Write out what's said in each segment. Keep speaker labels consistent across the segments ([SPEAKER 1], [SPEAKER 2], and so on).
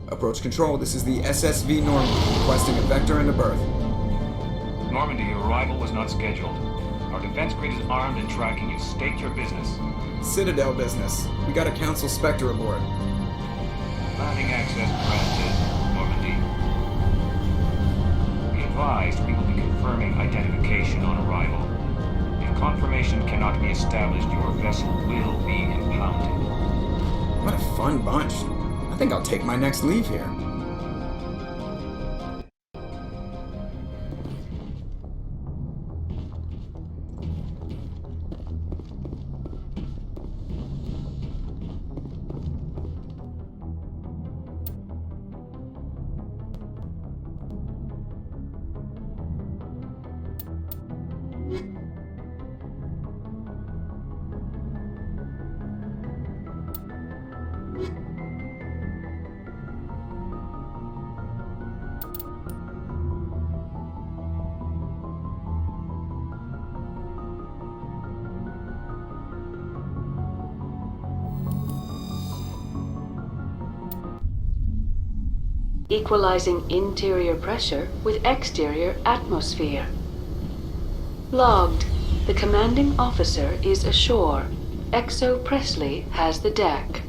[SPEAKER 1] Approach control, this is the SSV Normandy, requesting a vector and a berth.
[SPEAKER 2] Normandy, your arrival was not scheduled. Our defense grid is armed and tracking you. State your business.
[SPEAKER 1] Citadel business. We got a Council Spectre aboard.
[SPEAKER 2] Landing access granted, Normandy. Be advised, we will be confirming identification on arrival. If confirmation cannot be established, your vessel will be impounded.
[SPEAKER 1] What a fun bunch. I think I'll take my next leave here.
[SPEAKER 3] Equalizing interior pressure with exterior atmosphere. Logged. The commanding officer is ashore. Exo Presley has the deck.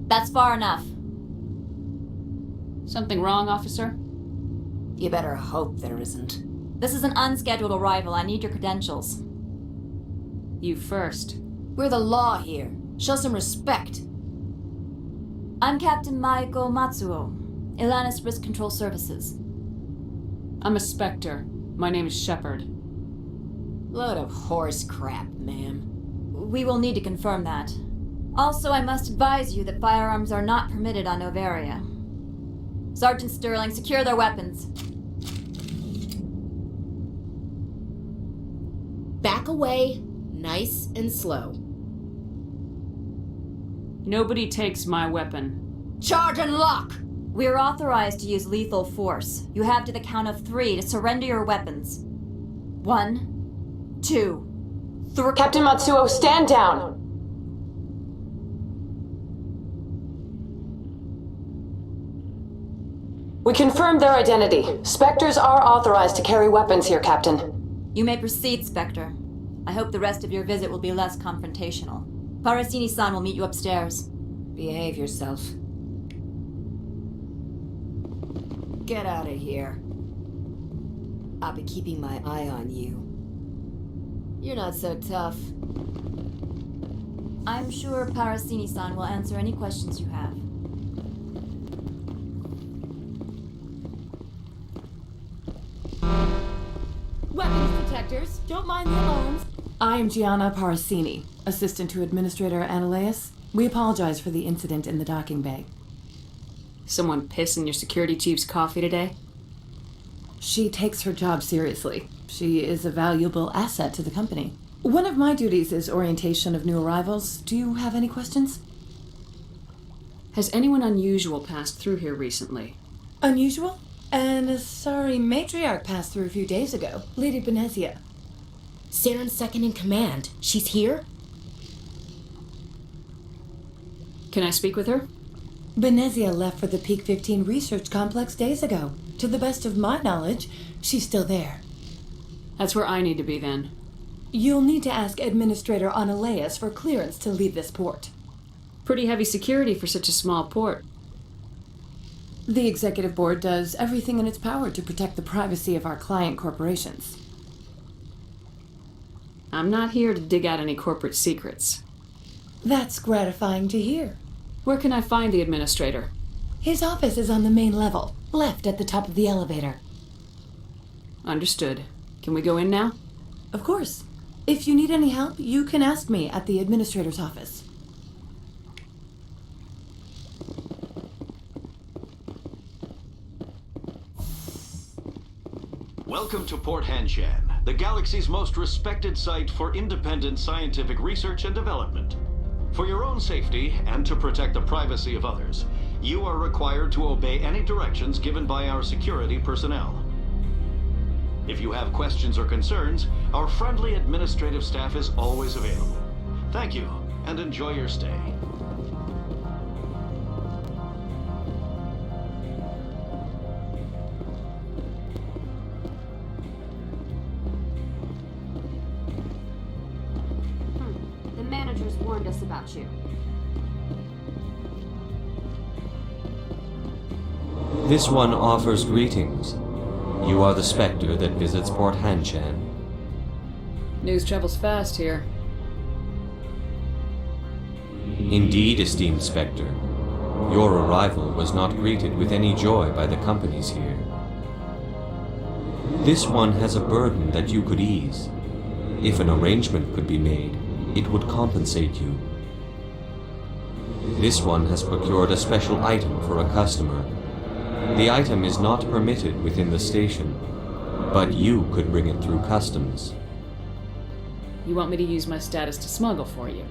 [SPEAKER 4] That's far enough.
[SPEAKER 5] Something wrong, officer?
[SPEAKER 4] You better hope there isn't. This is an unscheduled arrival. I need your credentials.
[SPEAKER 5] You first.
[SPEAKER 4] We're the law here. Show some respect. I'm Captain Maiko Matsuo, Ilanis Risk Control Services.
[SPEAKER 5] I'm a Spectre. My name is Shepard.
[SPEAKER 4] Load of horse crap, ma'am. We will need to confirm that. Also, I must advise you that firearms are not permitted on Noveria. Sergeant Sterling, secure their weapons.
[SPEAKER 6] Back away, nice and slow.
[SPEAKER 5] Nobody takes my weapon.
[SPEAKER 6] Charge and lock!
[SPEAKER 4] We're authorized to use lethal force. You have to the count of 3 to surrender your weapons. 1, 2, 3.
[SPEAKER 7] Captain Matsuo, stand down! We confirmed their identity. Spectres are authorized to carry weapons here, Captain.
[SPEAKER 4] You may proceed, Spectre. I hope the rest of your visit will be less confrontational. Parasini-san will meet you upstairs. Behave yourself. Get out of here. I'll be keeping my eye on you. You're not so tough. I'm sure Parasini-san will answer any questions you have.
[SPEAKER 6] Weapons detectors, don't mind the alarms.
[SPEAKER 8] I am Gianna Parasini, assistant to Administrator Analeas. We apologize for the incident in the docking bay.
[SPEAKER 5] Someone piss in your security chief's coffee today?
[SPEAKER 8] She takes her job seriously. She is a valuable asset to the company. One of my duties is orientation of new arrivals. Do you have any questions?
[SPEAKER 5] Has anyone unusual passed through here recently?
[SPEAKER 8] Unusual? And a sorry matriarch passed through a few days ago. Lady Benezia.
[SPEAKER 6] Saren's second in command. She's here?
[SPEAKER 5] Can I speak with her?
[SPEAKER 8] Benezia left for the Peak 15 research complex days ago. To the best of my knowledge, she's still there.
[SPEAKER 5] That's where I need to be then.
[SPEAKER 8] You'll need to ask Administrator Analeas for clearance to leave this port.
[SPEAKER 5] Pretty heavy security for such a small port.
[SPEAKER 8] The Executive Board does everything in its power to protect the privacy of our client corporations.
[SPEAKER 5] I'm not here to dig out any corporate secrets.
[SPEAKER 8] That's gratifying to hear.
[SPEAKER 5] Where can I find the Administrator?
[SPEAKER 8] His office is on the main level, left at the top of the elevator.
[SPEAKER 5] Understood. Can we go in now?
[SPEAKER 8] Of course. If you need any help, you can ask me at the Administrator's office.
[SPEAKER 9] Welcome to Port Hanshan. the galaxy's most respected site for independent scientific research and development. For your own safety and to protect the privacy of others, you are required to obey any directions given by our security personnel. If you have questions or concerns, our friendly administrative staff is always available. Thank you, and enjoy your stay.
[SPEAKER 10] The managers warned us about you.
[SPEAKER 11] This one offers greetings. You are the Spectre that visits Port Hanshan.
[SPEAKER 5] News travels fast here.
[SPEAKER 11] Indeed, esteemed Spectre. Your arrival was not greeted with any joy by the companies here. This one has a burden that you could ease. If an arrangement could be made, it would compensate you. This one has procured a special item for a customer. The item is not permitted within the station, but you could bring it through customs.
[SPEAKER 5] You want me to use my status to smuggle for you?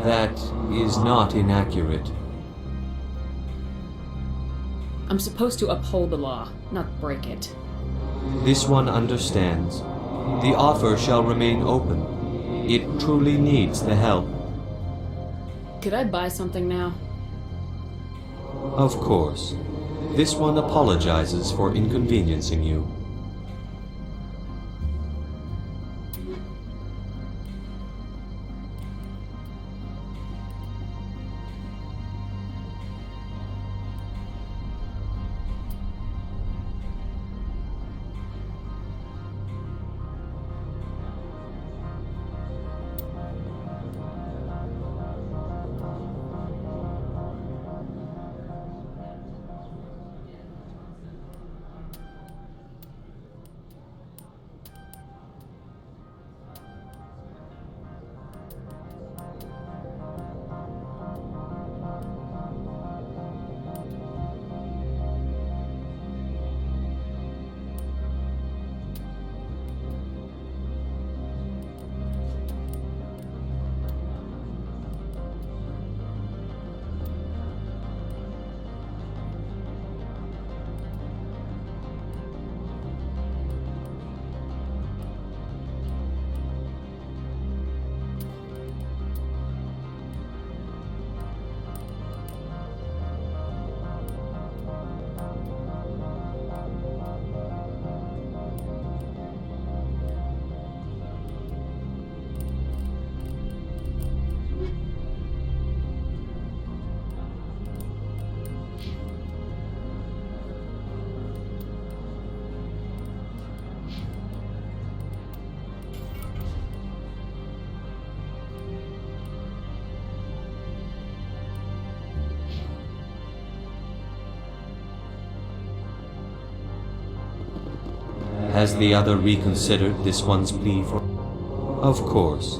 [SPEAKER 11] That is not inaccurate.
[SPEAKER 5] I'm supposed to uphold the law, not break it.
[SPEAKER 11] This one understands. The offer shall remain open. It truly needs the help.
[SPEAKER 5] Could I buy something now?
[SPEAKER 11] Of course. This one apologizes for inconveniencing you. Has the other reconsidered this one's plea for... Of course.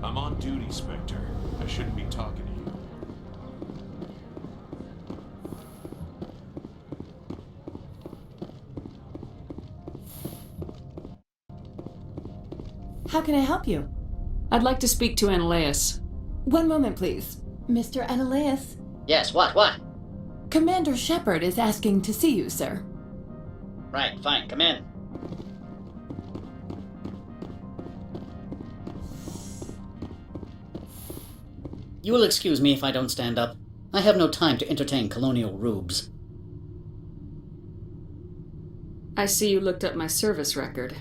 [SPEAKER 12] I'm on duty, Spectre. I shouldn't be talking to you.
[SPEAKER 8] How can I help you?
[SPEAKER 5] I'd like to speak to Analeus.
[SPEAKER 8] One moment, please. Mr. Analeus?
[SPEAKER 13] Yes, what?
[SPEAKER 8] Commander Shepard is asking to see you, sir.
[SPEAKER 13] Right, fine, come in. You will excuse me if I don't stand up. I have no time to entertain colonial rubes.
[SPEAKER 5] I see you looked up my service record.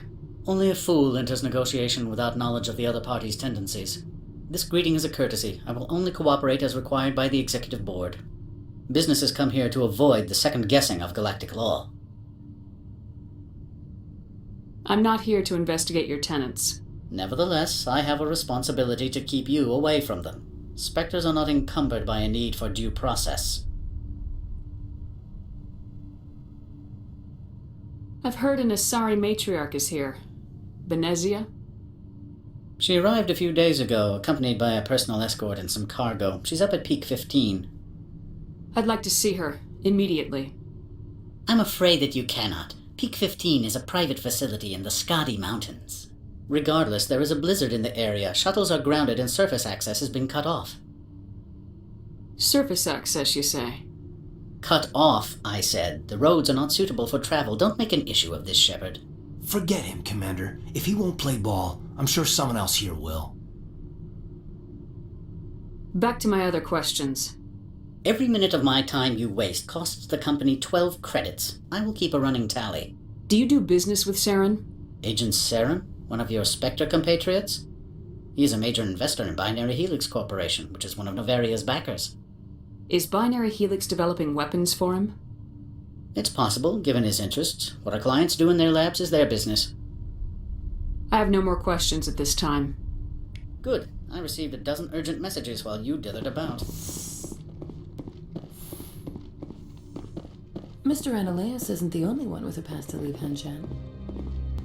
[SPEAKER 13] Only a fool enters negotiation without knowledge of the other party's tendencies. This greeting is a courtesy. I will only cooperate as required by the Executive Board. Businesses come here to avoid the second guessing of galactic law.
[SPEAKER 5] I'm not here to investigate your tenants.
[SPEAKER 13] Nevertheless, I have a responsibility to keep you away from them. Spectres are not encumbered by a need for due process.
[SPEAKER 5] I've heard an Asari matriarch is here. Benezia?
[SPEAKER 13] She arrived a few days ago, accompanied by a personal escort and some cargo. She's up at Peak 15.
[SPEAKER 5] I'd like to see her, immediately.
[SPEAKER 13] I'm afraid that you cannot. Peak 15 is a private facility in the Skadi Mountains. Regardless, there is a blizzard in the area. Shuttles are grounded and surface access has been cut off.
[SPEAKER 5] Surface access, you say?
[SPEAKER 13] Cut off, I said. The roads are not suitable for travel. Don't make an issue of this, Shepard.
[SPEAKER 14] Forget him, Commander. If he won't play ball, I'm sure someone else here will.
[SPEAKER 5] Back to my other questions.
[SPEAKER 13] Every minute of my time you waste costs the company 12 credits. I will keep a running tally.
[SPEAKER 5] Do you do business with Saren?
[SPEAKER 13] Agent Saren? One of your Spectre compatriots? He is a major investor in Binary Helix Corporation, which is one of Noveria's backers.
[SPEAKER 5] Is Binary Helix developing weapons for him?
[SPEAKER 13] It's possible, given his interests. What our clients do in their labs is their business.
[SPEAKER 5] I have no more questions at this time.
[SPEAKER 13] Good. I received a dozen urgent messages while you dithered about.
[SPEAKER 8] Mr. Ananias isn't the only one with a pass to leave Henshan.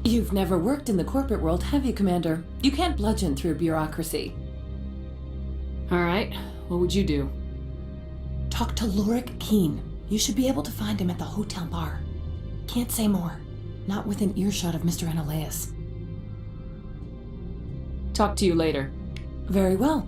[SPEAKER 8] You've never worked in the corporate world, have you, Commander? You can't bludgeon through bureaucracy.
[SPEAKER 5] All right. What would you do?
[SPEAKER 8] Talk to Lorik Keen. You should be able to find him at the hotel bar. Can't say more. Not within earshot of Mr. Ananias.
[SPEAKER 5] Talk to you later.
[SPEAKER 8] Very well.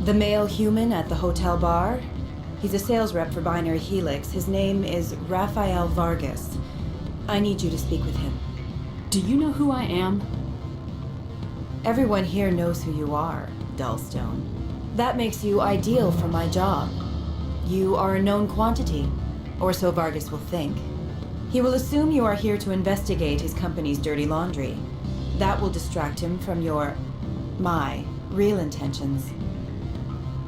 [SPEAKER 15] The male human at the hotel bar? He's a sales rep for Binary Helix. His name is Rafael Vargas. I need you to speak with him.
[SPEAKER 5] Do you know who I am?
[SPEAKER 15] Everyone here knows who you are, Dullstone. That makes you ideal for my job. You are a known quantity, or so Vargas will think. He will assume you are here to investigate his company's dirty laundry. That will distract him from my real intentions.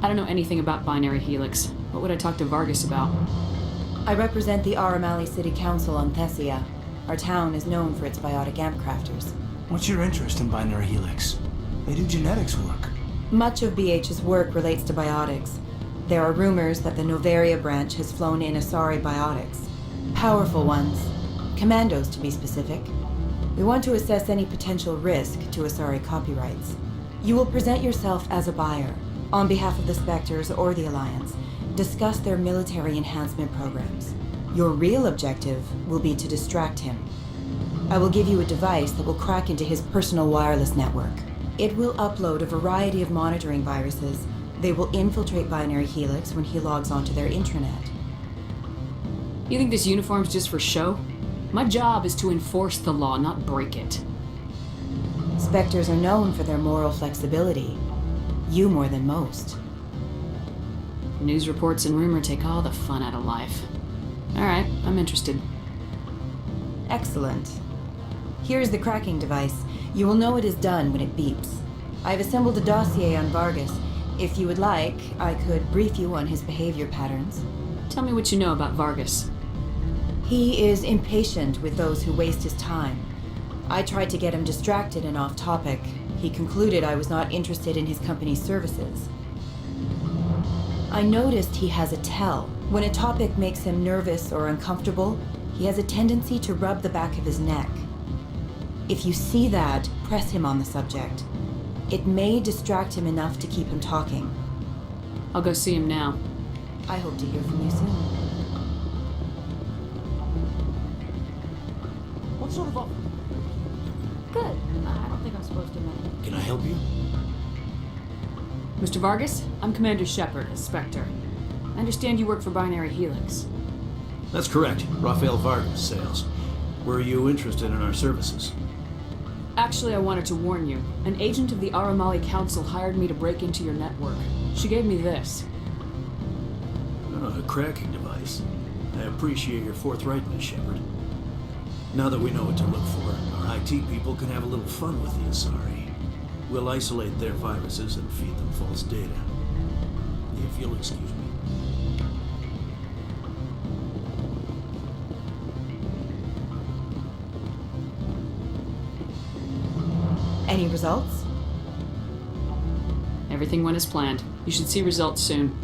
[SPEAKER 5] I don't know anything about Binary Helix. What would I talk to Vargas about?
[SPEAKER 15] I represent the Aramali City Council on Thessia. Our town is known for its biotic amp crafters.
[SPEAKER 14] What's your interest in Binary Helix? They do genetics work.
[SPEAKER 15] Much of BH's work relates to biotics. There are rumors that the Noveria branch has flown in Asari biotics. Powerful ones. Commandos, to be specific. We want to assess any potential risk to Asari copyrights. You will present yourself as a buyer, on behalf of the Spectres or the Alliance. Discuss their military enhancement programs. Your real objective will be to distract him. I will give you a device that will crack into his personal wireless network. It will upload a variety of monitoring viruses. They will infiltrate Binary Helix when he logs onto their intranet.
[SPEAKER 5] You think this uniform's just for show? My job is to enforce the law, not break it.
[SPEAKER 15] Spectres are known for their moral flexibility. You more than most.
[SPEAKER 5] News reports and rumor take all the fun out of life. Alright, I'm interested.
[SPEAKER 15] Excellent. Here's the cracking device. You will know it is done when it beeps. I've assembled a dossier on Vargas. If you would like, I could brief you on his behavior patterns.
[SPEAKER 5] Tell me what you know about Vargas.
[SPEAKER 15] He is impatient with those who waste his time. I tried to get him distracted and off topic. He concluded I was not interested in his company's services. I noticed he has a tell. When a topic makes him nervous or uncomfortable, he has a tendency to rub the back of his neck. If you see that, press him on the subject. It may distract him enough to keep him talking.
[SPEAKER 5] I'll go see him now.
[SPEAKER 15] I hope to hear from you soon.
[SPEAKER 14] What sort of offer?
[SPEAKER 4] Good. I don't think I'm supposed to know.
[SPEAKER 14] Can I help you?
[SPEAKER 5] Mr. Vargas, I'm Commander Shepard, a Spectre. I understand you work for Binary Helix.
[SPEAKER 14] That's correct. Rafael Vargas, sales. Were you interested in our services?
[SPEAKER 5] Actually, I wanted to warn you. An agent of the Aramali Council hired me to break into your network. She gave me this.
[SPEAKER 14] Oh, a cracking device. I appreciate your forthrightness, Shepard. Now that we know what to look for, our IT people can have a little fun with the Asari. We'll isolate their viruses and feed them false data. If you'll excuse me.
[SPEAKER 15] Any results?
[SPEAKER 5] Everything went as planned. You should see results soon.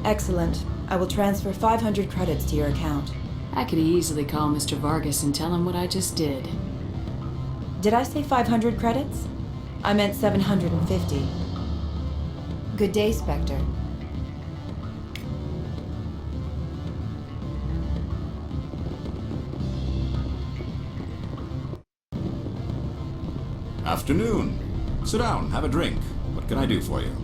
[SPEAKER 15] Excellent. I will transfer 500 credits to your account.
[SPEAKER 5] I could easily call Mr. Vargas and tell him what I just did.
[SPEAKER 15] Did I say 500 credits? I meant 750. Good day, Spectre.
[SPEAKER 16] Afternoon. Sit down, have a drink. What can I do for you?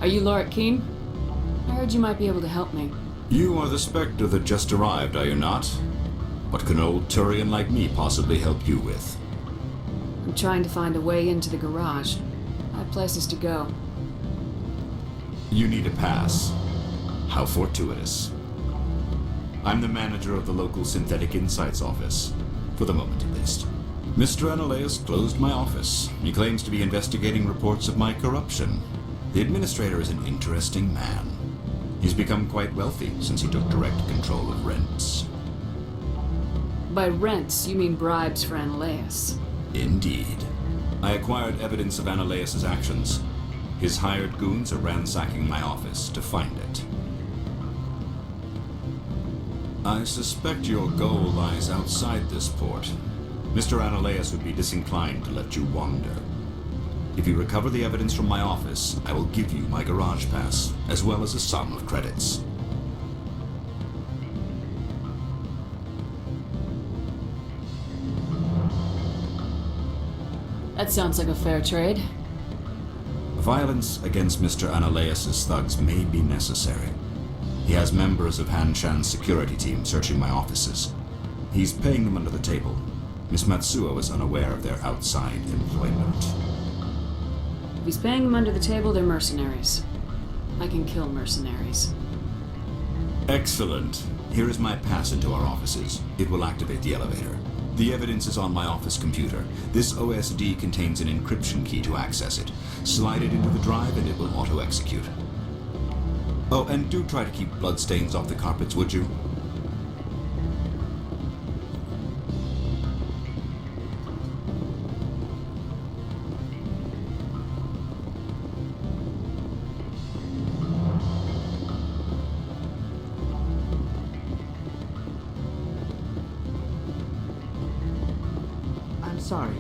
[SPEAKER 5] Are you Lorik Keen? I heard you might be able to help me.
[SPEAKER 16] You are the Spectre that just arrived, are you not? What can old Turian like me possibly help you with?
[SPEAKER 5] I'm trying to find a way into the garage. I have places to go.
[SPEAKER 16] You need a pass. How fortuitous. I'm the manager of the local Synthetic Insights office. For the moment, at least. Mr. Analeus closed my office. He claims to be investigating reports of my corruption. The administrator is an interesting man. He's become quite wealthy since he took direct control of rents.
[SPEAKER 5] By rents, you mean bribes for Analeus.
[SPEAKER 16] Indeed. I acquired evidence of Analeus's actions. His hired goons are ransacking my office to find it. I suspect your goal lies outside this port. Mr. Analeus would be disinclined to let you wander. If you recover the evidence from my office, I will give you my garage pass, as well as a sum of credits.
[SPEAKER 5] That sounds like a fair trade.
[SPEAKER 16] Violence against Mr. Analeus's thugs may be necessary. He has members of Han Shan's security team searching my offices. He's paying them under the table. Miss Matsuo is unaware of their outside employment.
[SPEAKER 5] If he's paying them under the table, they're mercenaries. I can kill mercenaries.
[SPEAKER 16] Excellent. Here is my pass into our offices. It will activate the elevator. The evidence is on my office computer. This OSD contains an encryption key to access it. Slide it into the drive and it will auto-execute. Oh, and do try to keep bloodstains off the carpets, would you?
[SPEAKER 17] I'm sorry.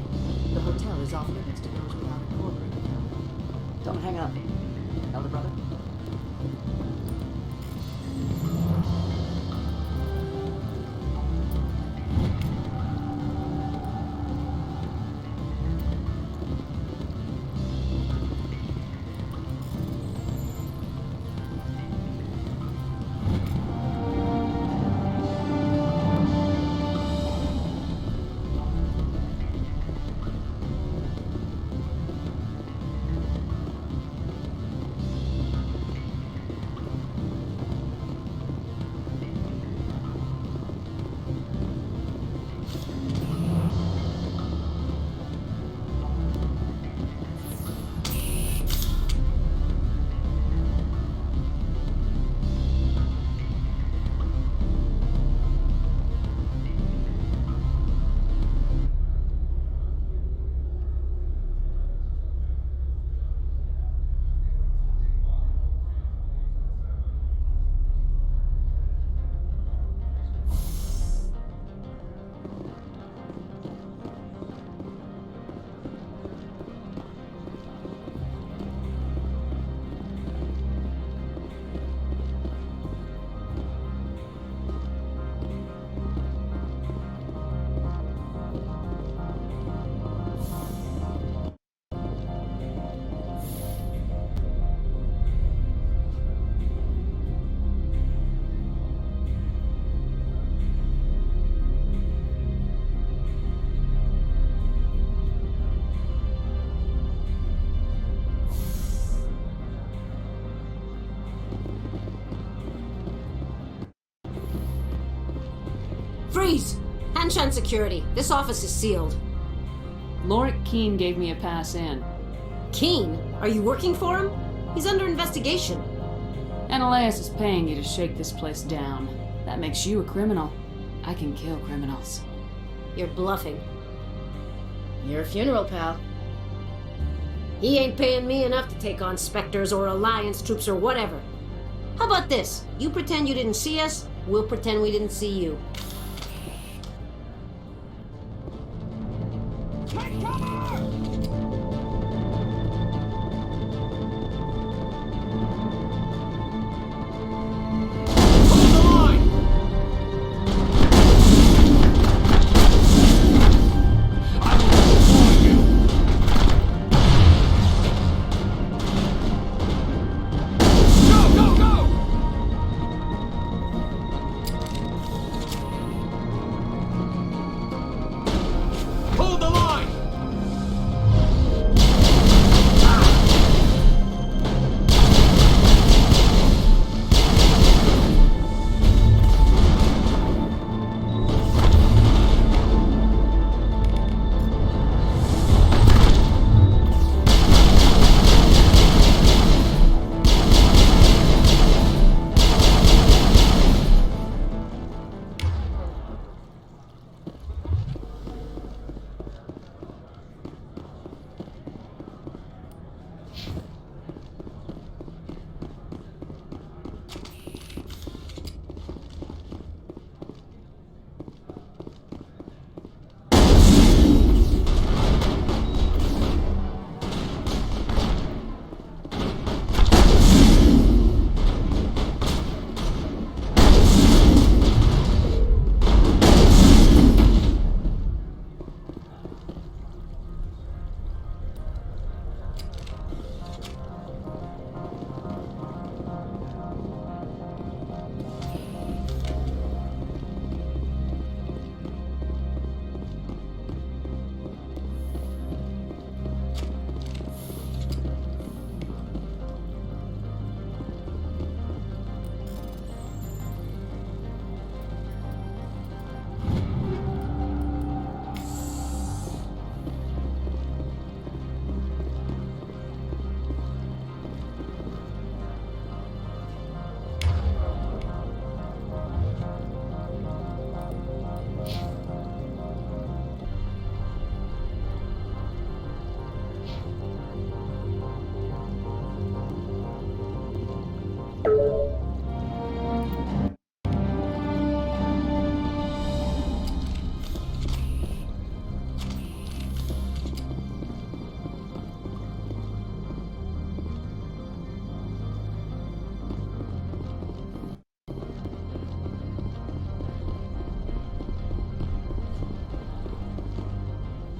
[SPEAKER 17] The hotel is off limits to those without a corporate account. Don't hang up. Elder brother?
[SPEAKER 18] Freeze! Hanshan security. This office is sealed.
[SPEAKER 5] Lorik Keene gave me a pass in.
[SPEAKER 18] Keene? Are you working for him? He's under investigation.
[SPEAKER 5] Ananias is paying you to shake this place down. That makes you a criminal. I can kill criminals.
[SPEAKER 18] You're bluffing. Your funeral, pal. He ain't paying me enough to take on Spectres or Alliance troops or whatever. How about this? You pretend you didn't see us, we'll pretend we didn't see you.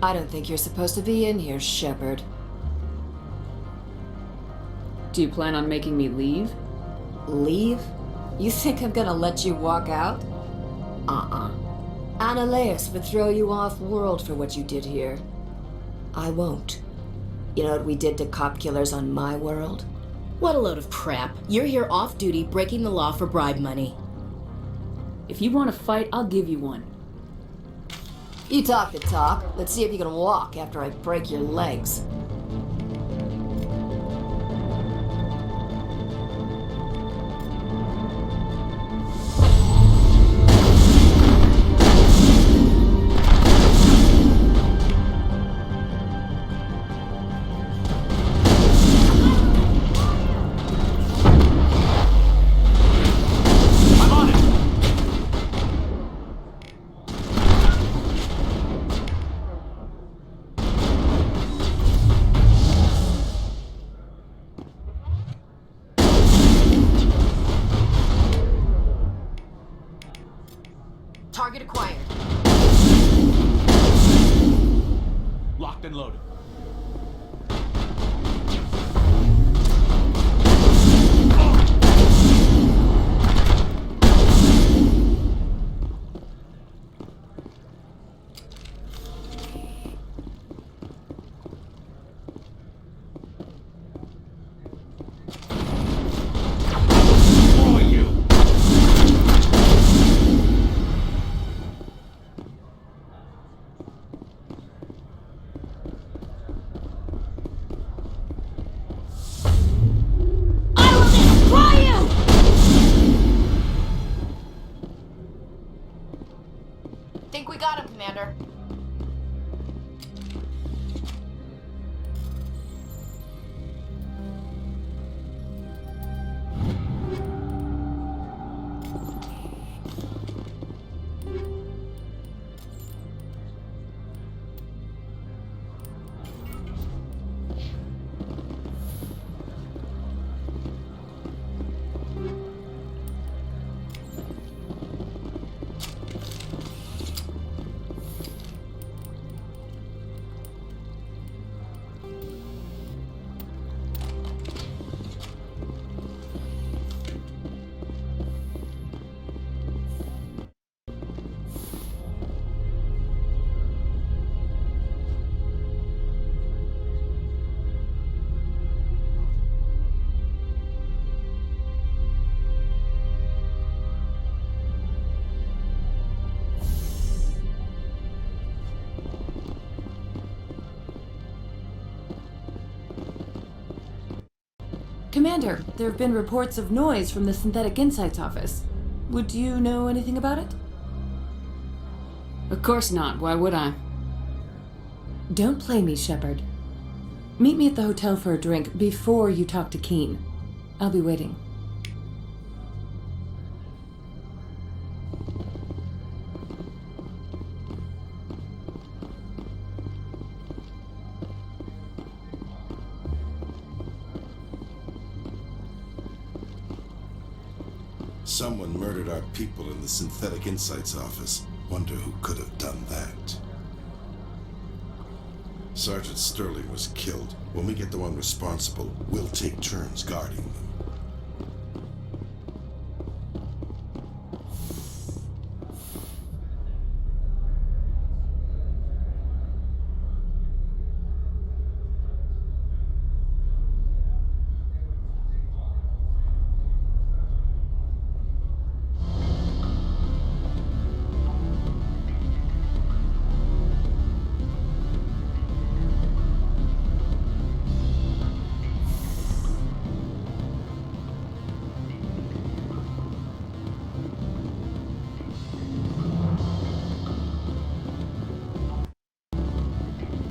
[SPEAKER 19] I don't think you're supposed to be in here, Shepard.
[SPEAKER 5] Do you plan on making me leave?
[SPEAKER 19] Leave? You think I'm gonna let you walk out? Ananias would throw you off-world for what you did here. I won't. You know what we did to cop killers on my world?
[SPEAKER 6] What a load of crap. You're here off-duty breaking the law for bribe money.
[SPEAKER 5] If you want to fight, I'll give you one.
[SPEAKER 19] You talk the talk. Let's see if you can walk after I break your legs.
[SPEAKER 18] Target acquired.
[SPEAKER 12] Locked and loaded.
[SPEAKER 20] Think we got him, Commander.
[SPEAKER 8] Commander, there have been reports of noise from the Synthetic Insights office. Would you know anything about it?
[SPEAKER 5] Of course not. Why would I?
[SPEAKER 8] Don't play me, Shepard. Meet me at the hotel for a drink before you talk to Keen. I'll be waiting.
[SPEAKER 21] Someone murdered our people in the Synthetic Insights office. Wonder who could have done that. Sergeant Sterling was killed. When we get the one responsible, we'll take turns guarding them.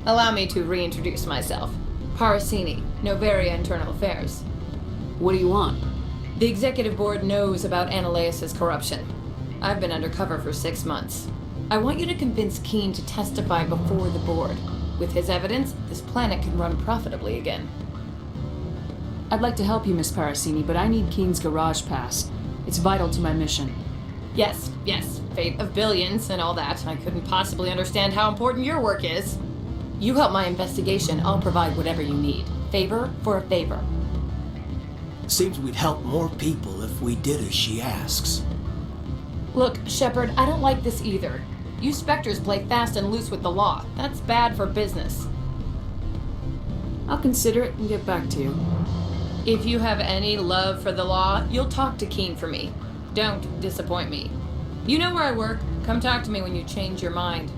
[SPEAKER 22] Allow me to reintroduce myself. Parasini, Noveria Internal Affairs.
[SPEAKER 5] What do you want?
[SPEAKER 22] The Executive Board knows about Ananias' corruption. I've been undercover for 6 months. I want you to convince Keen to testify before the Board. With his evidence, this planet can run profitably again.
[SPEAKER 5] I'd like to help you, Miss Parasini, but I need Keen's garage pass. It's vital to my mission.
[SPEAKER 22] Yes, fate of billions and all that. I couldn't possibly understand how important your work is. You help my investigation, I'll provide whatever you need. Favor for a favor.
[SPEAKER 23] Seems we'd help more people if we did as she asks.
[SPEAKER 22] Look, Shepard, I don't like this either. You Spectres play fast and loose with the law. That's bad for business.
[SPEAKER 5] I'll consider it and get back to you.
[SPEAKER 22] If you have any love for the law, you'll talk to Keen for me. Don't disappoint me. You know where I work. Come talk to me when you change your mind.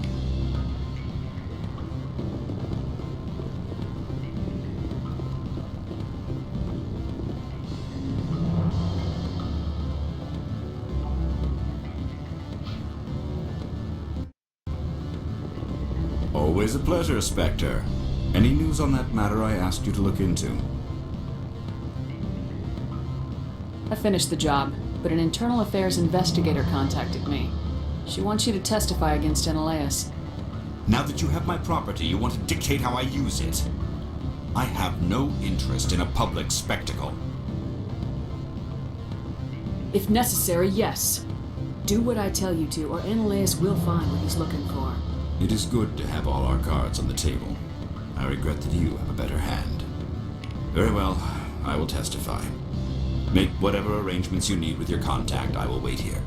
[SPEAKER 16] Always a pleasure, Spectre. Any news on that matter I asked you to look into?
[SPEAKER 5] I finished the job, but an internal affairs investigator contacted me. She wants you to testify against Ananias.
[SPEAKER 16] Now that you have my property, you want to dictate how I use it. I have no interest in a public spectacle.
[SPEAKER 5] If necessary, yes. Do what I tell you to, or Ananias will find what he's looking for.
[SPEAKER 16] It is good to have all our cards on the table. I regret that you have a better hand. Very well, I will testify. Make whatever arrangements you need with your contact. I will wait here.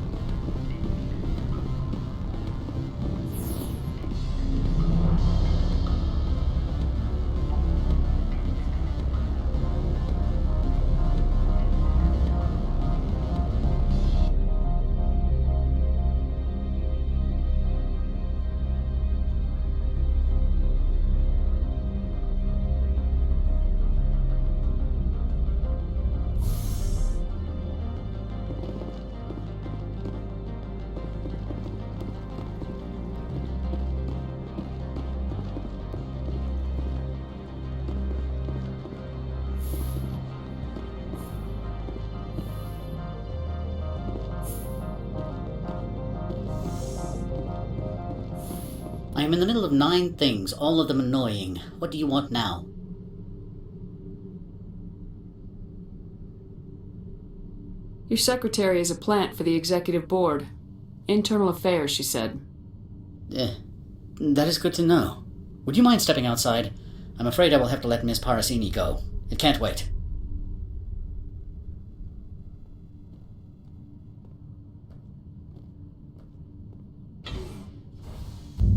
[SPEAKER 13] I am in the middle of 9 things, all of them annoying. What do you want now?
[SPEAKER 5] Your secretary is a plant for the executive board. Internal affairs, she said.
[SPEAKER 13] That is good to know. Would you mind stepping outside? I'm afraid I will have to let Miss Parasini go. It can't wait.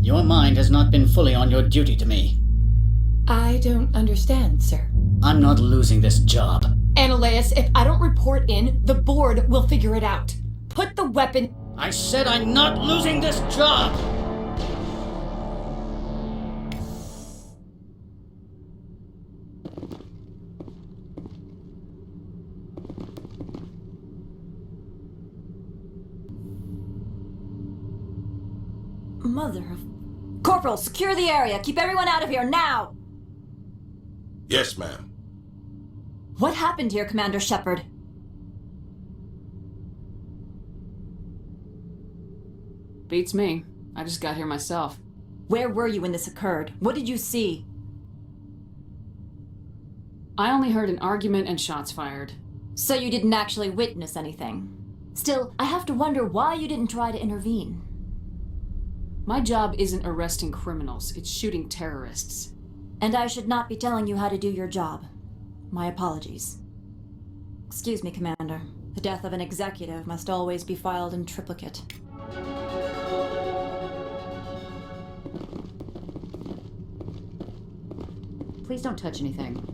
[SPEAKER 13] Your mind has not been fully on your duty to me.
[SPEAKER 15] I don't understand, sir.
[SPEAKER 13] I'm not losing this job.
[SPEAKER 22] Annaleas, if I don't report in, the board will figure it out. Put the weapon...
[SPEAKER 13] I said I'm not losing this job!
[SPEAKER 4] Mother of... Corporal, secure the area! Keep everyone out of here, now!
[SPEAKER 21] Yes, ma'am.
[SPEAKER 4] What happened here, Commander Shepard?
[SPEAKER 5] Beats me. I just got here myself.
[SPEAKER 4] Where were you when this occurred? What did you see?
[SPEAKER 5] I only heard an argument and shots fired.
[SPEAKER 4] So you didn't actually witness anything? Still, I have to wonder why you didn't try to intervene.
[SPEAKER 5] My job isn't arresting criminals, it's shooting terrorists.
[SPEAKER 4] And I should not be telling you how to do your job. My apologies. Excuse me, Commander. The death of an executive must always be filed in triplicate.
[SPEAKER 10] Please don't touch anything.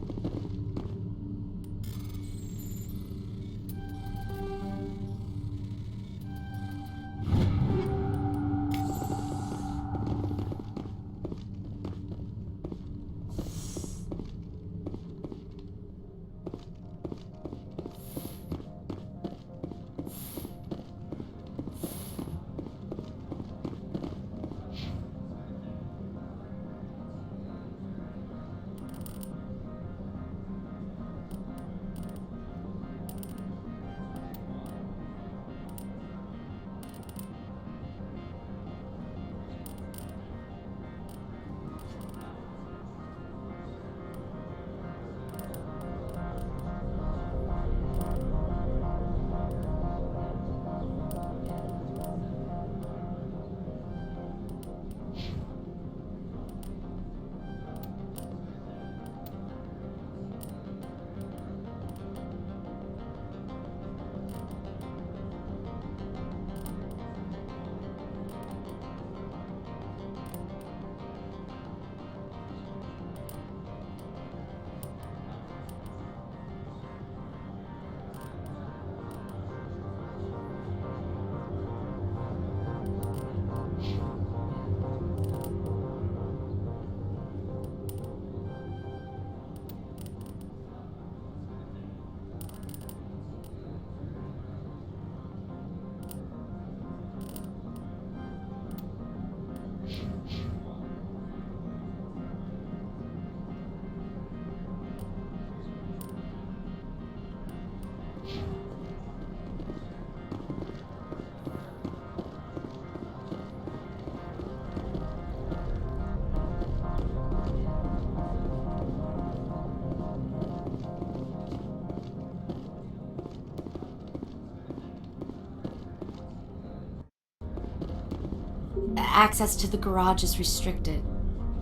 [SPEAKER 4] Access to the garage is restricted.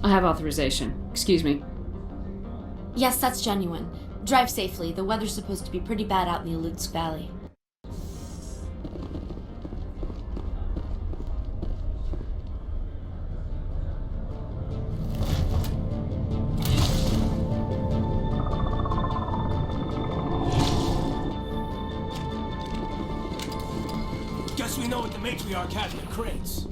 [SPEAKER 5] I have authorization. Excuse me.
[SPEAKER 4] Yes, that's genuine. Drive safely. The weather's supposed to be pretty bad out in the Alutsk Valley.
[SPEAKER 23] Guess we know what the matriarch had in the crates.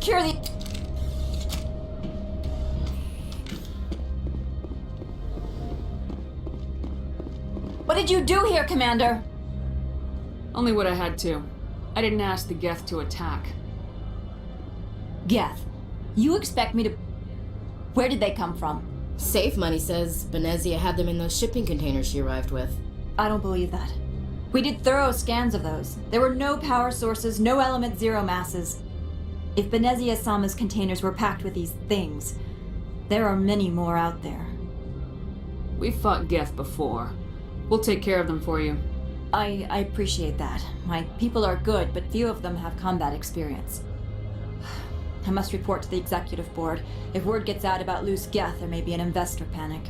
[SPEAKER 4] secure the... What did you do here, Commander?
[SPEAKER 5] Only what I had to. I didn't ask the Geth to attack.
[SPEAKER 4] Geth, you expect me to... Where did they come from?
[SPEAKER 6] Safe Money says Benezia had them in those shipping containers she arrived with.
[SPEAKER 4] I don't believe that. We did thorough scans of those. There were no power sources, no element zero masses. If Benezia Sama's containers were packed with these things, there are many more out there.
[SPEAKER 5] We've fought Geth before. We'll take care of them for you.
[SPEAKER 4] I appreciate that. My people are good, but few of them have combat experience. I must report to the executive board. If word gets out about loose Geth, there may be an investor panic.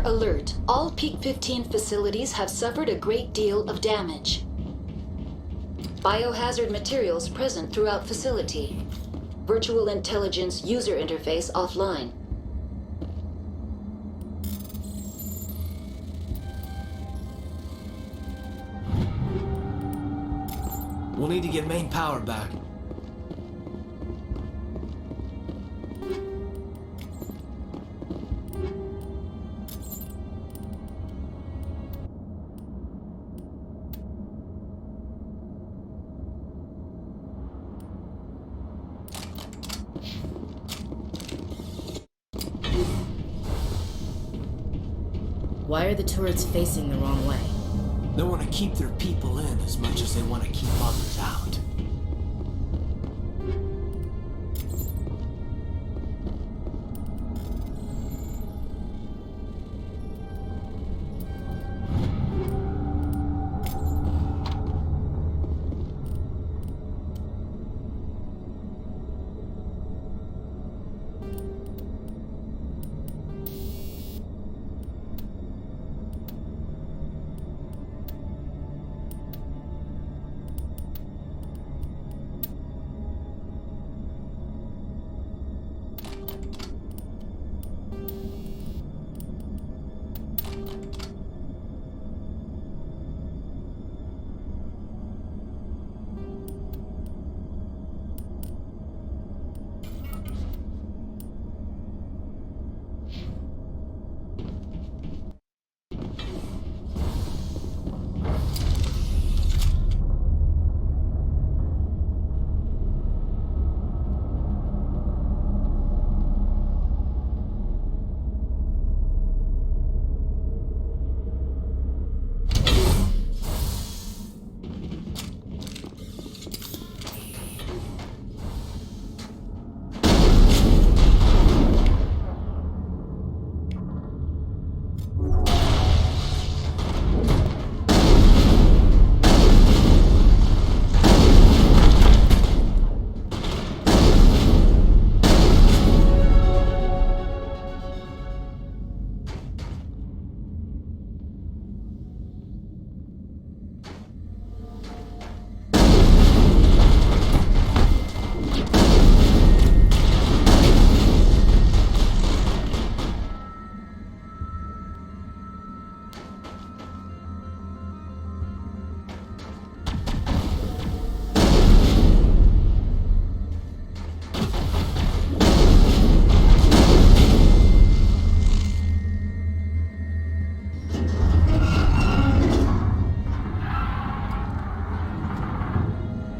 [SPEAKER 1] alert. All Peak 15 facilities have suffered a great deal of damage. Biohazard materials present throughout facility. Virtual intelligence user interface offline.
[SPEAKER 23] We'll need to get main power back.
[SPEAKER 6] Why are the turrets facing the wrong way?
[SPEAKER 23] They want to keep their people in as much as they want to keep others out.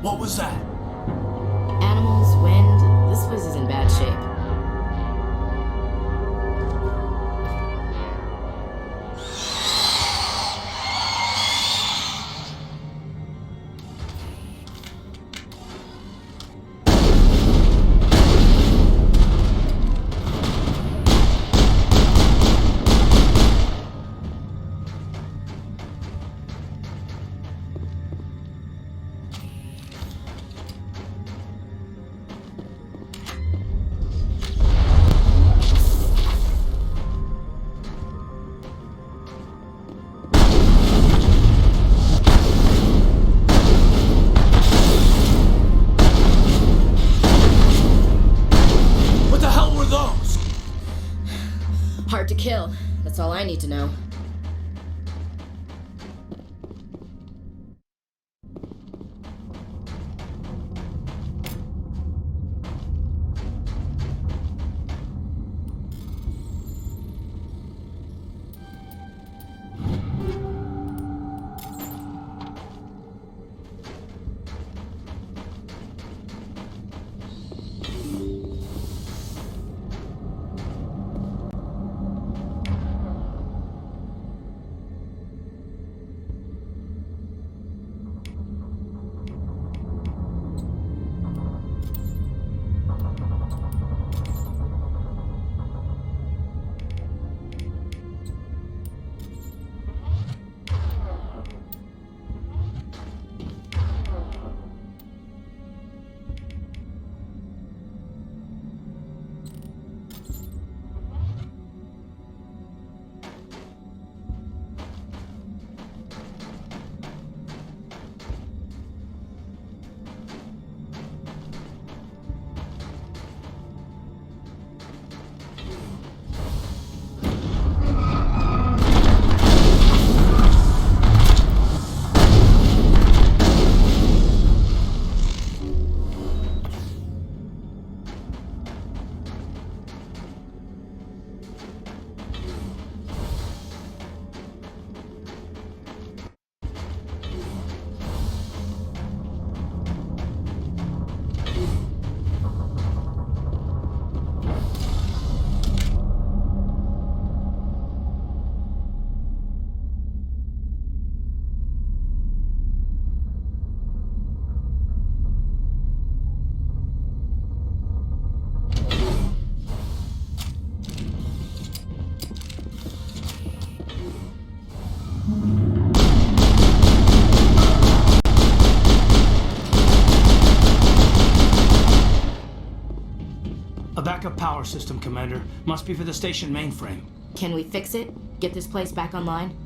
[SPEAKER 23] What was that?
[SPEAKER 6] Animals, wind. This place is in bad shape. Hard to kill. That's all I need to know.
[SPEAKER 23] A backup power system, Commander. Must be for the station mainframe.
[SPEAKER 6] Can we fix it? Get this place back online?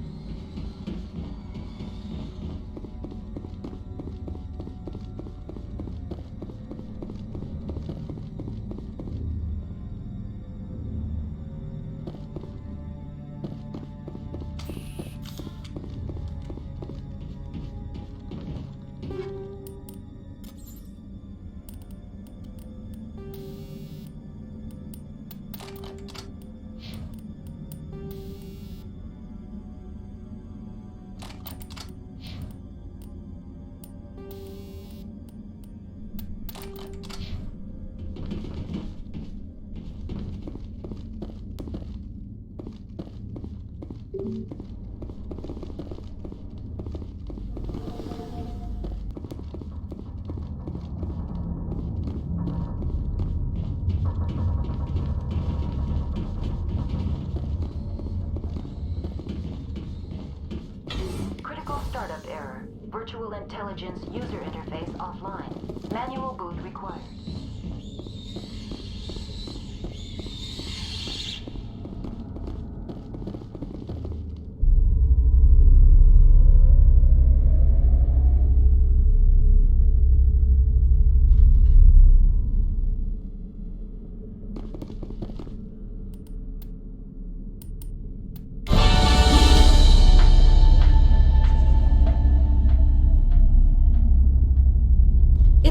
[SPEAKER 1] Startup error. Virtual intelligence user interface offline. Manual boot required.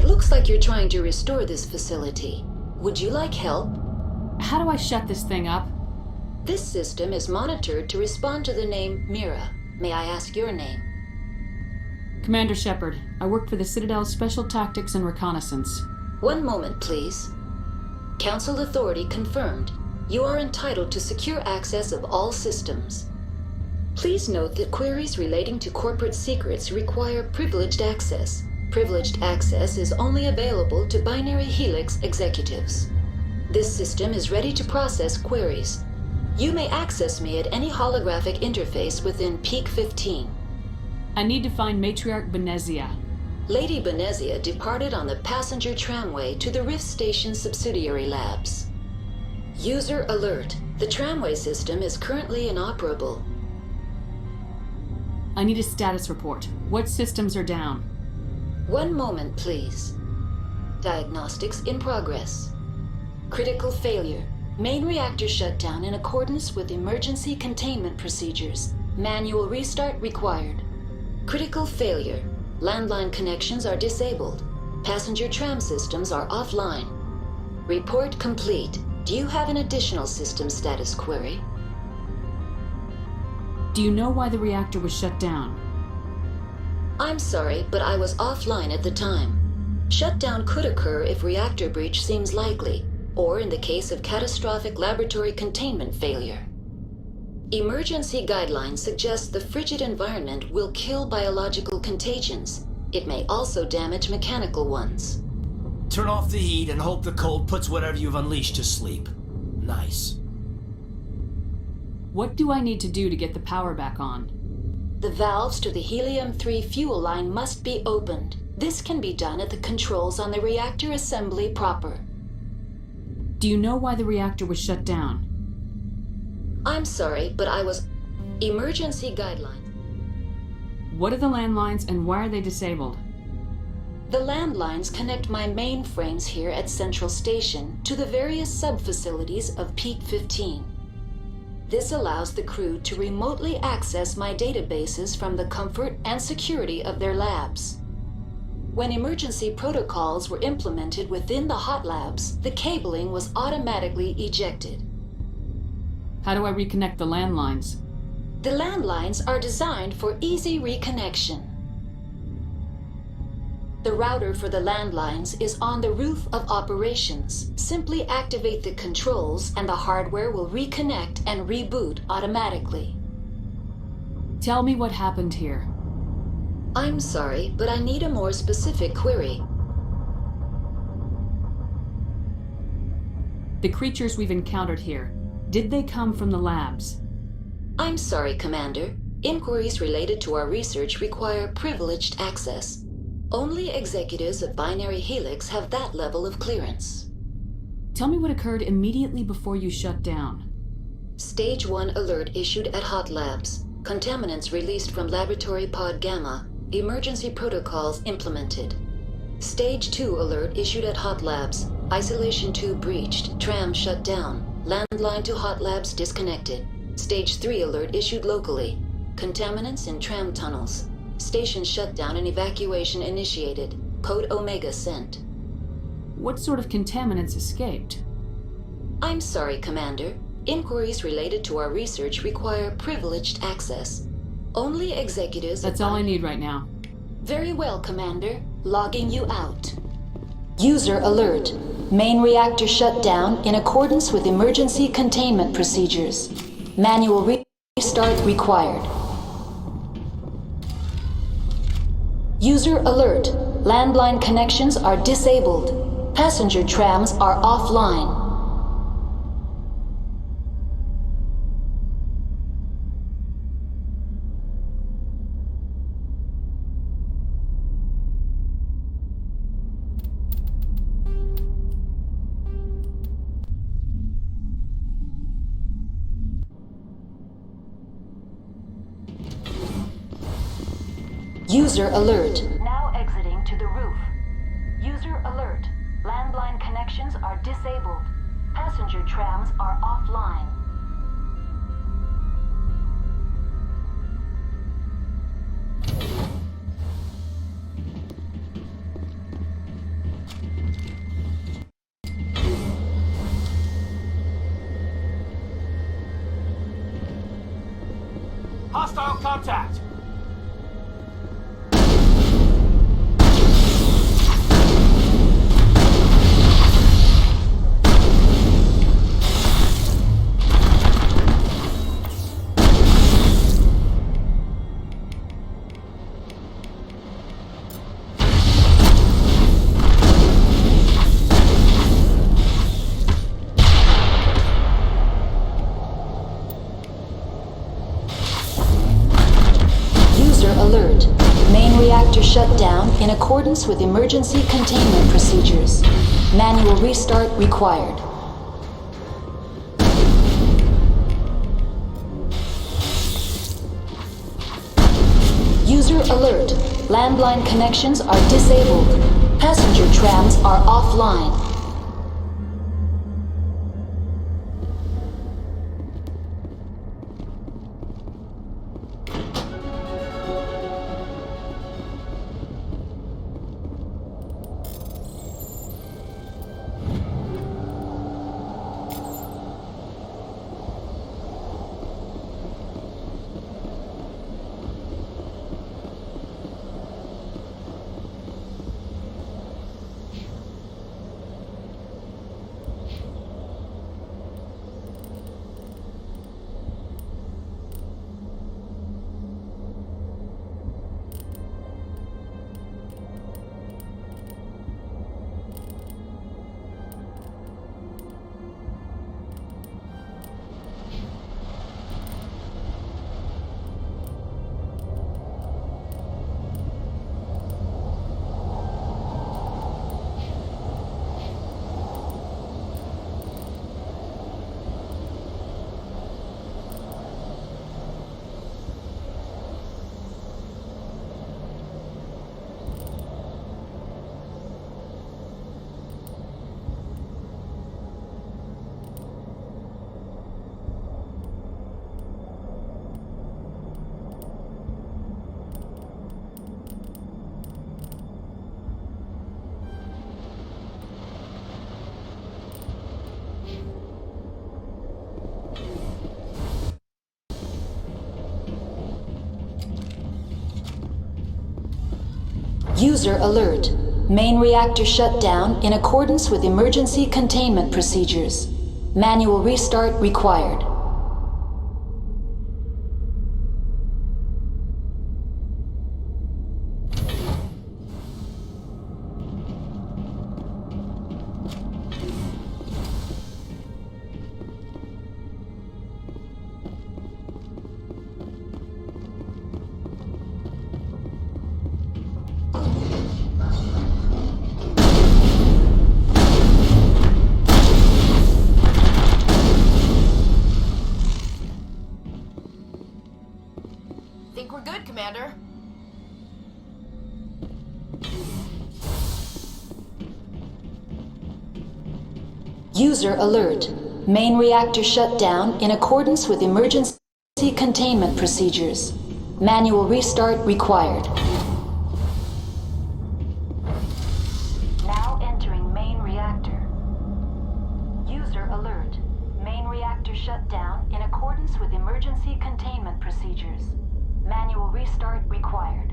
[SPEAKER 1] Looks like you're trying to restore this facility. Would you like help?
[SPEAKER 5] How do I shut this thing up?
[SPEAKER 1] This system is monitored to respond to the name Mira. May I ask your name?
[SPEAKER 5] Commander Shepard. I work for the Citadel's Special Tactics and Reconnaissance.
[SPEAKER 1] One moment, please. Council authority confirmed. You are entitled to secure access of all systems. Please note that queries relating to corporate secrets require privileged access. Privileged access is only available to Binary Helix executives. This system is ready to process queries. You may access me at any holographic interface within Peak 15.
[SPEAKER 5] I need to find Matriarch Benezia.
[SPEAKER 1] Lady Benezia departed on the passenger tramway to the Rift Station subsidiary labs. User alert. The tramway system is currently inoperable.
[SPEAKER 5] I need a status report. What systems are down?
[SPEAKER 1] One moment, please. Diagnostics in progress. Critical failure. Main reactor shut down in accordance with emergency containment procedures. Manual restart required. Critical failure. Landline connections are disabled. Passenger tram systems are offline. Report complete. Do you have an additional system status query?
[SPEAKER 5] Do you know why the reactor was shut down?
[SPEAKER 1] I'm sorry, but I was offline at the time. Shutdown could occur if reactor breach seems likely, or in the case of catastrophic laboratory containment failure. Emergency guidelines suggest the frigid environment will kill biological contagions. It may also damage mechanical ones.
[SPEAKER 23] Turn off the heat and hope the cold puts whatever you've unleashed to sleep. Nice.
[SPEAKER 5] What do I need to do to get the power back on?
[SPEAKER 1] The valves to the helium-3 fuel line must be opened. This can be done at the controls on the reactor assembly proper.
[SPEAKER 5] Do you know why the reactor was shut down?
[SPEAKER 1] I'm sorry, but I was... Emergency guidelines.
[SPEAKER 5] What are the landlines and why are they disabled?
[SPEAKER 1] The landlines connect my mainframes here at Central Station to the various sub-facilities of Peak 15. This allows the crew to remotely access my databases from the comfort and security of their labs. When emergency protocols were implemented within the hot labs, the cabling was automatically ejected.
[SPEAKER 5] How do I reconnect the landlines?
[SPEAKER 1] The landlines are designed for easy reconnection. The router for the landlines is on the roof of operations. Simply activate the controls and the hardware will reconnect and reboot automatically.
[SPEAKER 5] Tell me what happened here.
[SPEAKER 1] I'm sorry, but I need a more specific query.
[SPEAKER 5] The creatures we've encountered here, did they come from the labs?
[SPEAKER 1] I'm sorry, Commander. Inquiries related to our research require privileged access. Only executives of Binary Helix have that level of clearance.
[SPEAKER 5] Tell me what occurred immediately before you shut down.
[SPEAKER 1] Stage 1 alert issued at Hot Labs. Contaminants released from Laboratory Pod Gamma. Emergency protocols implemented. Stage 2 alert issued at Hot Labs. Isolation tube breached. Tram shut down. Landline to Hot Labs disconnected. Stage 3 alert issued locally. Contaminants in tram tunnels. Station shutdown and evacuation initiated. Code Omega sent.
[SPEAKER 5] What sort of contaminants escaped?
[SPEAKER 1] I'm sorry, Commander. Inquiries related to our research require privileged access. Only executives...
[SPEAKER 5] That's all I need right now.
[SPEAKER 1] Very well, Commander. Logging you out. User alert. Main reactor shut down in accordance with emergency containment procedures. Manual restart required. User alert. Landline connections are disabled. Passenger trams are offline. User alert. Now exiting to the roof. User alert. Landline connections are disabled. Passenger trams are offline.
[SPEAKER 2] Hostile contact!
[SPEAKER 1] Shut down in accordance with emergency containment procedures. Manual restart required. User alert. Landline connections are disabled. Passenger trams are offline. User alert. Main reactor shut down in accordance with emergency containment procedures. Manual restart required.
[SPEAKER 6] think we're good, Commander.
[SPEAKER 1] User alert. Main reactor shut down in accordance with emergency containment procedures. Manual restart required. Now entering main reactor. User alert. Main reactor shut down in accordance with emergency containment procedures. Manual restart required.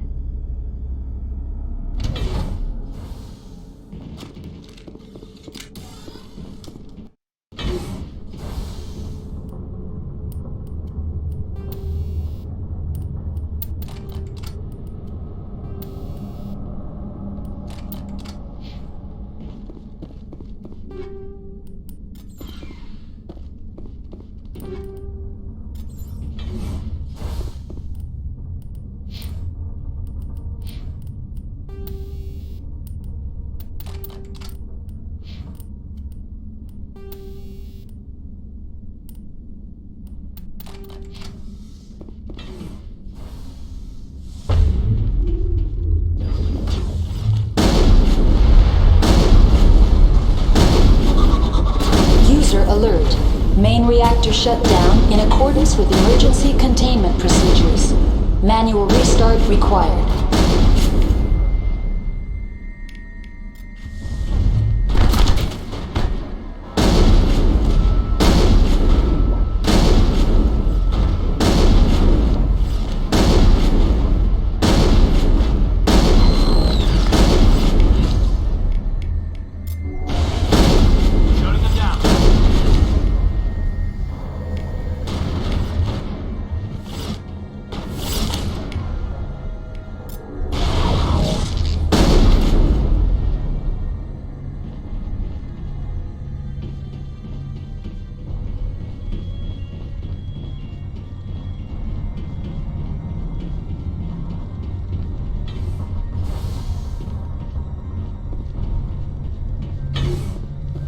[SPEAKER 1] Alert. Main reactor shut down in accordance with emergency containment procedures. Manual restart required.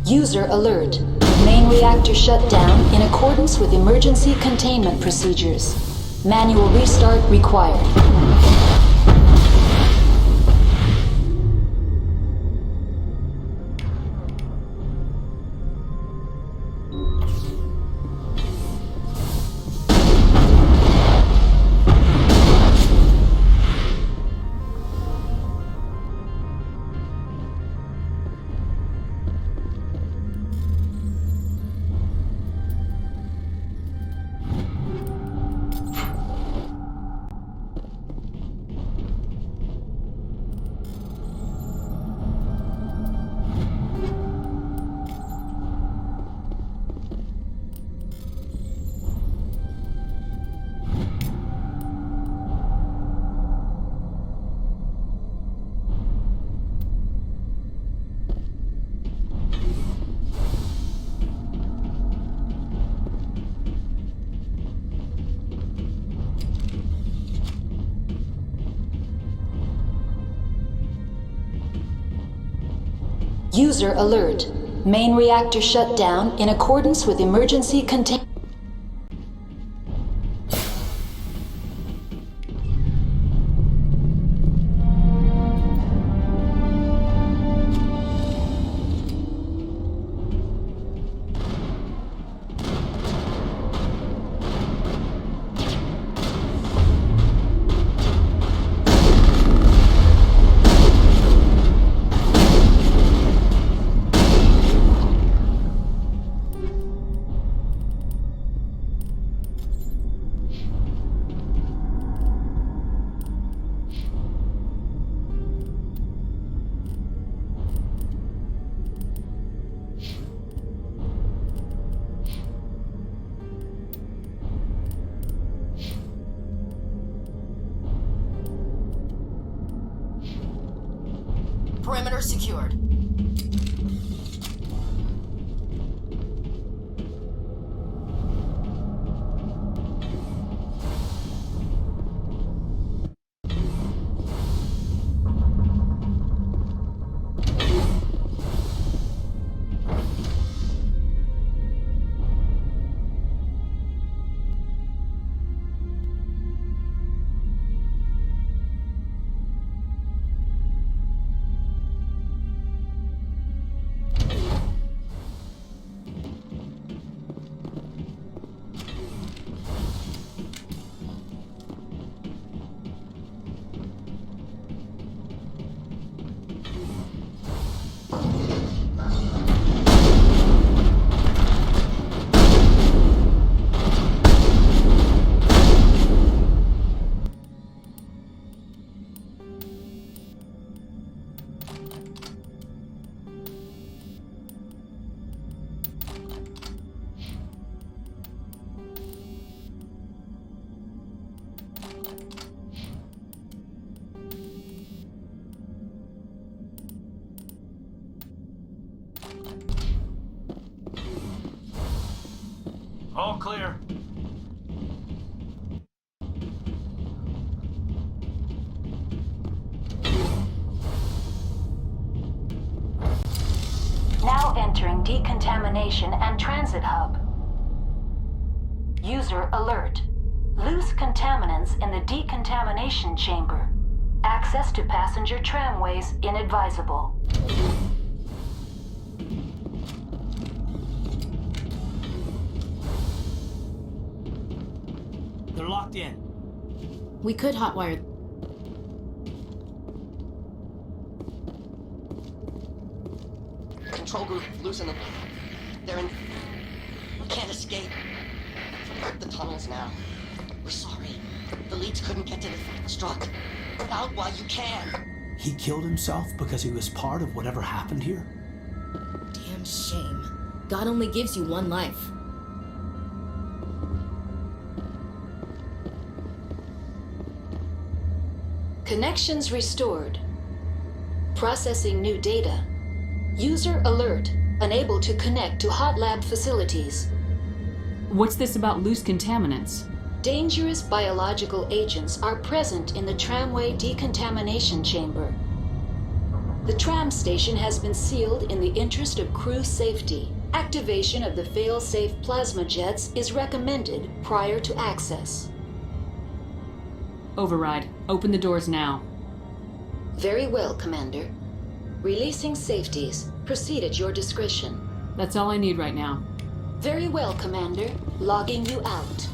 [SPEAKER 1] User alert. Main reactor shut down in accordance with emergency containment procedures. Manual restart required. User alert. Main reactor shut down in accordance with emergency containment.
[SPEAKER 6] Perimeter secured.
[SPEAKER 14] clear.
[SPEAKER 1] Now entering decontamination and transit hub. User alert. Loose contaminants in the decontamination chamber. Access to passenger tramways inadvisable.
[SPEAKER 23] They're locked in.
[SPEAKER 6] We could hotwire.
[SPEAKER 17] Control group, loosen them. They're in... We can't escape. The tunnels now. We're sorry. The leads couldn't get to the struck. Get out while you can.
[SPEAKER 23] He killed himself because he was part of whatever happened here?
[SPEAKER 6] Damn shame. God only gives you one life.
[SPEAKER 1] Connections restored. Processing new data. User alert. Unable to connect to hot lab facilities.
[SPEAKER 5] What's this about loose contaminants?
[SPEAKER 1] Dangerous biological agents are present in the tramway decontamination chamber. The tram station has been sealed in the interest of crew safety. Activation of the fail-safe plasma jets is recommended prior to access.
[SPEAKER 5] Override. Open the doors now.
[SPEAKER 1] Very well, Commander. Releasing safeties. Proceed at your discretion.
[SPEAKER 5] That's all I need right now.
[SPEAKER 1] Very well, Commander. Logging you out.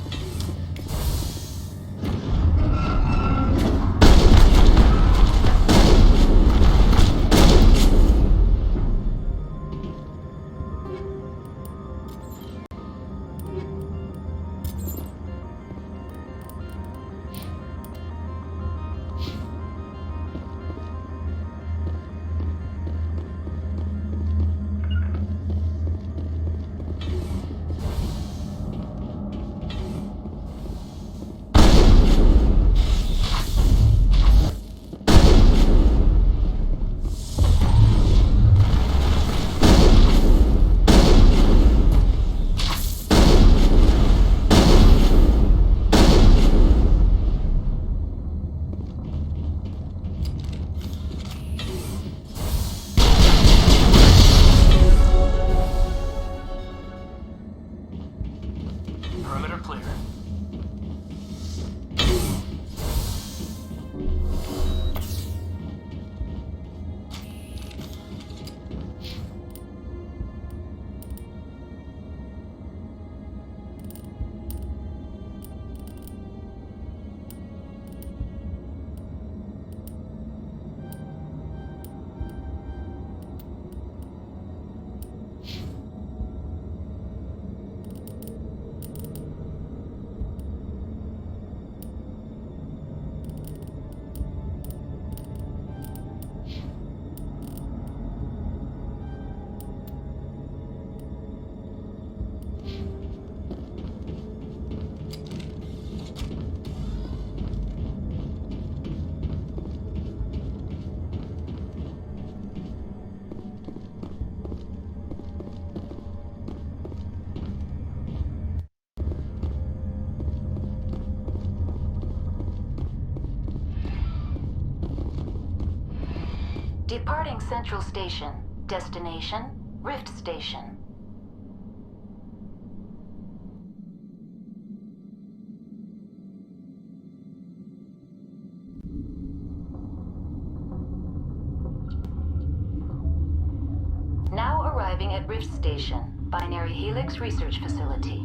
[SPEAKER 1] Departing Central Station. Destination, Rift Station. Now arriving at Rift Station, Binary Helix Research Facility.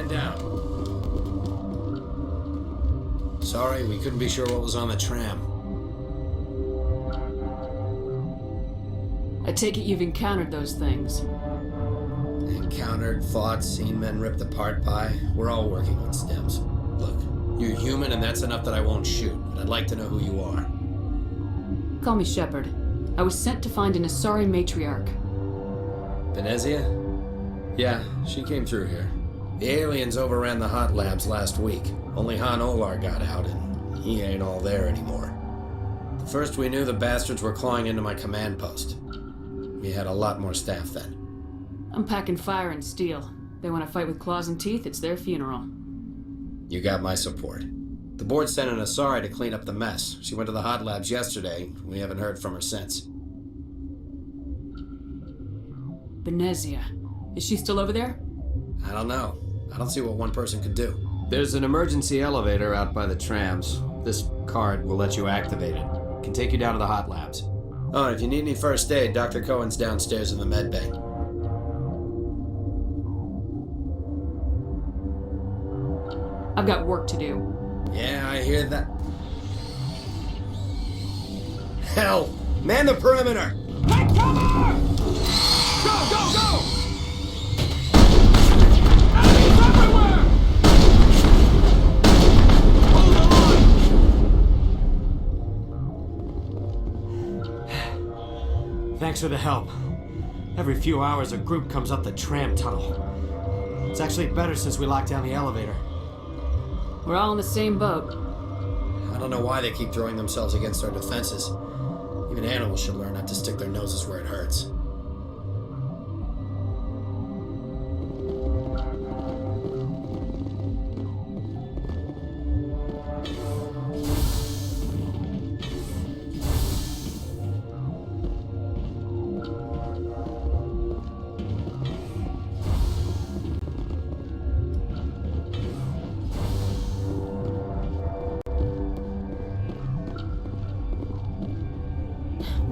[SPEAKER 2] Man down. Sorry, we couldn't be sure what was on the tram.
[SPEAKER 5] I take it you've encountered those things.
[SPEAKER 2] Encountered, fought, seen men ripped apart by. We're all working on stems. Look, you're human and that's enough that I won't shoot. But I'd like to know who you are.
[SPEAKER 5] Call me Shepard. I was sent to find an Asari matriarch.
[SPEAKER 2] Venezia? Yeah, she came through here. The aliens overran the hot labs last week. Only Han Olar got out, and he ain't all there anymore. First we knew the bastards were clawing into my command post. We had a lot more staff then.
[SPEAKER 5] I'm packing fire and steel. They want to fight with claws and teeth, it's their funeral.
[SPEAKER 2] You got my support. The board sent an Asari to clean up the mess. She went to the hot labs yesterday. We haven't heard from her since.
[SPEAKER 5] Venezia. Is she still over there?
[SPEAKER 2] I don't know. I don't see what one person could do.
[SPEAKER 3] There's an emergency elevator out by the trams. This card will let you activate it. Can take you down to the hot labs.
[SPEAKER 2] Oh, and if you need any first aid, Dr. Cohen's downstairs in the med bay.
[SPEAKER 5] I've got work to do.
[SPEAKER 2] Yeah, I hear that. Hell! Man the perimeter!
[SPEAKER 20] Take cover! Go, go, go! Enemies everywhere! Hold the line!
[SPEAKER 3] Thanks for the help. Every few hours a group comes up the tram tunnel. It's actually better since we locked down the elevator.
[SPEAKER 5] We're all in the same boat.
[SPEAKER 2] I don't know why they keep throwing themselves against our defenses. Even animals should learn not to stick their noses where it hurts.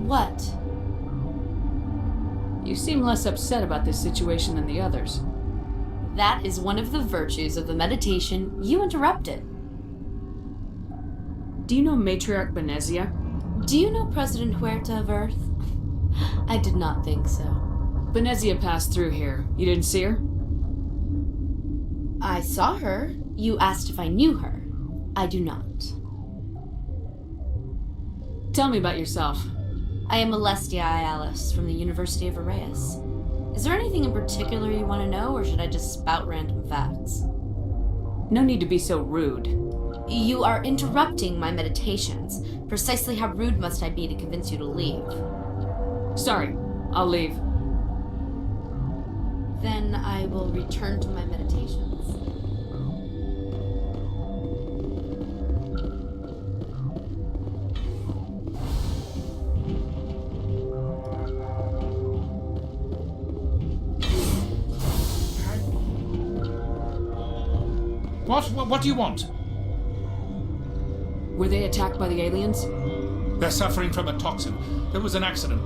[SPEAKER 4] What?
[SPEAKER 5] You seem less upset about this situation than the others.
[SPEAKER 4] That is one of the virtues of the meditation you interrupted.
[SPEAKER 5] Do you know Matriarch Venezia?
[SPEAKER 4] Do you know President Huerta of Earth? I did not think so.
[SPEAKER 5] Venezia passed through here. You didn't see her?
[SPEAKER 4] I saw her. You asked if I knew her. I do not.
[SPEAKER 5] Tell me about yourself.
[SPEAKER 4] I am Alestia Ayalis from the University of Arrayas. Is there anything in particular you want to know, or should I just spout random facts?
[SPEAKER 5] No need to be so rude.
[SPEAKER 4] You are interrupting my meditations. Precisely how rude must I be to convince you to leave?
[SPEAKER 5] Sorry, I'll leave.
[SPEAKER 4] Then I will return to my meditations.
[SPEAKER 20] What do you want?
[SPEAKER 5] Were they attacked by the aliens?
[SPEAKER 20] They're suffering from a toxin. There was an accident.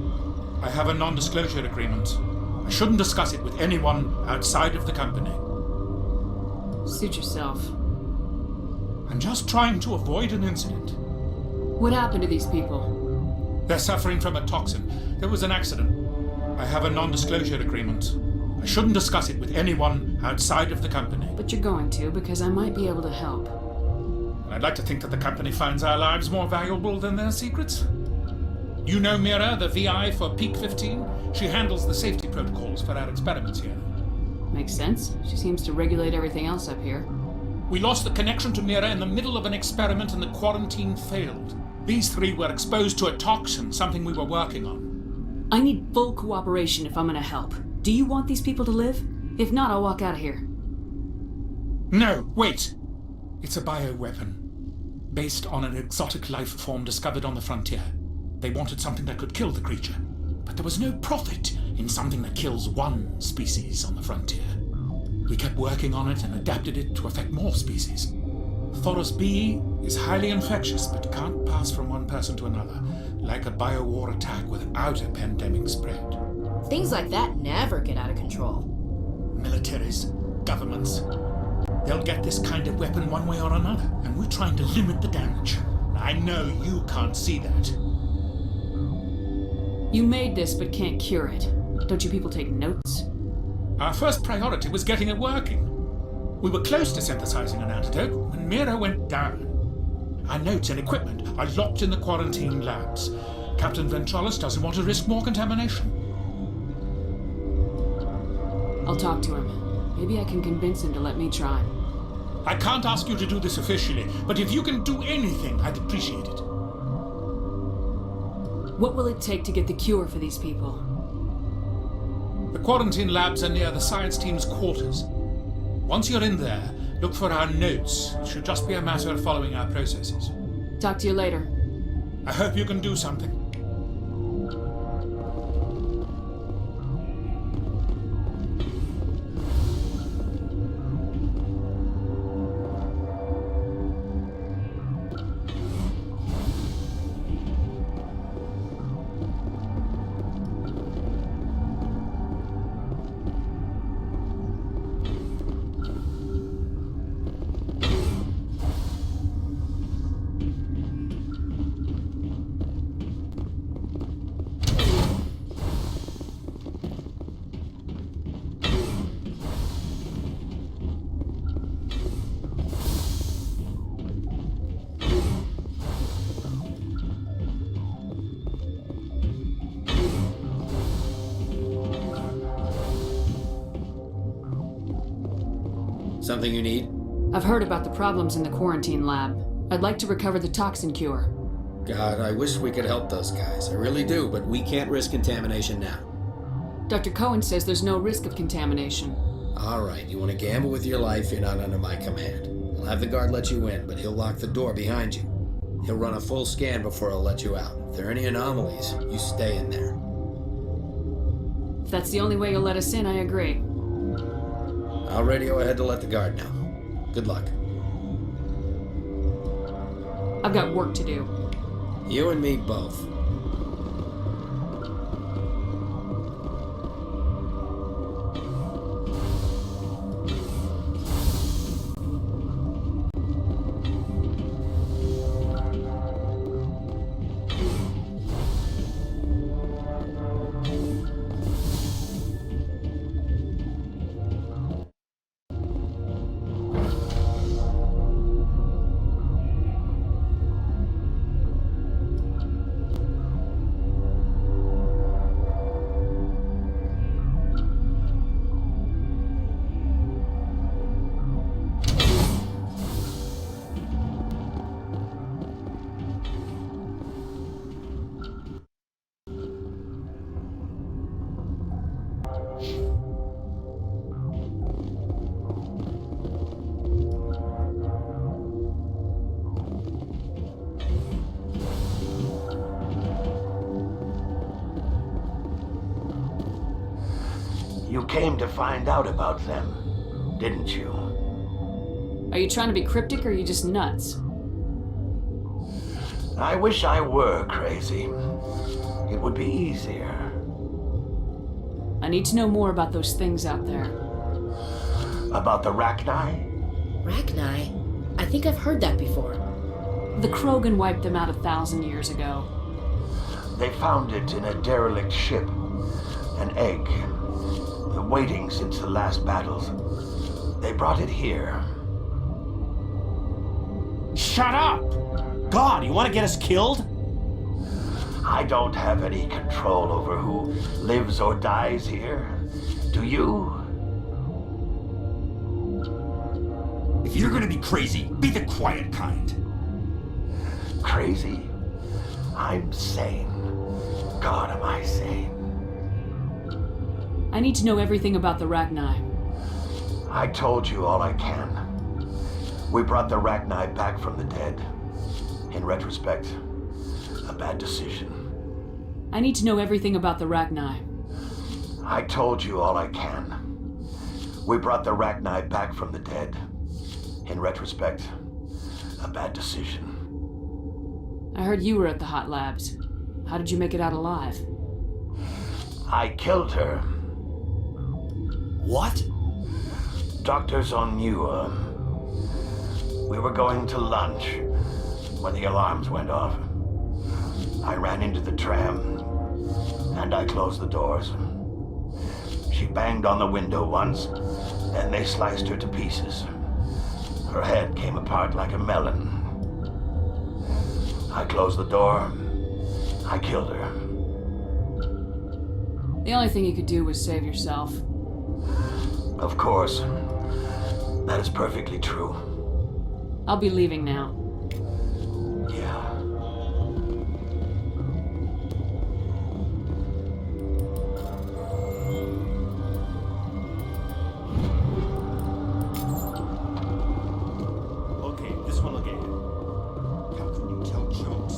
[SPEAKER 20] I have a non-disclosure agreement. I shouldn't discuss it with anyone outside of the company.
[SPEAKER 5] Suit yourself.
[SPEAKER 20] I'm just trying to avoid an incident.
[SPEAKER 5] What happened to these people?
[SPEAKER 20] They're suffering from a toxin. There was an accident. I have a non-disclosure agreement. I shouldn't discuss it with anyone outside of the company.
[SPEAKER 5] But you're going to, because I might be able to help.
[SPEAKER 20] I'd like to think that the company finds our lives more valuable than their secrets. You know Mira, the VI for Peak 15? She handles the safety protocols for our experiments here.
[SPEAKER 5] Makes sense. She seems to regulate everything else up here.
[SPEAKER 20] We lost the connection to Mira in the middle of an experiment and the quarantine failed. These three were exposed to a toxin, something we were working on.
[SPEAKER 5] I need full cooperation if I'm gonna help. Do you want these people to live? If not, I'll walk out of here.
[SPEAKER 20] No, wait. It's a bioweapon. Based on an exotic life form discovered on the frontier. They wanted something that could kill the creature. But there was no profit in something that kills one species on the frontier. We kept working on it and adapted it to affect more species. Thoros B is highly infectious, but can't pass from one person to another, like a biowar attack without a pandemic spread.
[SPEAKER 6] Things like that never get out of control.
[SPEAKER 20] Militaries, governments, They'll get this kind of weapon one way or another, and we're trying to limit the damage. I know you can't see that.
[SPEAKER 5] You made this but can't cure it. Don't you people take notes?
[SPEAKER 20] Our first priority was getting it working. We were close to synthesizing an antidote when Mira went down. Our notes and equipment are locked in the quarantine labs. Captain Ventralis doesn't want to risk more contamination.
[SPEAKER 5] I'll talk to him. Maybe I can convince him to let me try.
[SPEAKER 20] I can't ask you to do this officially, but if you can do anything, I'd appreciate it.
[SPEAKER 5] What will it take to get the cure for these people?
[SPEAKER 20] The quarantine labs are near the science team's quarters. Once you're in there, look for our notes. It should just be a matter of following our processes.
[SPEAKER 5] Talk to you later.
[SPEAKER 20] I hope you can do something.
[SPEAKER 2] Something you need?
[SPEAKER 5] I've heard about the problems in the quarantine lab. I'd like to recover the toxin cure.
[SPEAKER 2] God, I wish we could help those guys. I really do, but we can't risk contamination now.
[SPEAKER 5] Dr. Cohen says there's no risk of contamination.
[SPEAKER 2] All right, you want to gamble with your life, you're not under my command. I'll have the guard let you in, but he'll lock the door behind you. He'll run a full scan before he'll let you out. If there are any anomalies, you stay in there.
[SPEAKER 5] If that's the only way you'll let us in, I agree.
[SPEAKER 2] I'll radio ahead to let the guard know. Good luck.
[SPEAKER 5] I've got work to do.
[SPEAKER 2] You and me both.
[SPEAKER 7] You came to find out about them, didn't you?
[SPEAKER 5] Are you trying to be cryptic or are you just nuts?
[SPEAKER 7] I wish I were crazy. It would be easier.
[SPEAKER 5] I need to know more about those things out there.
[SPEAKER 7] About the Rachni?
[SPEAKER 6] Rachni? I think I've heard that before.
[SPEAKER 5] The Krogan wiped them out 1,000 years ago.
[SPEAKER 7] They found it in a derelict ship. An egg. Waiting since the last battles. They brought it here.
[SPEAKER 3] Shut up! God, you want to get us killed?
[SPEAKER 7] I don't have any control over who lives or dies here. Do you?
[SPEAKER 16] If you're gonna be crazy, be the quiet kind.
[SPEAKER 7] Crazy? I'm sane. God, am I sane?
[SPEAKER 5] I need to know everything about the Rachni.
[SPEAKER 7] I told you all I can. We brought the Rachni back from the dead. In retrospect, a bad decision.
[SPEAKER 5] I need to know everything about the Rachni.
[SPEAKER 7] I told you all I can. We brought the Rachni back from the dead. In retrospect, a bad decision.
[SPEAKER 5] I heard you were at the hot labs. How did you make it out alive?
[SPEAKER 7] I killed her.
[SPEAKER 23] What?
[SPEAKER 7] Doctors on Newer We were going to lunch when the alarms went off. I ran into the tram, and I closed the doors. She banged on the window once, then they sliced her to pieces. Her head came apart like a melon. I closed the door. I killed her.
[SPEAKER 5] The only thing you could do was save yourself.
[SPEAKER 7] Of course. That is perfectly true.
[SPEAKER 5] I'll be leaving now.
[SPEAKER 7] Yeah.
[SPEAKER 14] Okay, this one will get you. How can you tell jokes?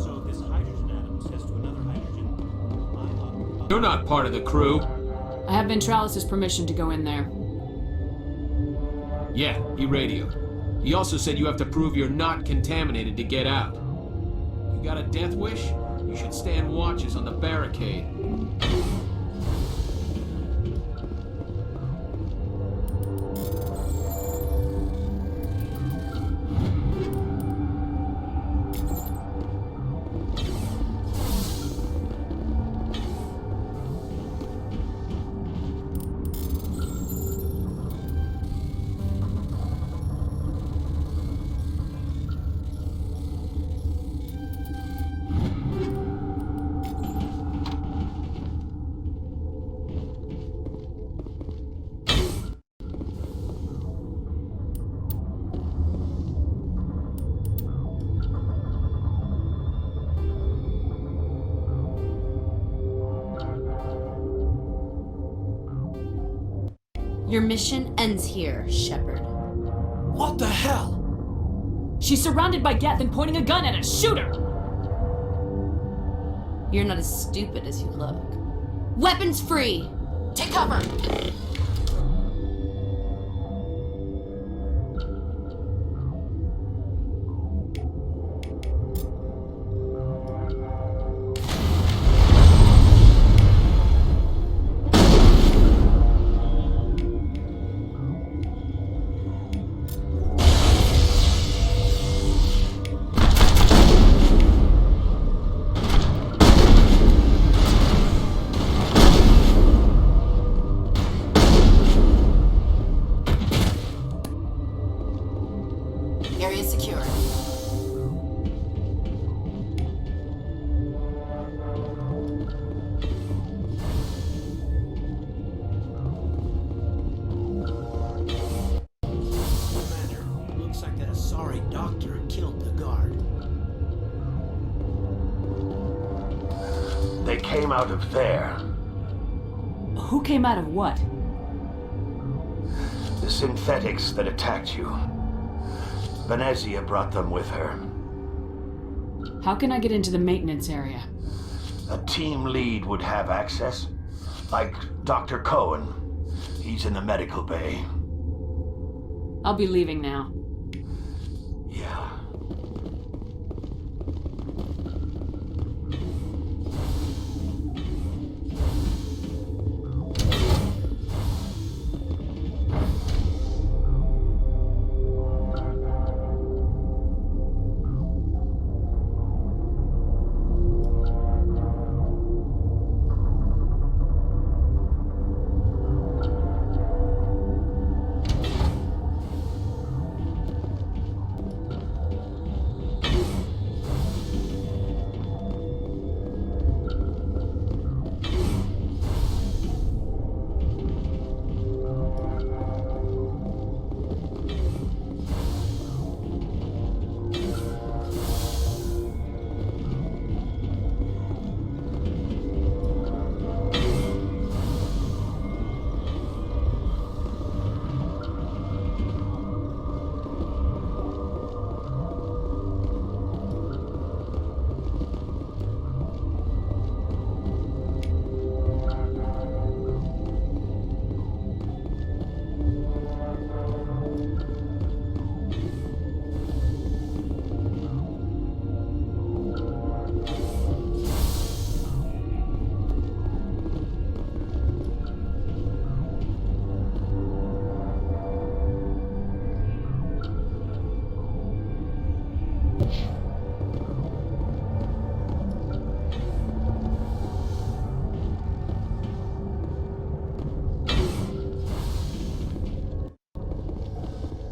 [SPEAKER 14] So this hydrogen atom says to another hydrogen,
[SPEAKER 9] You're not part of the crew.
[SPEAKER 5] I have Ventralis' permission to go in there.
[SPEAKER 9] Yeah, he radioed. He also said you have to prove you're not contaminated to get out. You got a death wish? You should stand watches on the barricade.
[SPEAKER 6] Your mission ends here, Shepard.
[SPEAKER 3] What the hell?
[SPEAKER 5] She's surrounded by Geth and pointing a gun at us. Shoot her!
[SPEAKER 6] You're not as stupid as you look. Weapons free! Take cover!
[SPEAKER 1] Area secure.
[SPEAKER 23] Commander, looks like that Asari doctor killed the guard.
[SPEAKER 7] They came out of there.
[SPEAKER 5] Who came out of what?
[SPEAKER 7] The synthetics that attacked you. Venezia brought them with her.
[SPEAKER 5] How can I get into the maintenance area?
[SPEAKER 7] A team lead would have access. Like Dr. Cohen. He's in the medical bay.
[SPEAKER 5] I'll be leaving now.
[SPEAKER 7] Yeah.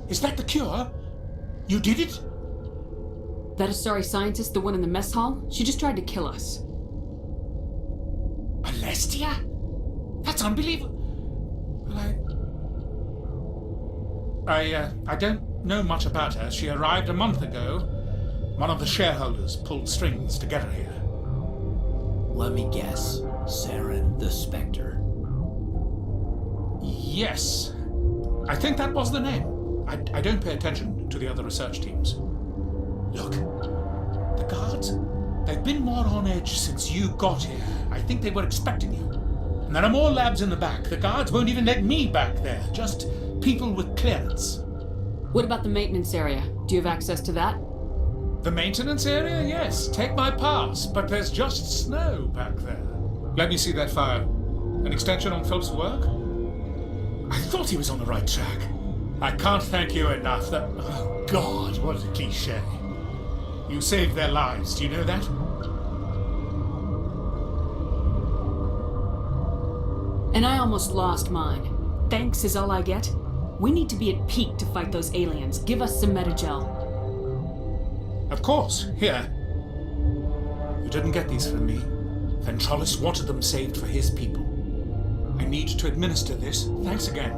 [SPEAKER 20] Is that the cure? You did it?
[SPEAKER 5] That Asari scientist, the one in the mess hall? She just tried to kill us.
[SPEAKER 20] Alestia? That's unbelievable. Well, I don't know much about her. She arrived a month ago. One of the shareholders pulled strings to get her here.
[SPEAKER 23] Let me guess. Saren the Spectre.
[SPEAKER 20] Yes. I think that was the name. I don't pay attention to the other research teams. Look, the guards, they've been more on edge since you got here. I think they were expecting you. And there are more labs in the back. The guards won't even let me back there. Just people with clearance.
[SPEAKER 5] What about the maintenance area? Do you have access to that?
[SPEAKER 20] The maintenance area? Yes. Take my pass. But there's just snow back there. Let me see that file. An extension on Phelps' work? I thought he was on the right track. I can't thank you enough. Oh, God, what a cliché. You saved their lives. Do you know that?
[SPEAKER 5] And I almost lost mine. Thanks is all I get. We need to be at peak to fight those aliens. Give us some Metagel.
[SPEAKER 20] Of course. Here. You didn't get these from me. Ventrolis wanted them saved for his people. I need to administer this. Thanks again.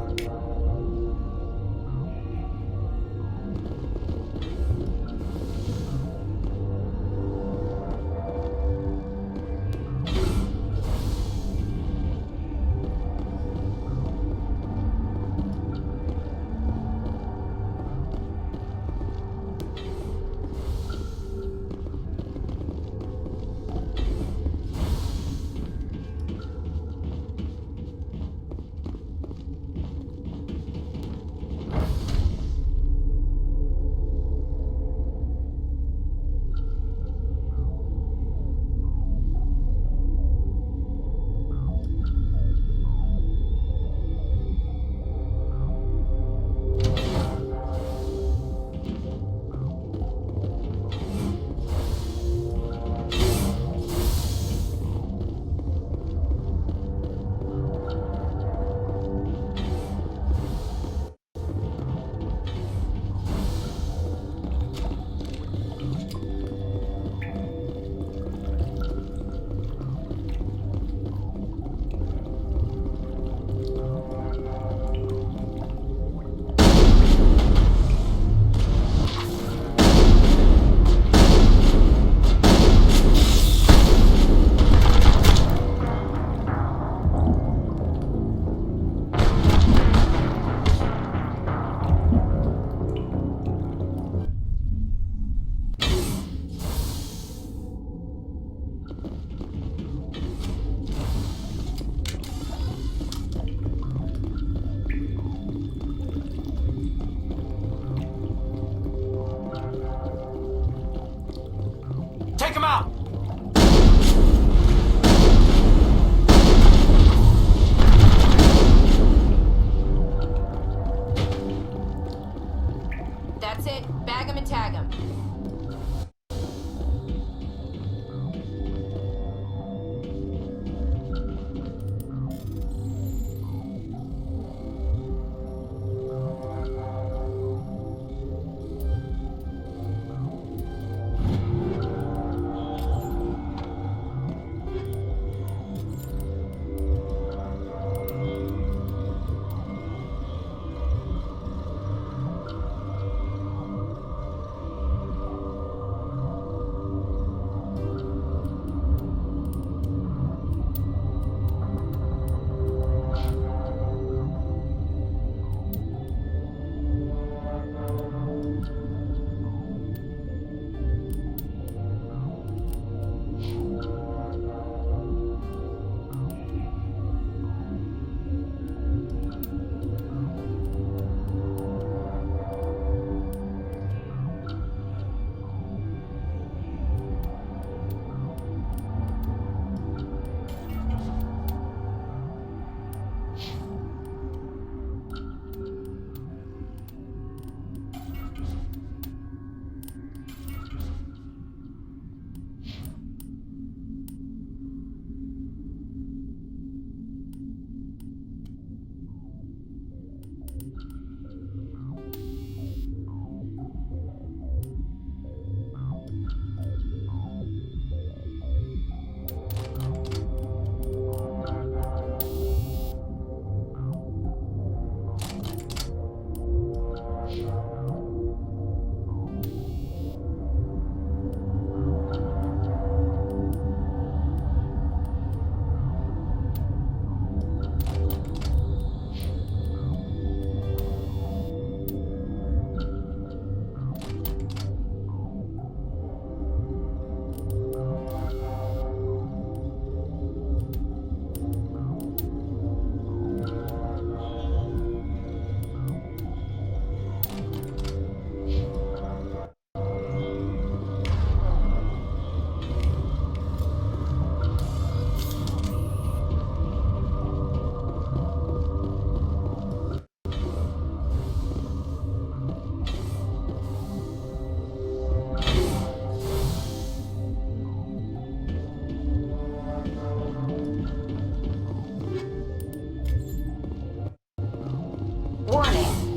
[SPEAKER 3] Take him out!
[SPEAKER 6] That's it. Bag him and tag him.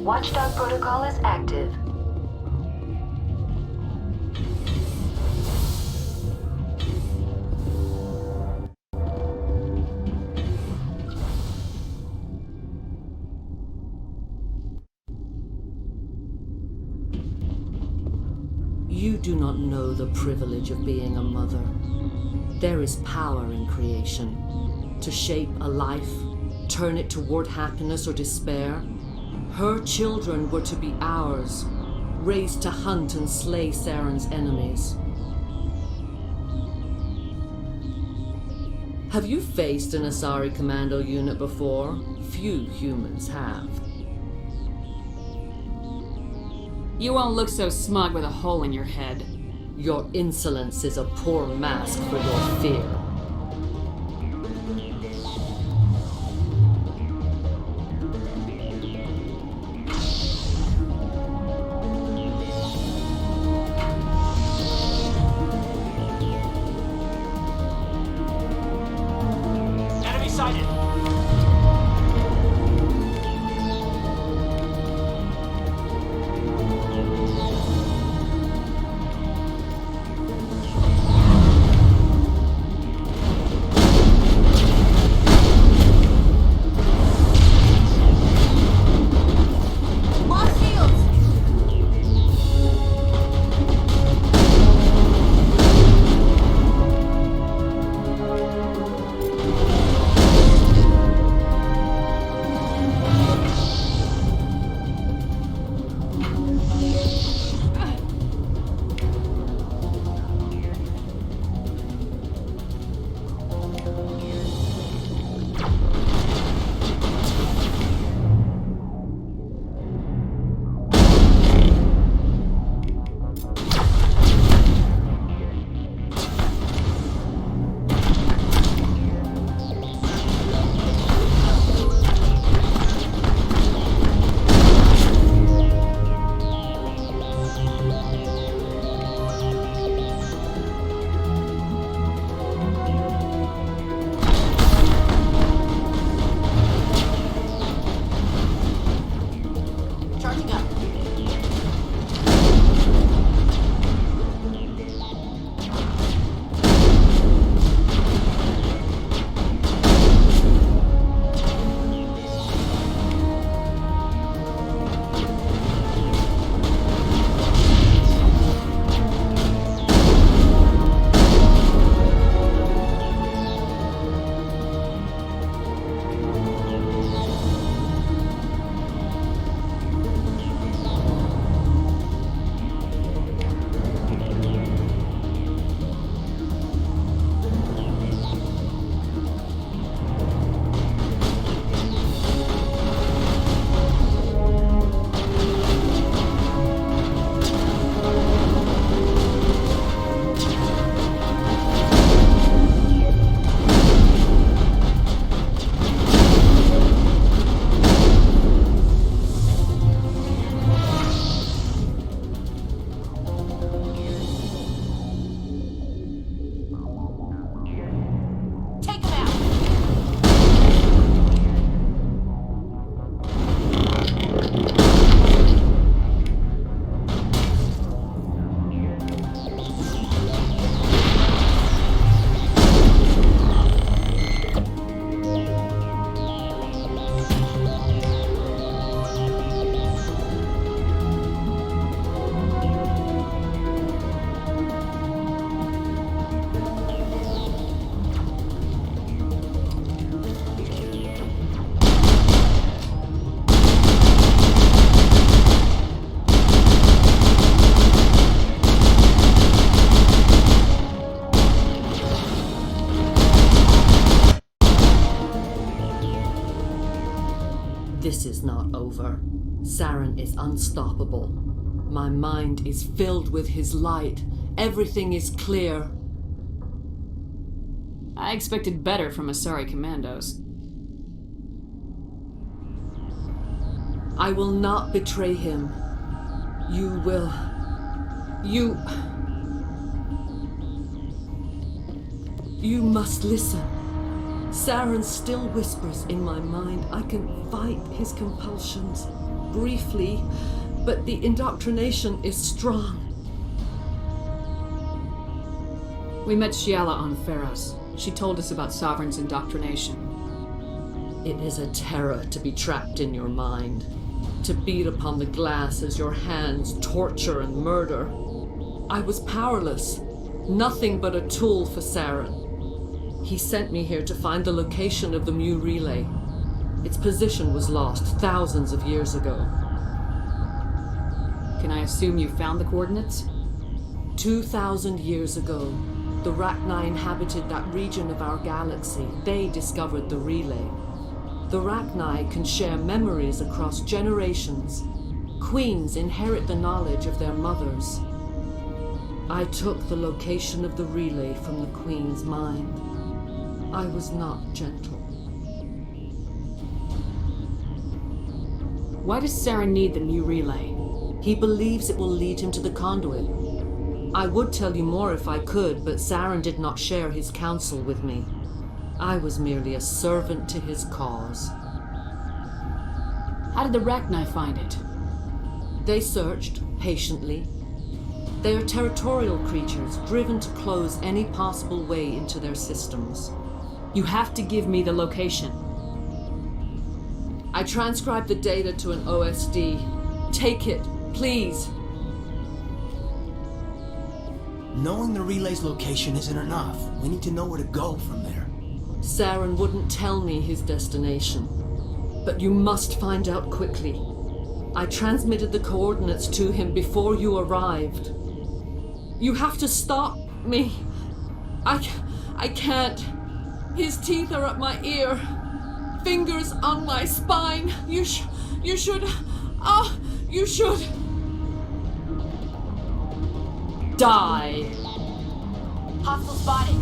[SPEAKER 1] Watchdog protocol is active.
[SPEAKER 11] You do not know the privilege of being a mother. There is power in creation. To shape a life, turn it toward happiness or despair. Her children were to be ours, raised to hunt and slay Saren's enemies. Have you faced an Asari commando unit before? Few humans have.
[SPEAKER 5] You won't look so smug with a hole in your head.
[SPEAKER 11] Your insolence is a poor mask for your fear.
[SPEAKER 3] Enemy sighted!
[SPEAKER 11] This is not over. Saren is unstoppable. My mind is filled with his light. Everything is clear.
[SPEAKER 5] I expected better from Asari commandos.
[SPEAKER 11] I will not betray him. You will... You must listen. Saren still whispers in my mind. I can fight his compulsions. briefly, but the indoctrination is strong.
[SPEAKER 5] We met Shiala on Pharos. She told us about Sovereign's indoctrination.
[SPEAKER 11] It is a terror to be trapped in your mind, to beat upon the glass as your hands torture and murder. I was powerless, nothing but a tool for Saren. He sent me here to find the location of the Mu relay. Its position was lost thousands of years ago.
[SPEAKER 5] Can I assume you found the coordinates?
[SPEAKER 11] 2,000 years ago, the Rachni inhabited that region of our galaxy. They discovered the relay. The Rachni can share memories across generations. Queens inherit the knowledge of their mothers. I took the location of the relay from the Queen's mind. I was not gentle.
[SPEAKER 5] Why does Saren need the new relay?
[SPEAKER 11] He believes it will lead him to the conduit. I would tell you more if I could, but Saren did not share his counsel with me. I was merely a servant to his cause.
[SPEAKER 5] How did the Rachni find it?
[SPEAKER 11] They searched, patiently. They are territorial creatures, driven to close any possible way into their systems.
[SPEAKER 5] You have to give me the location.
[SPEAKER 11] I transcribed the data to an OSD. Take it, please.
[SPEAKER 23] Knowing the relay's location isn't enough. We need to know where to go from there.
[SPEAKER 11] Saren wouldn't tell me his destination. But you must find out quickly. I transmitted the coordinates to him before you arrived. You have to stop me. I can't. His teeth are at my ear. Fingers on my spine. You should. You should. Die.
[SPEAKER 4] Hostile spotted.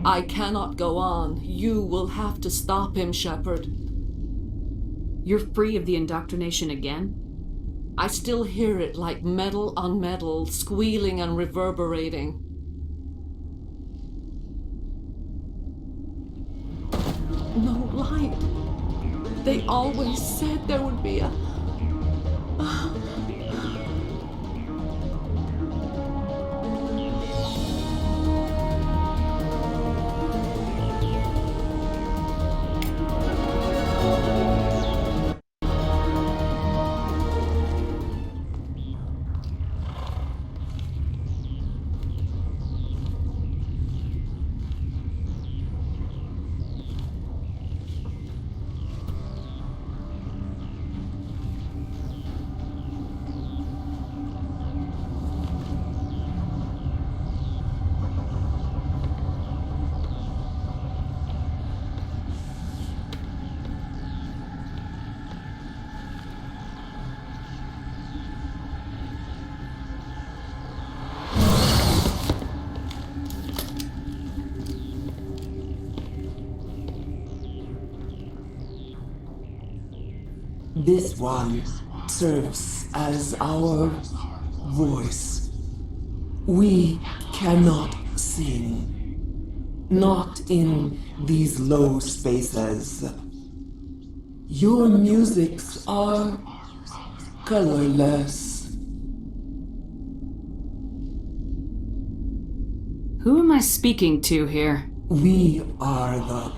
[SPEAKER 11] I cannot go on. You will have to stop him, Shepard.
[SPEAKER 5] You're free of the indoctrination again?
[SPEAKER 11] I still hear it like metal on metal, squealing and reverberating. No light. They always said there would be a...
[SPEAKER 12] This one serves as our voice. We cannot sing. Not in these low spaces. Your musics are colorless.
[SPEAKER 5] Who am I speaking to here?
[SPEAKER 12] We are the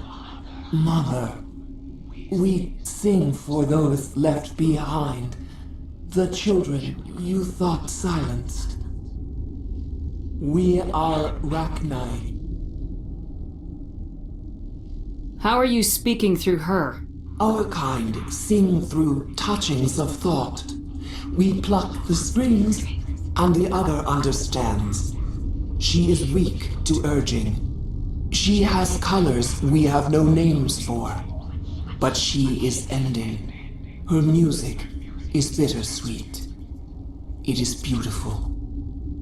[SPEAKER 12] Mother We sing for those left behind, the children you thought silenced. We are Rachni.
[SPEAKER 5] How are you speaking through her?
[SPEAKER 12] Our kind sing through touchings of thought. We pluck the strings, and the other understands. She is weak to urging. She has colors we have no names for. But she is ending. Her music is bittersweet. It is beautiful.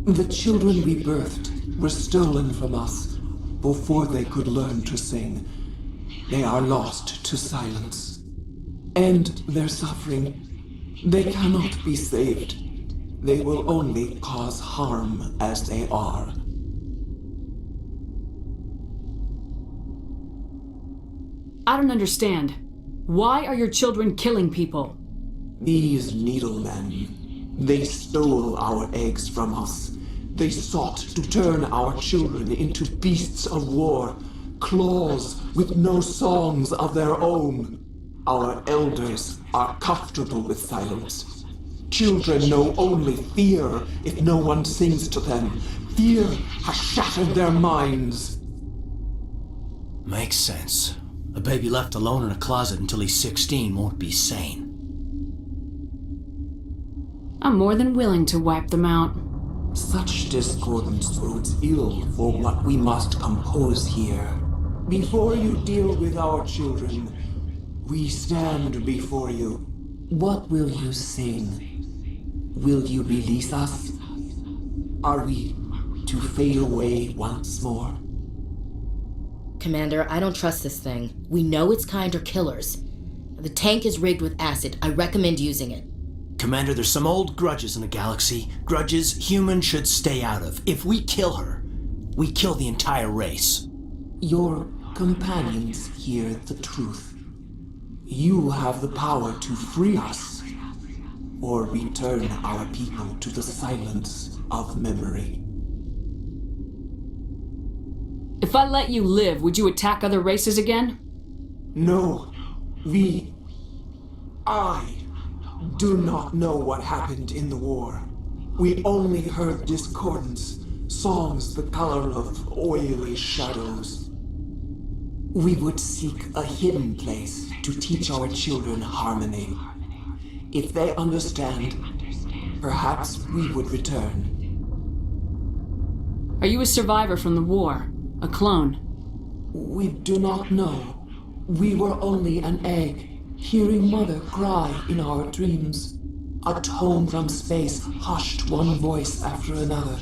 [SPEAKER 12] The children we birthed were stolen from us before they could learn to sing. They are lost to silence. And their suffering, they cannot be saved. They will only cause harm as they are.
[SPEAKER 5] I don't understand. Why are your children killing people?
[SPEAKER 12] These needlemen, they stole our eggs from us. They sought to turn our children into beasts of war, claws with no songs of their own. Our elders are comfortable with silence. Children know only fear if no one sings to them. Fear has shattered their minds.
[SPEAKER 23] Makes sense. A baby left alone in a closet until he's 16 won't be sane.
[SPEAKER 5] I'm more than willing to wipe them out.
[SPEAKER 12] Such discordance bodes ill for what we must compose here. Before you deal with our children, we stand before you. What will you sing? Will you release us? Are we to fade away once more?
[SPEAKER 6] Commander, I don't trust this thing. We know its kind are killers. The tank is rigged with acid. I recommend using it.
[SPEAKER 23] Commander, there's some old grudges in the galaxy. Grudges humans should stay out of. If we kill her, we kill the entire race.
[SPEAKER 12] Your companions hear the truth. You have the power to free us, or return our people to the silence of memory.
[SPEAKER 5] If I let you live, would you attack other races again?
[SPEAKER 12] No, I do not know what happened in the war. We only heard discordance, songs the color of oily shadows. We would seek a hidden place to teach our children harmony. If they understand, perhaps we would return.
[SPEAKER 5] Are you a survivor from the war? A clone?
[SPEAKER 12] We do not know. We were only an egg, hearing Mother cry in our dreams. A tone from space hushed one voice after another.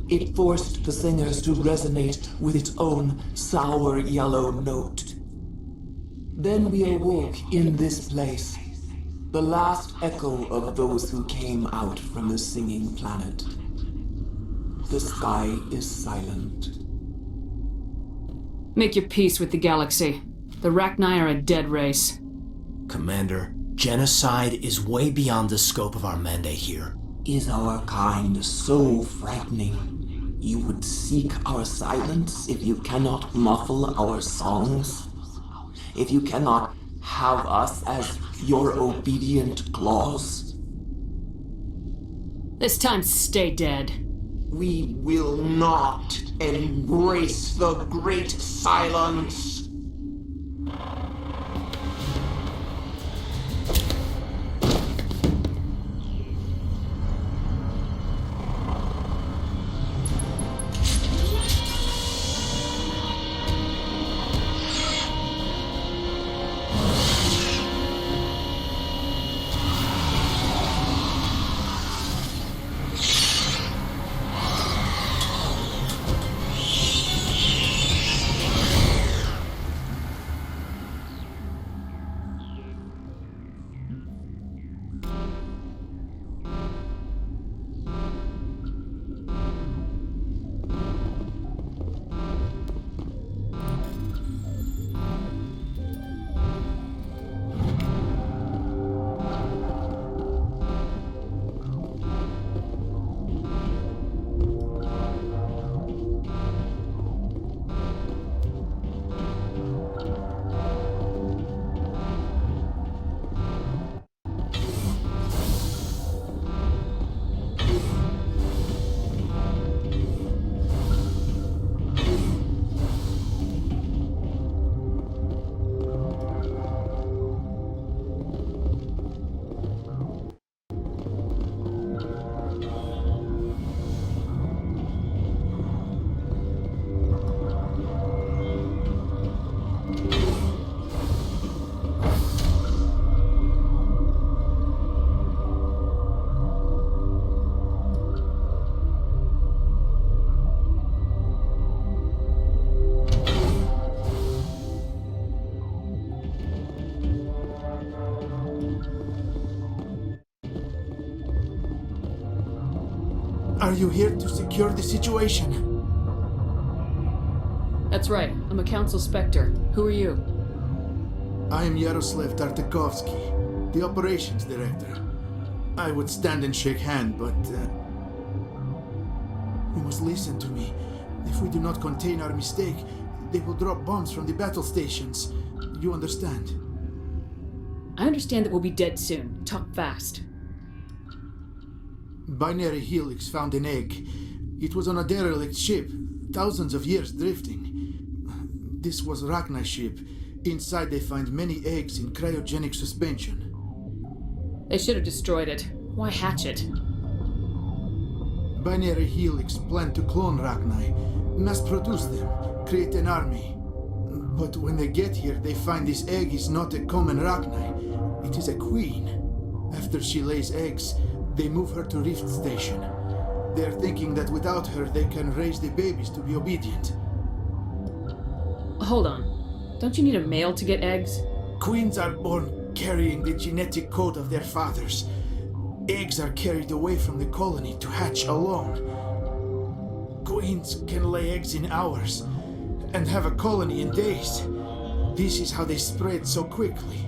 [SPEAKER 12] It forced the singers to resonate with its own sour yellow note. Then we awoke in this place, the last echo of those who came out from the singing planet. The sky is silent.
[SPEAKER 5] Make your peace with the galaxy. The Rachni are a dead race.
[SPEAKER 23] Commander, genocide is way beyond the scope of our mandate here.
[SPEAKER 12] Is our kind so frightening? You would seek our silence if you cannot muffle our songs? If you cannot have us as your obedient claws?
[SPEAKER 5] This time, stay dead.
[SPEAKER 12] We will not embrace the great silence.
[SPEAKER 8] Are you here to secure the situation?
[SPEAKER 5] That's right. I'm a Council Spectre. Who are you?
[SPEAKER 8] I am Yaroslav Tartakovsky, the Operations Director. I would stand and shake hand, but... you must listen to me. If we do not contain our mistake, they will drop bombs from the battle stations. You understand?
[SPEAKER 5] I understand that we'll be dead soon. Talk fast.
[SPEAKER 8] Binary Helix found an egg. It was on a derelict ship, thousands of years drifting. This was Rachna's ship. Inside they find many eggs in cryogenic suspension.
[SPEAKER 5] They should have destroyed it. Why hatch it?
[SPEAKER 8] Binary Helix planned to clone Rachni, mass produce them, create an army. But when they get here, they find this egg is not a common Rachni. It is a queen. After she lays eggs, they move her to Rift Station. They are thinking that without her, they can raise the babies to be obedient.
[SPEAKER 5] Hold on. Don't you need a male to get eggs?
[SPEAKER 8] Queens are born carrying the genetic code of their fathers. Eggs are carried away from the colony to hatch alone. Queens can lay eggs in hours and have a colony in days. This is how they spread so quickly.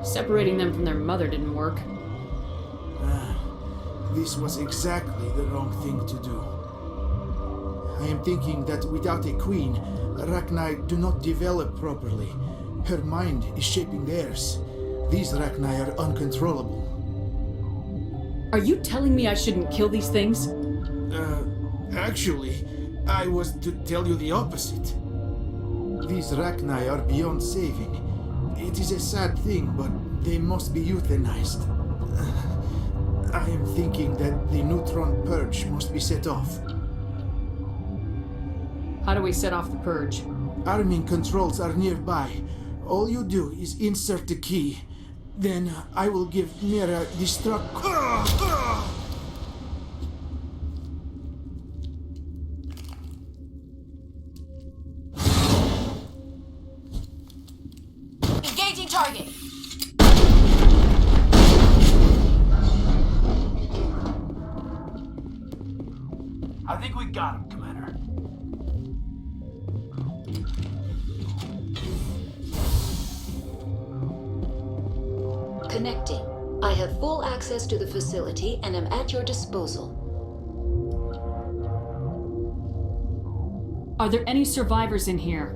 [SPEAKER 5] Separating them from their mother didn't work.
[SPEAKER 8] This was exactly the wrong thing to do. I am thinking that without a queen, Rachni do not develop properly. Her mind is shaping theirs. These Rachni are uncontrollable.
[SPEAKER 5] Are you telling me I shouldn't kill these things?
[SPEAKER 8] Actually, I was to tell you the opposite. These Rachni are beyond saving. It is a sad thing, but they must be euthanized. I am thinking that the neutron purge must be set off.
[SPEAKER 5] How do we set off the purge?
[SPEAKER 8] Arming controls are nearby. All you do is insert the key. Then I will give Mira destruct...
[SPEAKER 6] Engaging target!
[SPEAKER 23] I think we got him, Commander.
[SPEAKER 1] Connecting. I have full access to the facility and am at your disposal.
[SPEAKER 5] Are there any survivors in here?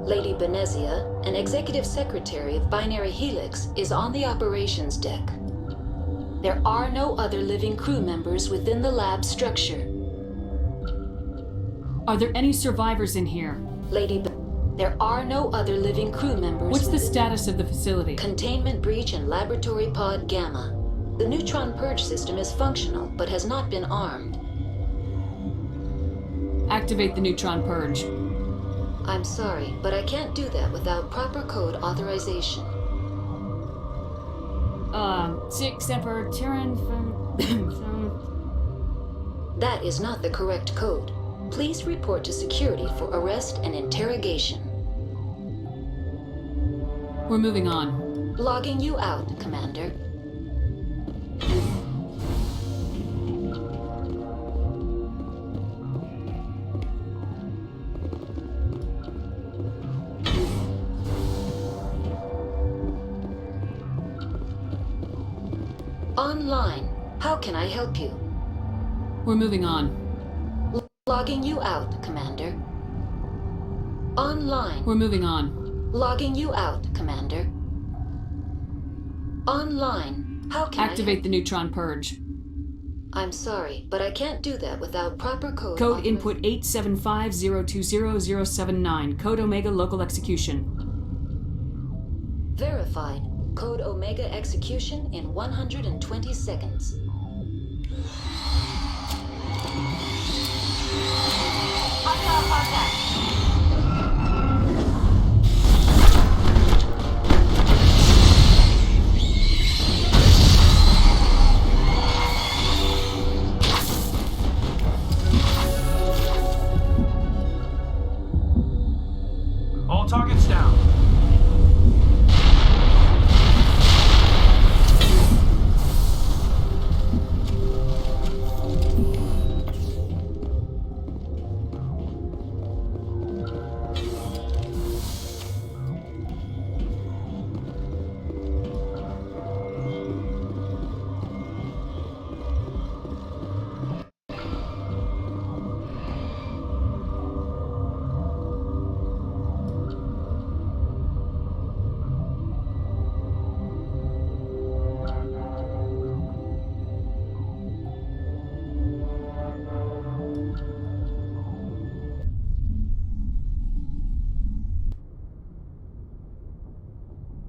[SPEAKER 1] Lady Benezia, an executive secretary of Binary Helix, is on the operations deck. There are no other living crew members within the lab structure.
[SPEAKER 5] Are there any survivors in here?
[SPEAKER 1] There are no other living crew members.
[SPEAKER 5] What's the status of the facility?
[SPEAKER 1] Containment breach and laboratory pod Gamma. The neutron purge system is functional, but has not been armed.
[SPEAKER 5] Activate the neutron purge.
[SPEAKER 1] I'm sorry, but I can't do that without proper code authorization.
[SPEAKER 5] Six Emperor Tyrann
[SPEAKER 1] That is not the correct code. Please report to security for arrest and interrogation.
[SPEAKER 5] We're moving on.
[SPEAKER 1] Logging you out, Commander. Online. How can I help you?
[SPEAKER 5] We're moving on.
[SPEAKER 1] Logging you out, Commander. Online.
[SPEAKER 5] We're moving on.
[SPEAKER 1] Logging you out, Commander. Online. How can
[SPEAKER 5] Activate the neutron purge.
[SPEAKER 1] I'm sorry, but I can't do that without proper code.
[SPEAKER 5] Code input 875020079. Code Omega local execution.
[SPEAKER 1] Verified. Code Omega execution in 120 seconds.
[SPEAKER 6] Contact.
[SPEAKER 23] All targets down.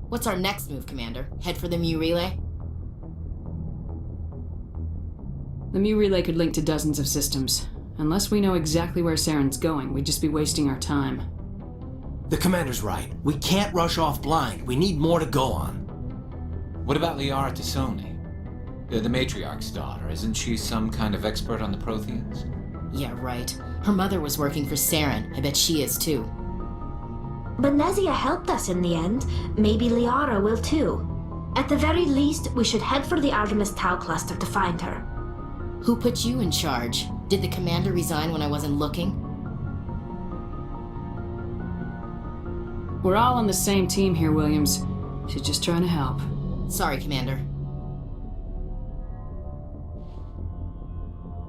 [SPEAKER 6] What's our next move, Commander? Head for the Mu relay?
[SPEAKER 5] The Mu relay could link to dozens of systems. Unless we know exactly where Saren's going, we'd just be wasting our time.
[SPEAKER 23] The Commander's right. We can't rush off blind. We need more to go on.
[SPEAKER 15] What about Liara Tassoni? The Matriarch's daughter. Isn't she some kind of expert on the Protheans?
[SPEAKER 6] Yeah, right. Her mother was working for Saren. I bet she is too.
[SPEAKER 18] But Nezia helped us in the end. Maybe Liara will too. At the very least, we should head for the Artemis Tau cluster to find her.
[SPEAKER 6] Who put you in charge? Did the Commander resign when I wasn't looking?
[SPEAKER 5] We're all on the same team here, Williams. She's just trying to help.
[SPEAKER 6] Sorry, Commander.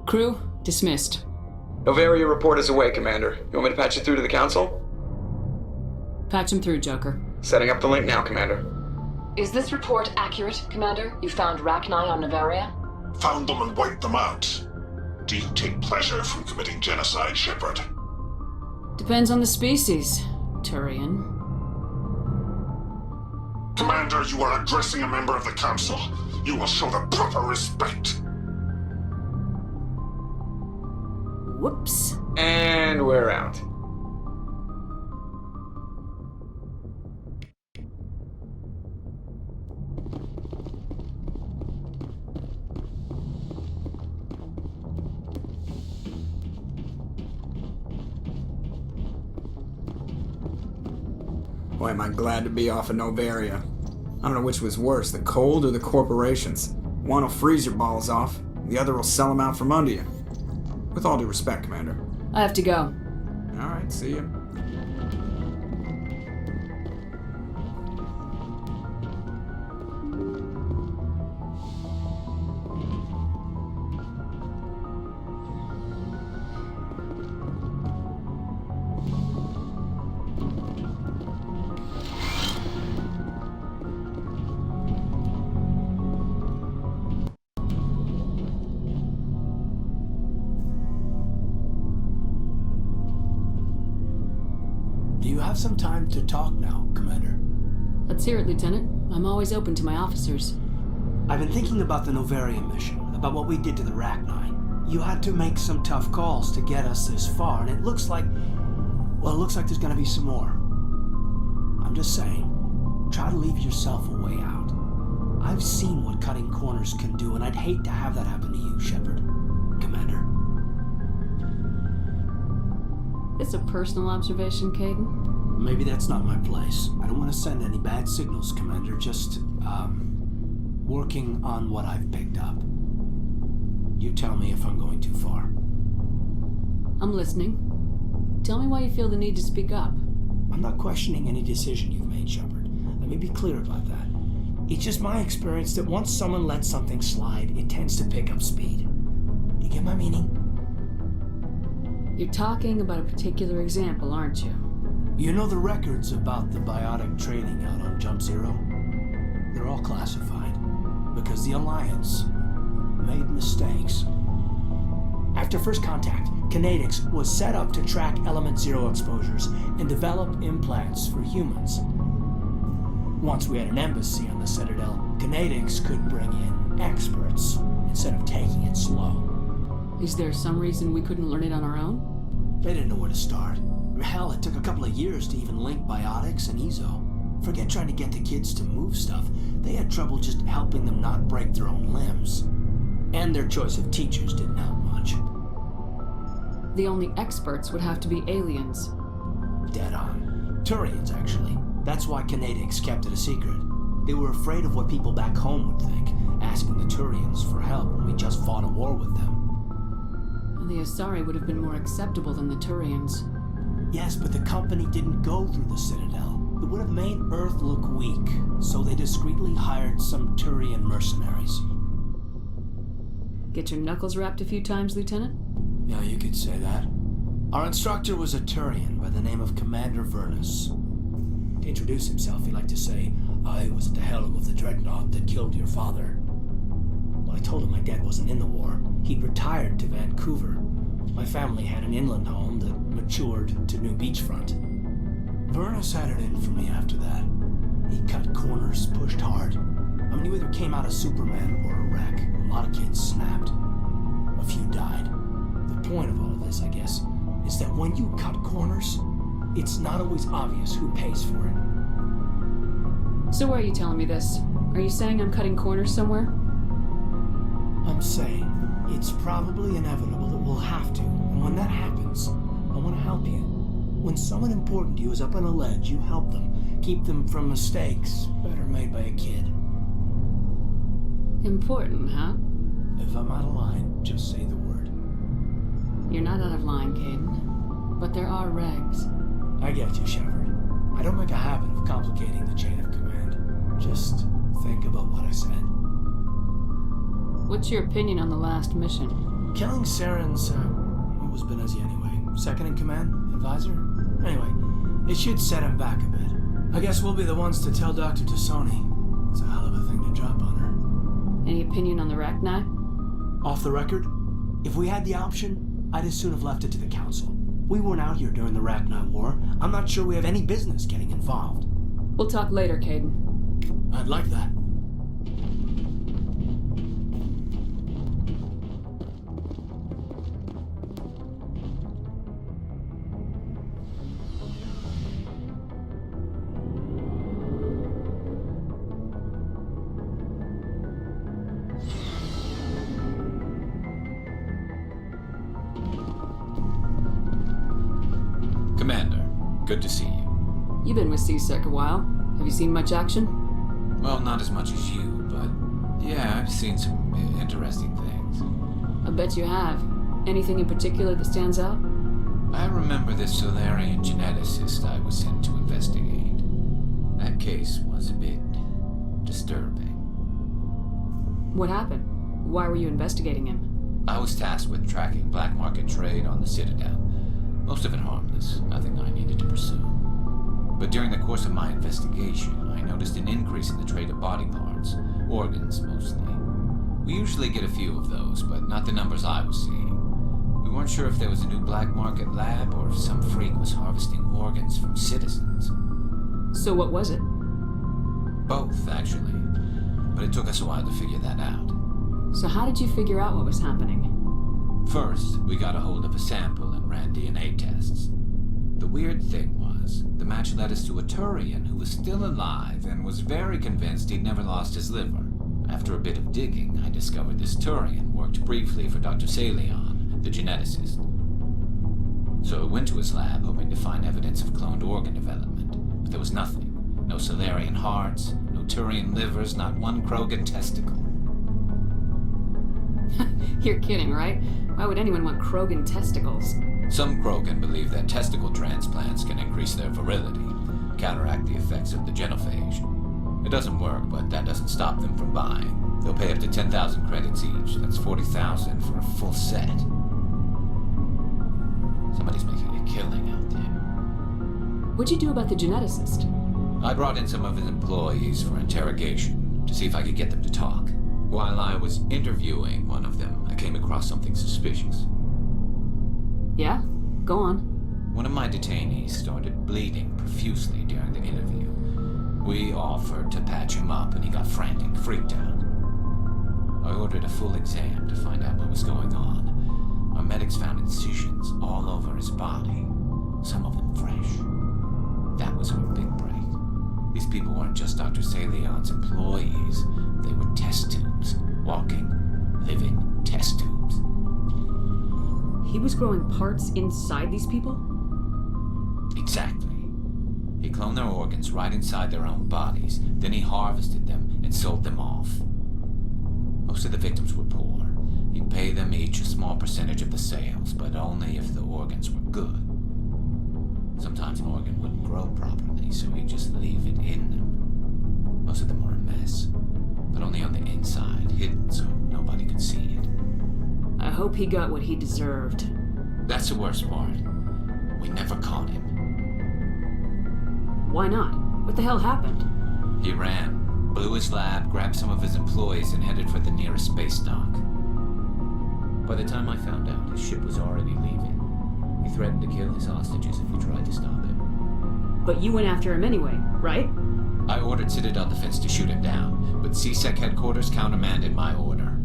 [SPEAKER 5] Crew, dismissed.
[SPEAKER 19] Noveria report is away, Commander. You want me to patch you through to the Council?
[SPEAKER 5] Patch him through, Joker.
[SPEAKER 19] Setting up the link now, Commander.
[SPEAKER 24] Is this report accurate, Commander? You found Rachni on Noveria?
[SPEAKER 25] Found them and wiped them out. Do you take pleasure from committing genocide, Shepard?
[SPEAKER 5] Depends on the species, Turian.
[SPEAKER 25] Commander, you are addressing a member of the Council. You will show the proper respect.
[SPEAKER 5] Whoops.
[SPEAKER 19] And we're out.
[SPEAKER 26] Boy, am I glad to be off of Noveria. I don't know which was worse, the cold or the corporations. One will freeze your balls off, the other will sell them out from under you. With all due respect, Commander.
[SPEAKER 5] I have to go.
[SPEAKER 26] Alright, see ya.
[SPEAKER 23] Do you have some time to talk now, Commander?
[SPEAKER 5] Let's hear it, Lieutenant. I'm always open to my officers.
[SPEAKER 23] I've been thinking about the Noveria mission, about what we did to the Rachni. You had to make some tough calls to get us this far, and it looks like there's gonna be some more. I'm just saying, try to leave yourself a way out. I've seen what cutting corners can do, and I'd hate to have that happen to you, Shepard. Commander.
[SPEAKER 5] It's a personal observation, Caden.
[SPEAKER 23] Maybe that's not my place. I don't want to send any bad signals, Commander. Just, working on what I've picked up. You tell me if I'm going too far.
[SPEAKER 5] I'm listening. Tell me why you feel the need to speak up.
[SPEAKER 23] I'm not questioning any decision you've made, Shepard. Let me be clear about that. It's just my experience that once someone lets something slide, it tends to pick up speed. You get my meaning?
[SPEAKER 5] You're talking about a particular example, aren't you?
[SPEAKER 23] You know the records about the biotic trading out on Jump Zero? They're all classified, because the Alliance made mistakes. After first contact, Kinetics was set up to track Element Zero exposures and develop implants for humans. Once we had an embassy on the Citadel, Kinetics could bring in experts instead of taking it slow.
[SPEAKER 5] Is there some reason we couldn't learn it on our own?
[SPEAKER 23] They didn't know where to start. Hell, it took a couple of years to even link biotics and Ezo. Forget trying to get the kids to move stuff. They had trouble just helping them not break their own limbs. And their choice of teachers didn't help much.
[SPEAKER 5] The only experts would have to be aliens.
[SPEAKER 23] Dead on. Turians, actually. That's why Kinetics kept it a secret. They were afraid of what people back home would think, asking the Turians for help when we just fought a war with them.
[SPEAKER 5] The Asari would have been more acceptable than the Turians.
[SPEAKER 23] Yes, but the company didn't go through the Citadel. It would have made Earth look weak, so they discreetly hired some Turian mercenaries.
[SPEAKER 5] Get your knuckles rapped a few times, Lieutenant?
[SPEAKER 23] Yeah, you could say that. Our instructor was a Turian by the name of Commander Verner. To introduce himself, he liked to say, "I was at the helm of the dreadnought that killed your father." Well, I told him my dad wasn't in the war. He'd retired to Vancouver. My family had an inland home that matured to new beachfront. Verner had it in for me after that. He cut corners force pushed hard. I mean, you either came out a Superman or a wreck. A lot of kids snapped. A few died. The point of all of this, I guess, is that when you cut corners, it's not always obvious who pays for it.
[SPEAKER 5] So why are you telling me this? Are you saying I'm cutting corners somewhere?
[SPEAKER 23] I'm saying it's probably inevitable that we'll have to, and when that happens, I want to help you. When someone important to you is up on a ledge, you help them, keep them from mistakes better made by a kid.
[SPEAKER 5] Important, huh?
[SPEAKER 23] If I'm out of line, just say the word.
[SPEAKER 5] You're not out of line, Caden. But there are regs.
[SPEAKER 23] I get you, Shepard. I don't make a habit of complicating the chain of command. Just think about what I said.
[SPEAKER 5] What's your opinion on the last mission?
[SPEAKER 23] Killing Saren's, what was Benezia anyway? Second in command? Advisor? Anyway, it should set him back a bit. I guess we'll be the ones to tell Dr. Tassoni. It's a hell of a thing to drop on her.
[SPEAKER 5] Any opinion on the Rachni?
[SPEAKER 23] Off the record, if we had the option, I'd as soon have left it to the Council. We weren't out here during the Rachni War. I'm not sure we have any business getting involved.
[SPEAKER 5] We'll talk later, Caden.
[SPEAKER 23] I'd like that.
[SPEAKER 15] Commander, good to see you.
[SPEAKER 5] You've been with CSEC a while. Have you seen much action?
[SPEAKER 15] Well, not as much as you, but yeah, I've seen some interesting things.
[SPEAKER 5] I bet you have. Anything in particular that stands out?
[SPEAKER 15] I remember this Solarian geneticist I was sent to investigate. That case was a bit disturbing.
[SPEAKER 5] What happened? Why were you investigating him?
[SPEAKER 15] I was tasked with tracking black market trade on the Citadel. Most of it harmless, nothing I needed to pursue. But during the course of my investigation, I noticed an increase in the trade of body parts, organs mostly. We usually get a few of those, but not the numbers I was seeing. We weren't sure if there was a new black market lab or if some freak was harvesting organs from citizens.
[SPEAKER 5] So what was it?
[SPEAKER 15] Both, actually. But it took us a while to figure that out.
[SPEAKER 5] So how did you figure out what was happening?
[SPEAKER 15] First, we got a hold of a sample and ran DNA tests. The weird thing was, the match led us to a Turian who was still alive and was very convinced he'd never lost his liver. After a bit of digging, I discovered this Turian worked briefly for Dr. Saleon, the geneticist. So I went to his lab hoping to find evidence of cloned organ development, but there was nothing. No Solarian hearts, no Turian livers, not one Krogan testicle.
[SPEAKER 5] You're kidding, right? Why would anyone want Krogan testicles?
[SPEAKER 15] Some Krogan believe that testicle transplants can increase their virility, counteract the effects of the genophage. It doesn't work, but that doesn't stop them from buying. They'll pay up to 10,000 credits each. That's 40,000 for a full set. Somebody's making a killing out there.
[SPEAKER 5] What'd you do about the geneticist?
[SPEAKER 15] I brought in some of his employees for interrogation to see if I could get them to talk. While I was interviewing one of them, I came across something suspicious.
[SPEAKER 5] Yeah? Go on.
[SPEAKER 15] One of my detainees started bleeding profusely during the interview. We offered to patch him up and he got frantic, freaked out. I ordered a full exam to find out what was going on. Our medics found incisions all over his body, some of them fresh. That was our big break. These people weren't just Dr. Saleon's employees. They were test tubes. Walking, living test tubes.
[SPEAKER 5] He was growing parts inside these people?
[SPEAKER 15] Exactly. He cloned their organs right inside their own bodies. Then he harvested them and sold them off. Most of the victims were poor. He'd pay them each a small percentage of the sales, but only if the organs were good. Sometimes an organ wouldn't grow properly, so he'd just leave it in them. Most of them were a mess, but only on the inside, hidden so nobody could see it.
[SPEAKER 5] I hope he got what he deserved.
[SPEAKER 15] That's the worst part. We never caught him.
[SPEAKER 5] Why not? What the hell happened?
[SPEAKER 15] He ran, blew his lab, grabbed some of his employees, and headed for the nearest space dock. By the time I found out, his ship was already leaving. He threatened to kill his hostages if we tried to stop him.
[SPEAKER 5] But you went after him anyway, right?
[SPEAKER 15] I ordered Citadel Defense to shoot him down, but CSEC headquarters countermanded my order.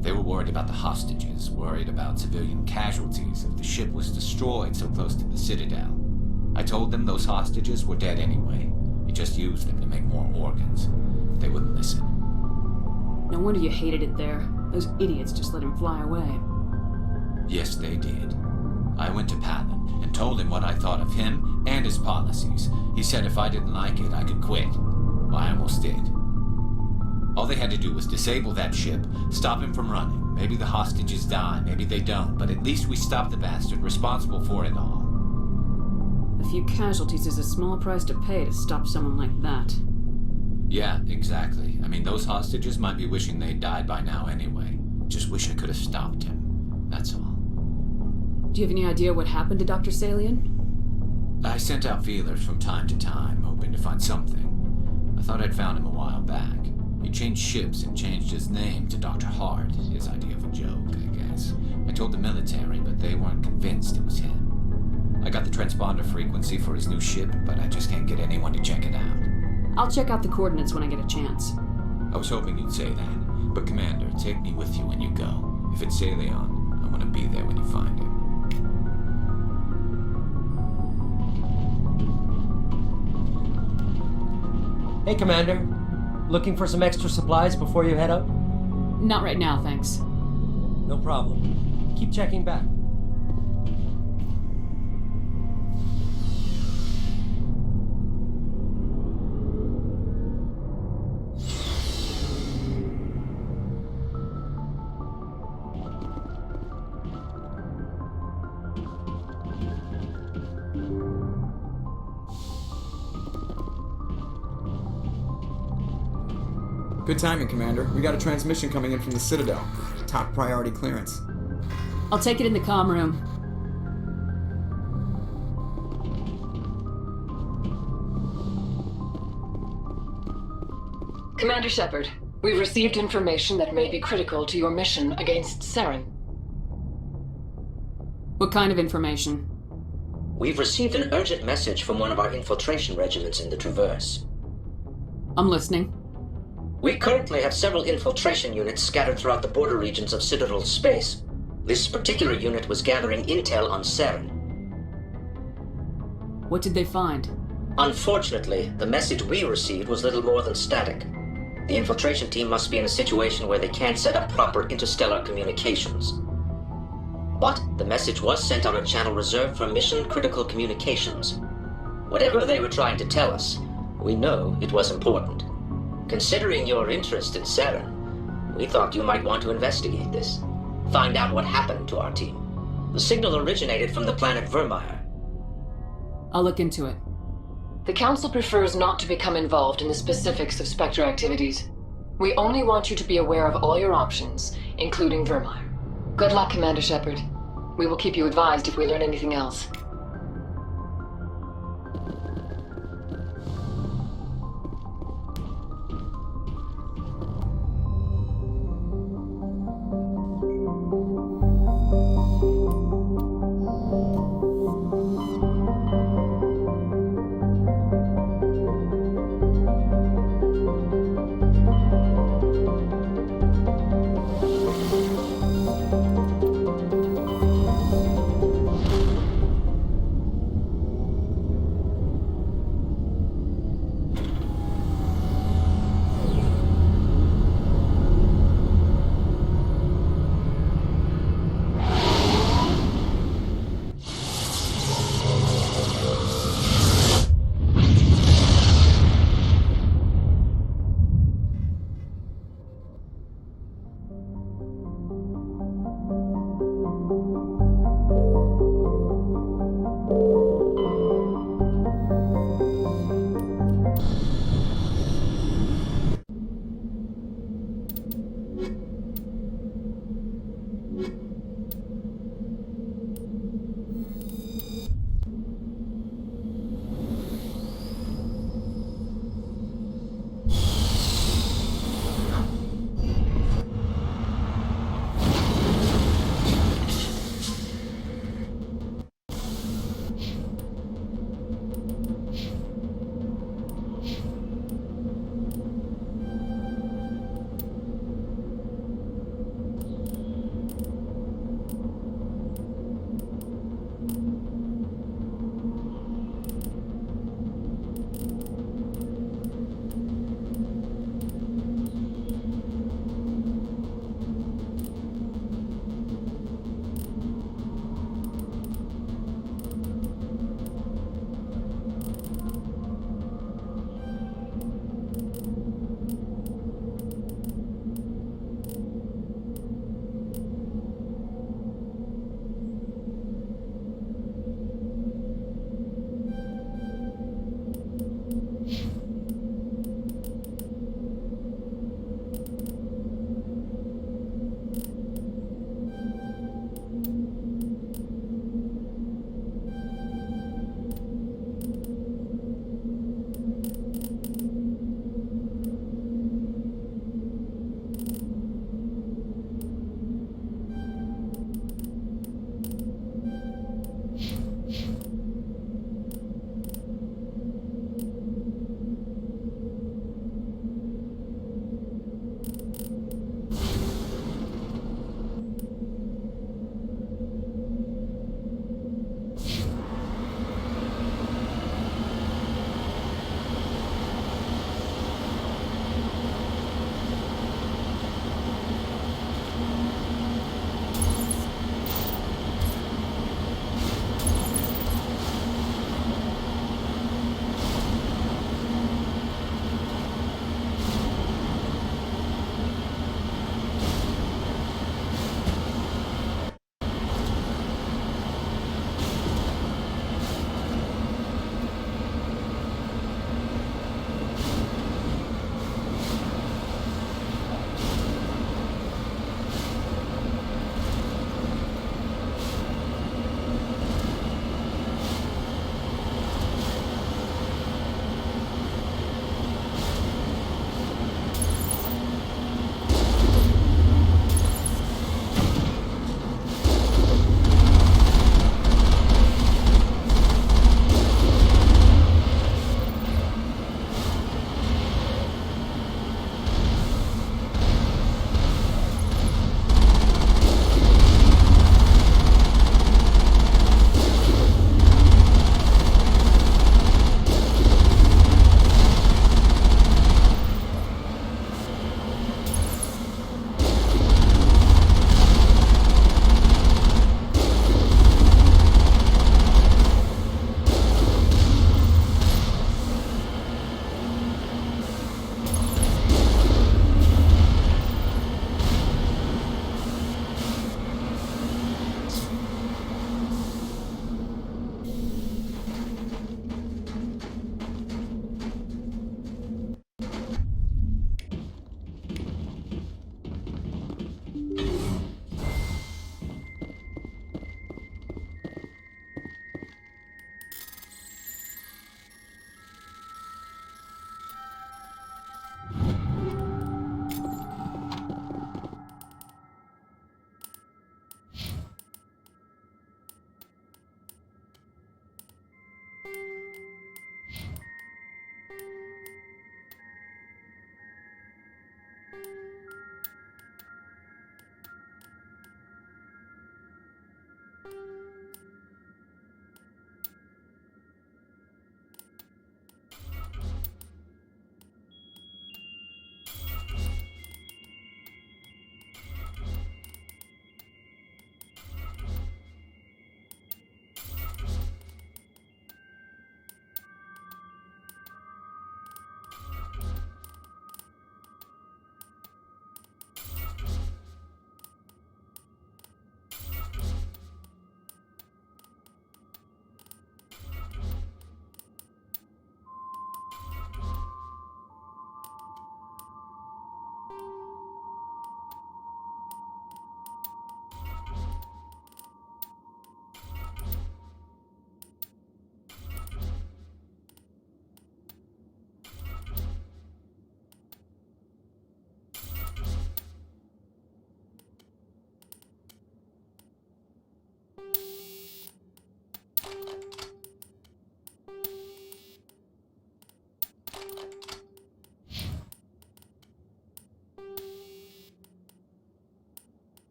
[SPEAKER 15] They were worried about the hostages, worried about civilian casualties if the ship was destroyed so close to the Citadel. I told them those hostages were dead anyway. We just used them to make more organs. They wouldn't listen.
[SPEAKER 5] No wonder you hated it there. Those idiots just let him fly away.
[SPEAKER 15] Yes, they did. I went to Palin and told him what I thought of him and his policies. He said if I didn't like it, I could quit. Well, I almost did. All they had to do was disable that ship, stop him from running. Maybe the hostages die, maybe they don't, but at least we stopped the bastard responsible for it all.
[SPEAKER 5] A few casualties is a small price to pay to stop someone like that.
[SPEAKER 15] Yeah, exactly. I mean, those hostages might be wishing they'd died by now anyway. Just wish I could have stopped him. That's all.
[SPEAKER 5] Do you have any idea what happened to Dr. Saleon?
[SPEAKER 15] I sent out feelers from time to time, hoping to find something. I thought I'd found him a while back. He changed ships and changed his name to Dr. Hart, his idea of a joke, I guess. I told the military, but they weren't convinced it was him. I got the transponder frequency for his new ship, but I just can't get anyone to check it out.
[SPEAKER 5] I'll check out the coordinates when I get a chance.
[SPEAKER 15] I was hoping you'd say that, but Commander, take me with you when you go. If it's Saleon, I want to be there when you find him.
[SPEAKER 2] Hey, Commander. Looking for some extra supplies before you head out?
[SPEAKER 5] Not right now, thanks.
[SPEAKER 2] No problem. Keep checking back.
[SPEAKER 26] Good timing, Commander. We got a transmission coming in from the Citadel. Top priority clearance.
[SPEAKER 5] I'll take it in the comm room.
[SPEAKER 24] Commander Shepard, we've received information that may be critical to your mission against Saren.
[SPEAKER 5] What kind of information?
[SPEAKER 10] We've received an urgent message from one of our infiltration regiments in the Traverse.
[SPEAKER 5] I'm listening.
[SPEAKER 10] We currently have several infiltration units scattered throughout the border regions of Citadel's space. This particular unit was gathering intel on Saren.
[SPEAKER 5] What did they find?
[SPEAKER 10] Unfortunately, the message we received was little more than static. The infiltration team must be in a situation where they can't set up proper interstellar communications. But the message was sent on a channel reserved for mission-critical communications. Whatever they were trying to tell us, we know it was important. Considering your interest in Saren, we thought you might want to investigate this. Find out what happened to our team. The signal originated from the planet Vermeer.
[SPEAKER 5] I'll look into it.
[SPEAKER 24] The Council prefers not to become involved in the specifics of Spectre activities. We only want you to be aware of all your options, including Vermeer. Good luck, Commander Shepard. We will keep you advised if we learn anything else.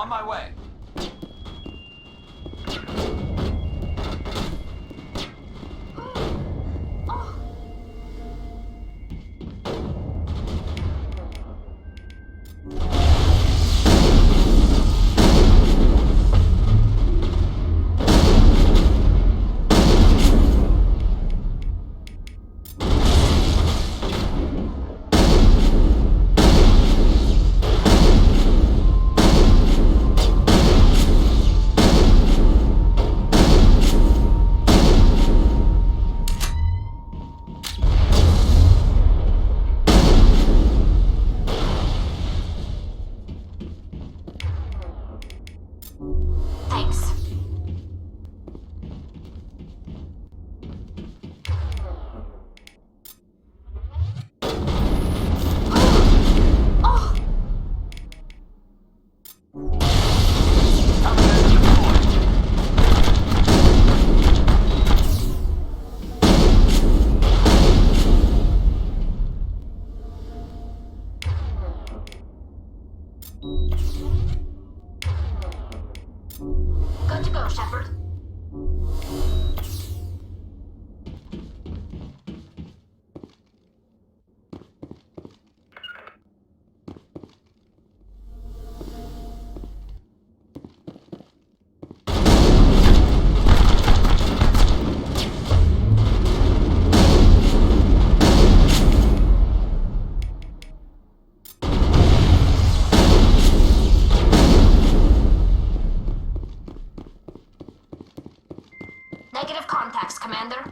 [SPEAKER 15] on my way.
[SPEAKER 18] Good to go, Shepard. Negative contacts, Commander.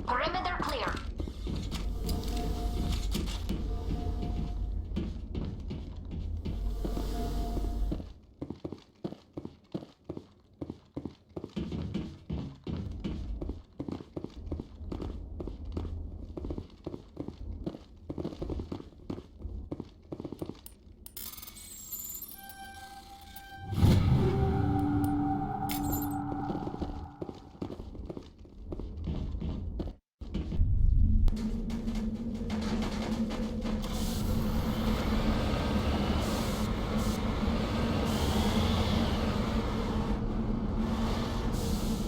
[SPEAKER 18] Perimeter clear.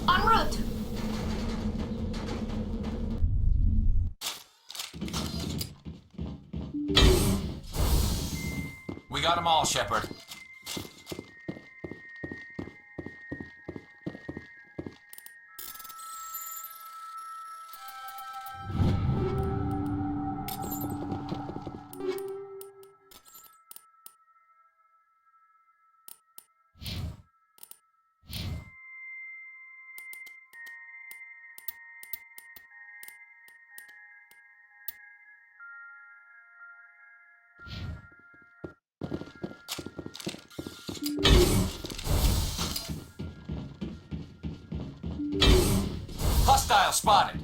[SPEAKER 18] En route!
[SPEAKER 15] We got them all, Shepard. Hostile spotted.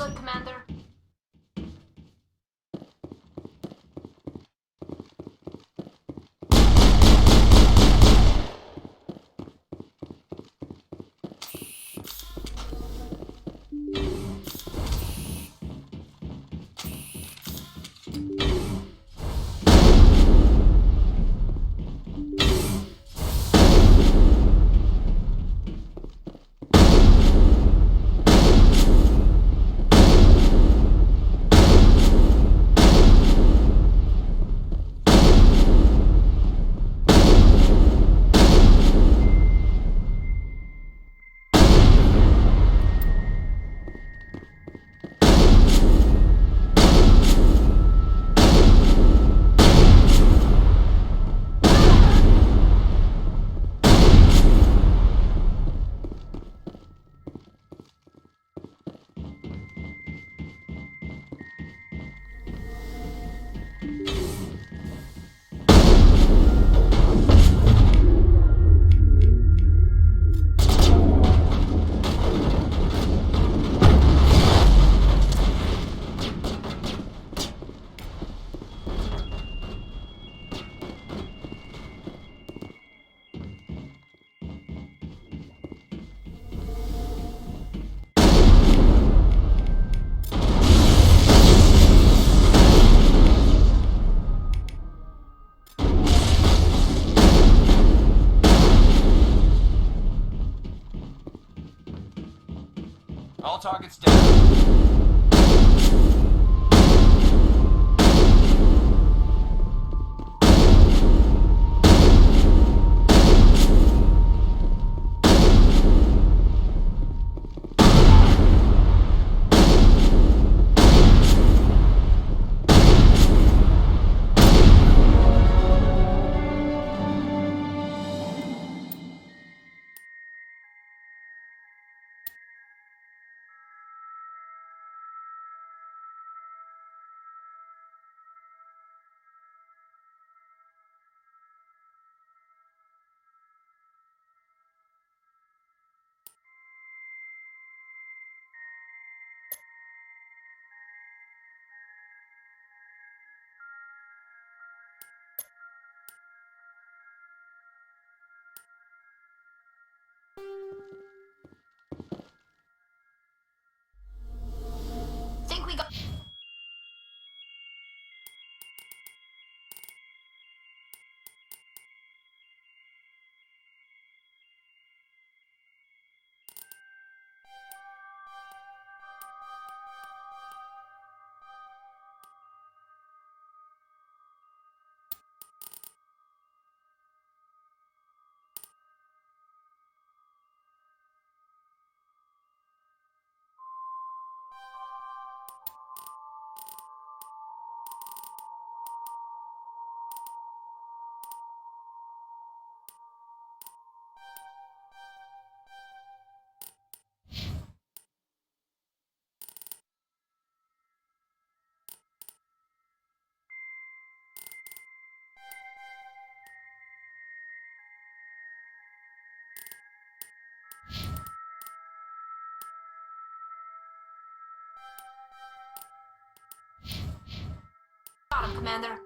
[SPEAKER 18] good, Commander.
[SPEAKER 15] All targets down.
[SPEAKER 18] Think we got... Got him, Commander.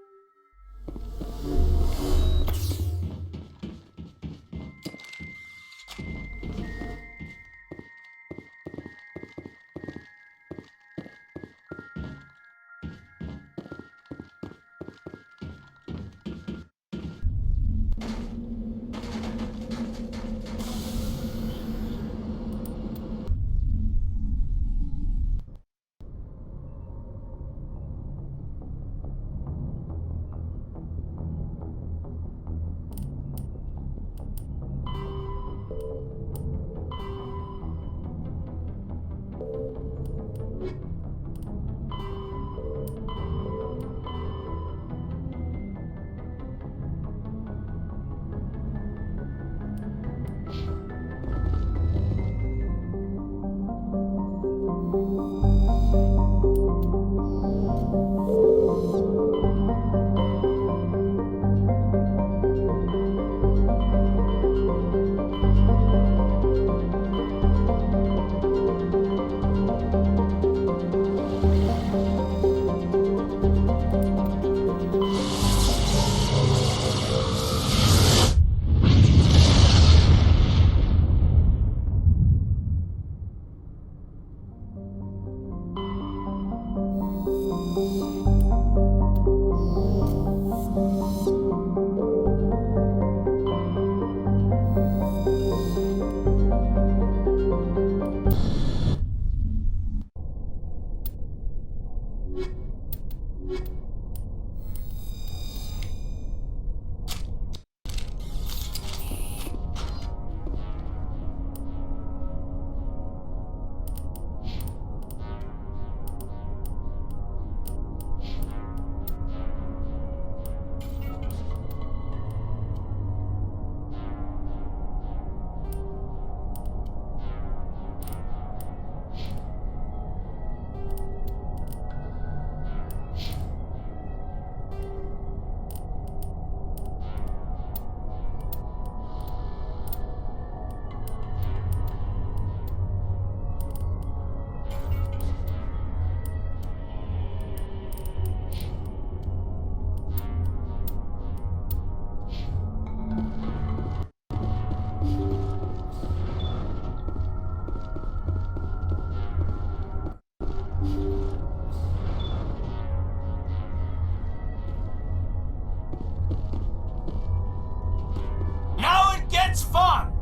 [SPEAKER 23] It's fun!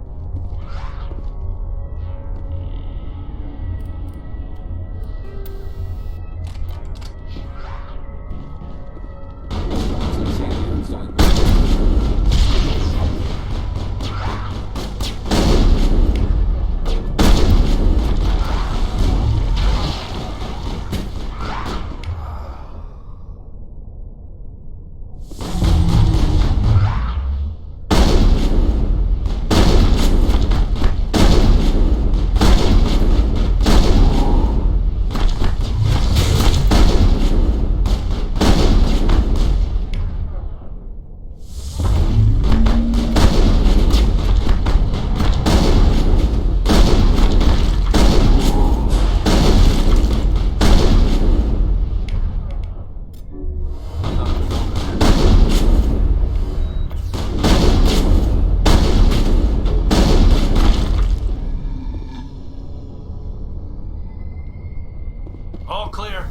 [SPEAKER 23] All clear.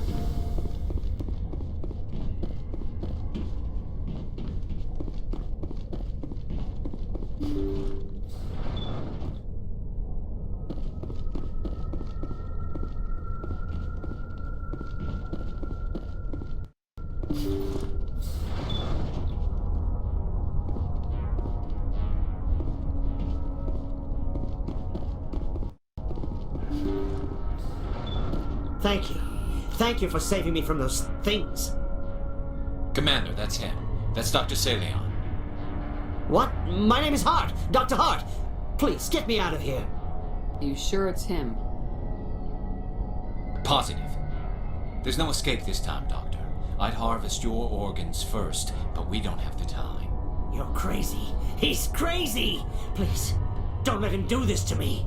[SPEAKER 13] Thank you. Thank you for saving me from those things.
[SPEAKER 15] Commander, that's him. That's Dr. Saleon.
[SPEAKER 13] What? My name is Hart. Dr. Hart. Please, get me out of here.
[SPEAKER 5] Are you sure it's him?
[SPEAKER 15] Positive. There's no escape this time, Doctor. I'd harvest your organs first, but we don't have the time.
[SPEAKER 13] You're crazy. He's crazy. Please, don't let him do this to me.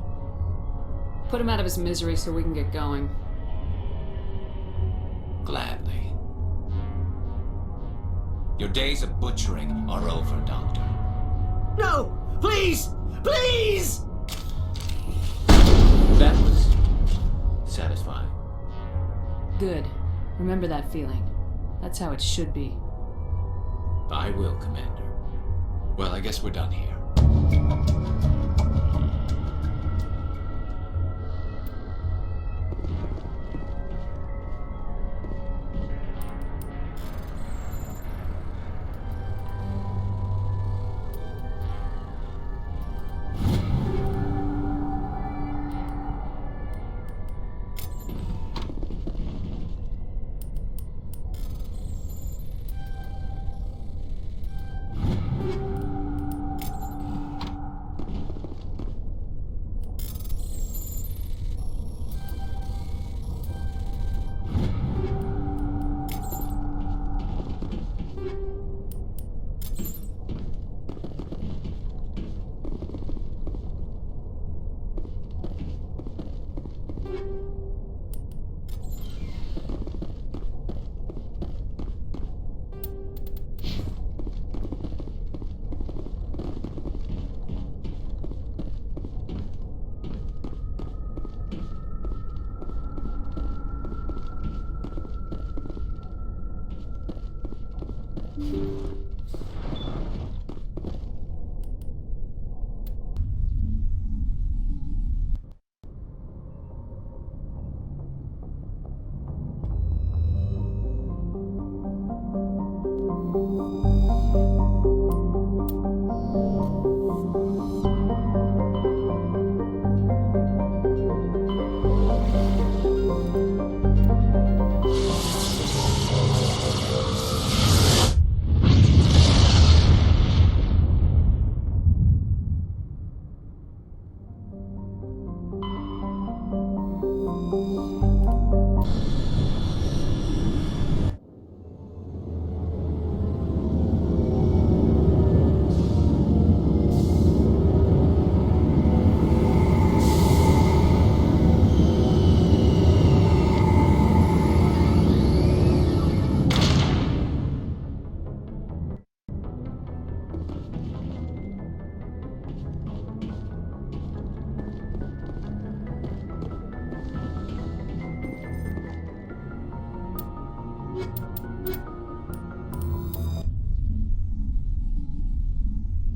[SPEAKER 5] Put him out of his misery so we can get going.
[SPEAKER 15] Gladly. Your days of butchering are over, Doctor.
[SPEAKER 13] No! Please! Please!
[SPEAKER 15] That was satisfying.
[SPEAKER 5] Good. Remember that feeling. That's how it should be.
[SPEAKER 15] I will, Commander. Well, I guess we're done here.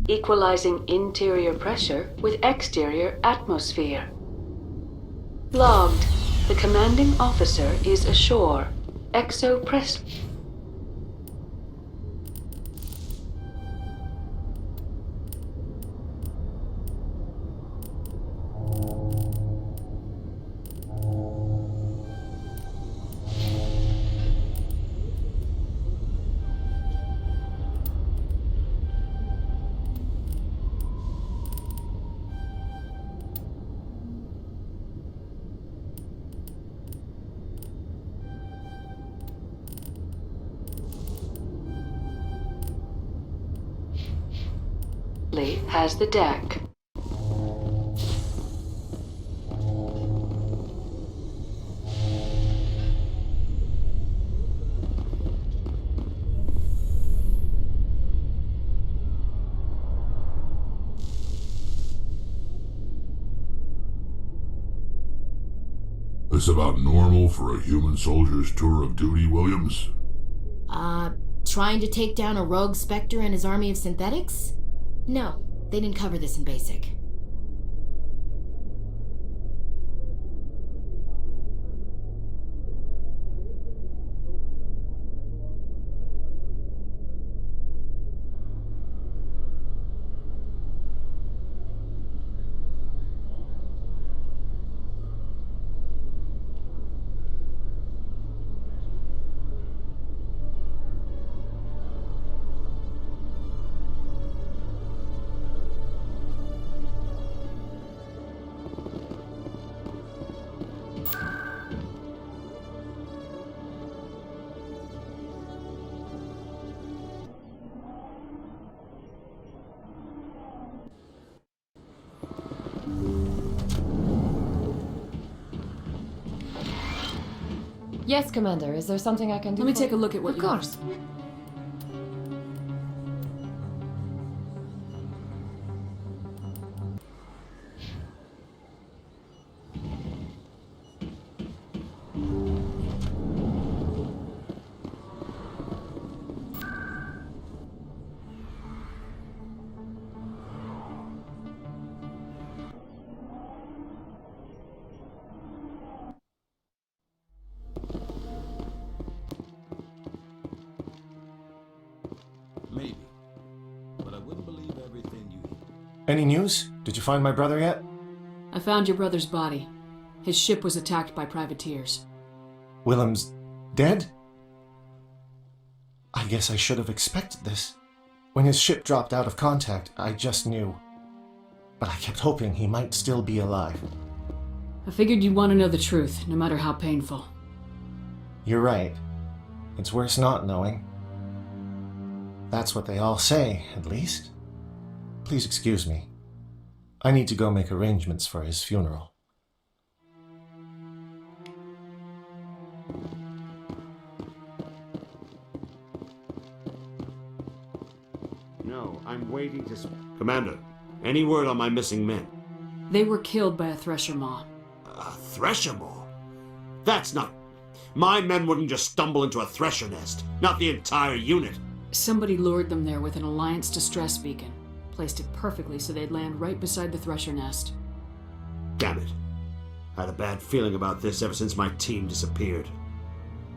[SPEAKER 24] equalizing interior pressure with exterior atmosphere. Logged. The commanding officer is ashore. Exopress. Has the deck.
[SPEAKER 9] This about normal for a human soldier's tour of duty, Williams?
[SPEAKER 6] Trying to take down a rogue Spectre and his army of synthetics? No, they didn't cover this in basic.
[SPEAKER 24] Yes, Commander. Is there something I can do?
[SPEAKER 5] Let me take a look at what you have.
[SPEAKER 24] Of course.
[SPEAKER 9] Maybe. But I wouldn't believe everything you hear.
[SPEAKER 14] Any news? Did you find my brother yet?
[SPEAKER 5] I found your brother's body. His ship was attacked by privateers.
[SPEAKER 14] Willem's dead? I guess I should have expected this. When his ship dropped out of contact, I just knew. But I kept hoping he might still be alive.
[SPEAKER 5] I figured you'd want to know the truth, no matter how painful.
[SPEAKER 14] You're right. It's worse not knowing. That's what they all say, at least. Please excuse me. I need to go make arrangements for his funeral.
[SPEAKER 16] No, I'm waiting to... Commander, any word on my missing men?
[SPEAKER 5] They were killed by a thresher maw.
[SPEAKER 16] A thresher maw? That's not... My men wouldn't just stumble into a thresher nest. Not the entire unit.
[SPEAKER 5] Somebody lured them there with an Alliance distress beacon. Placed it perfectly so they'd land right beside the thresher nest.
[SPEAKER 16] Damn it. I had a bad feeling about this ever since my team disappeared.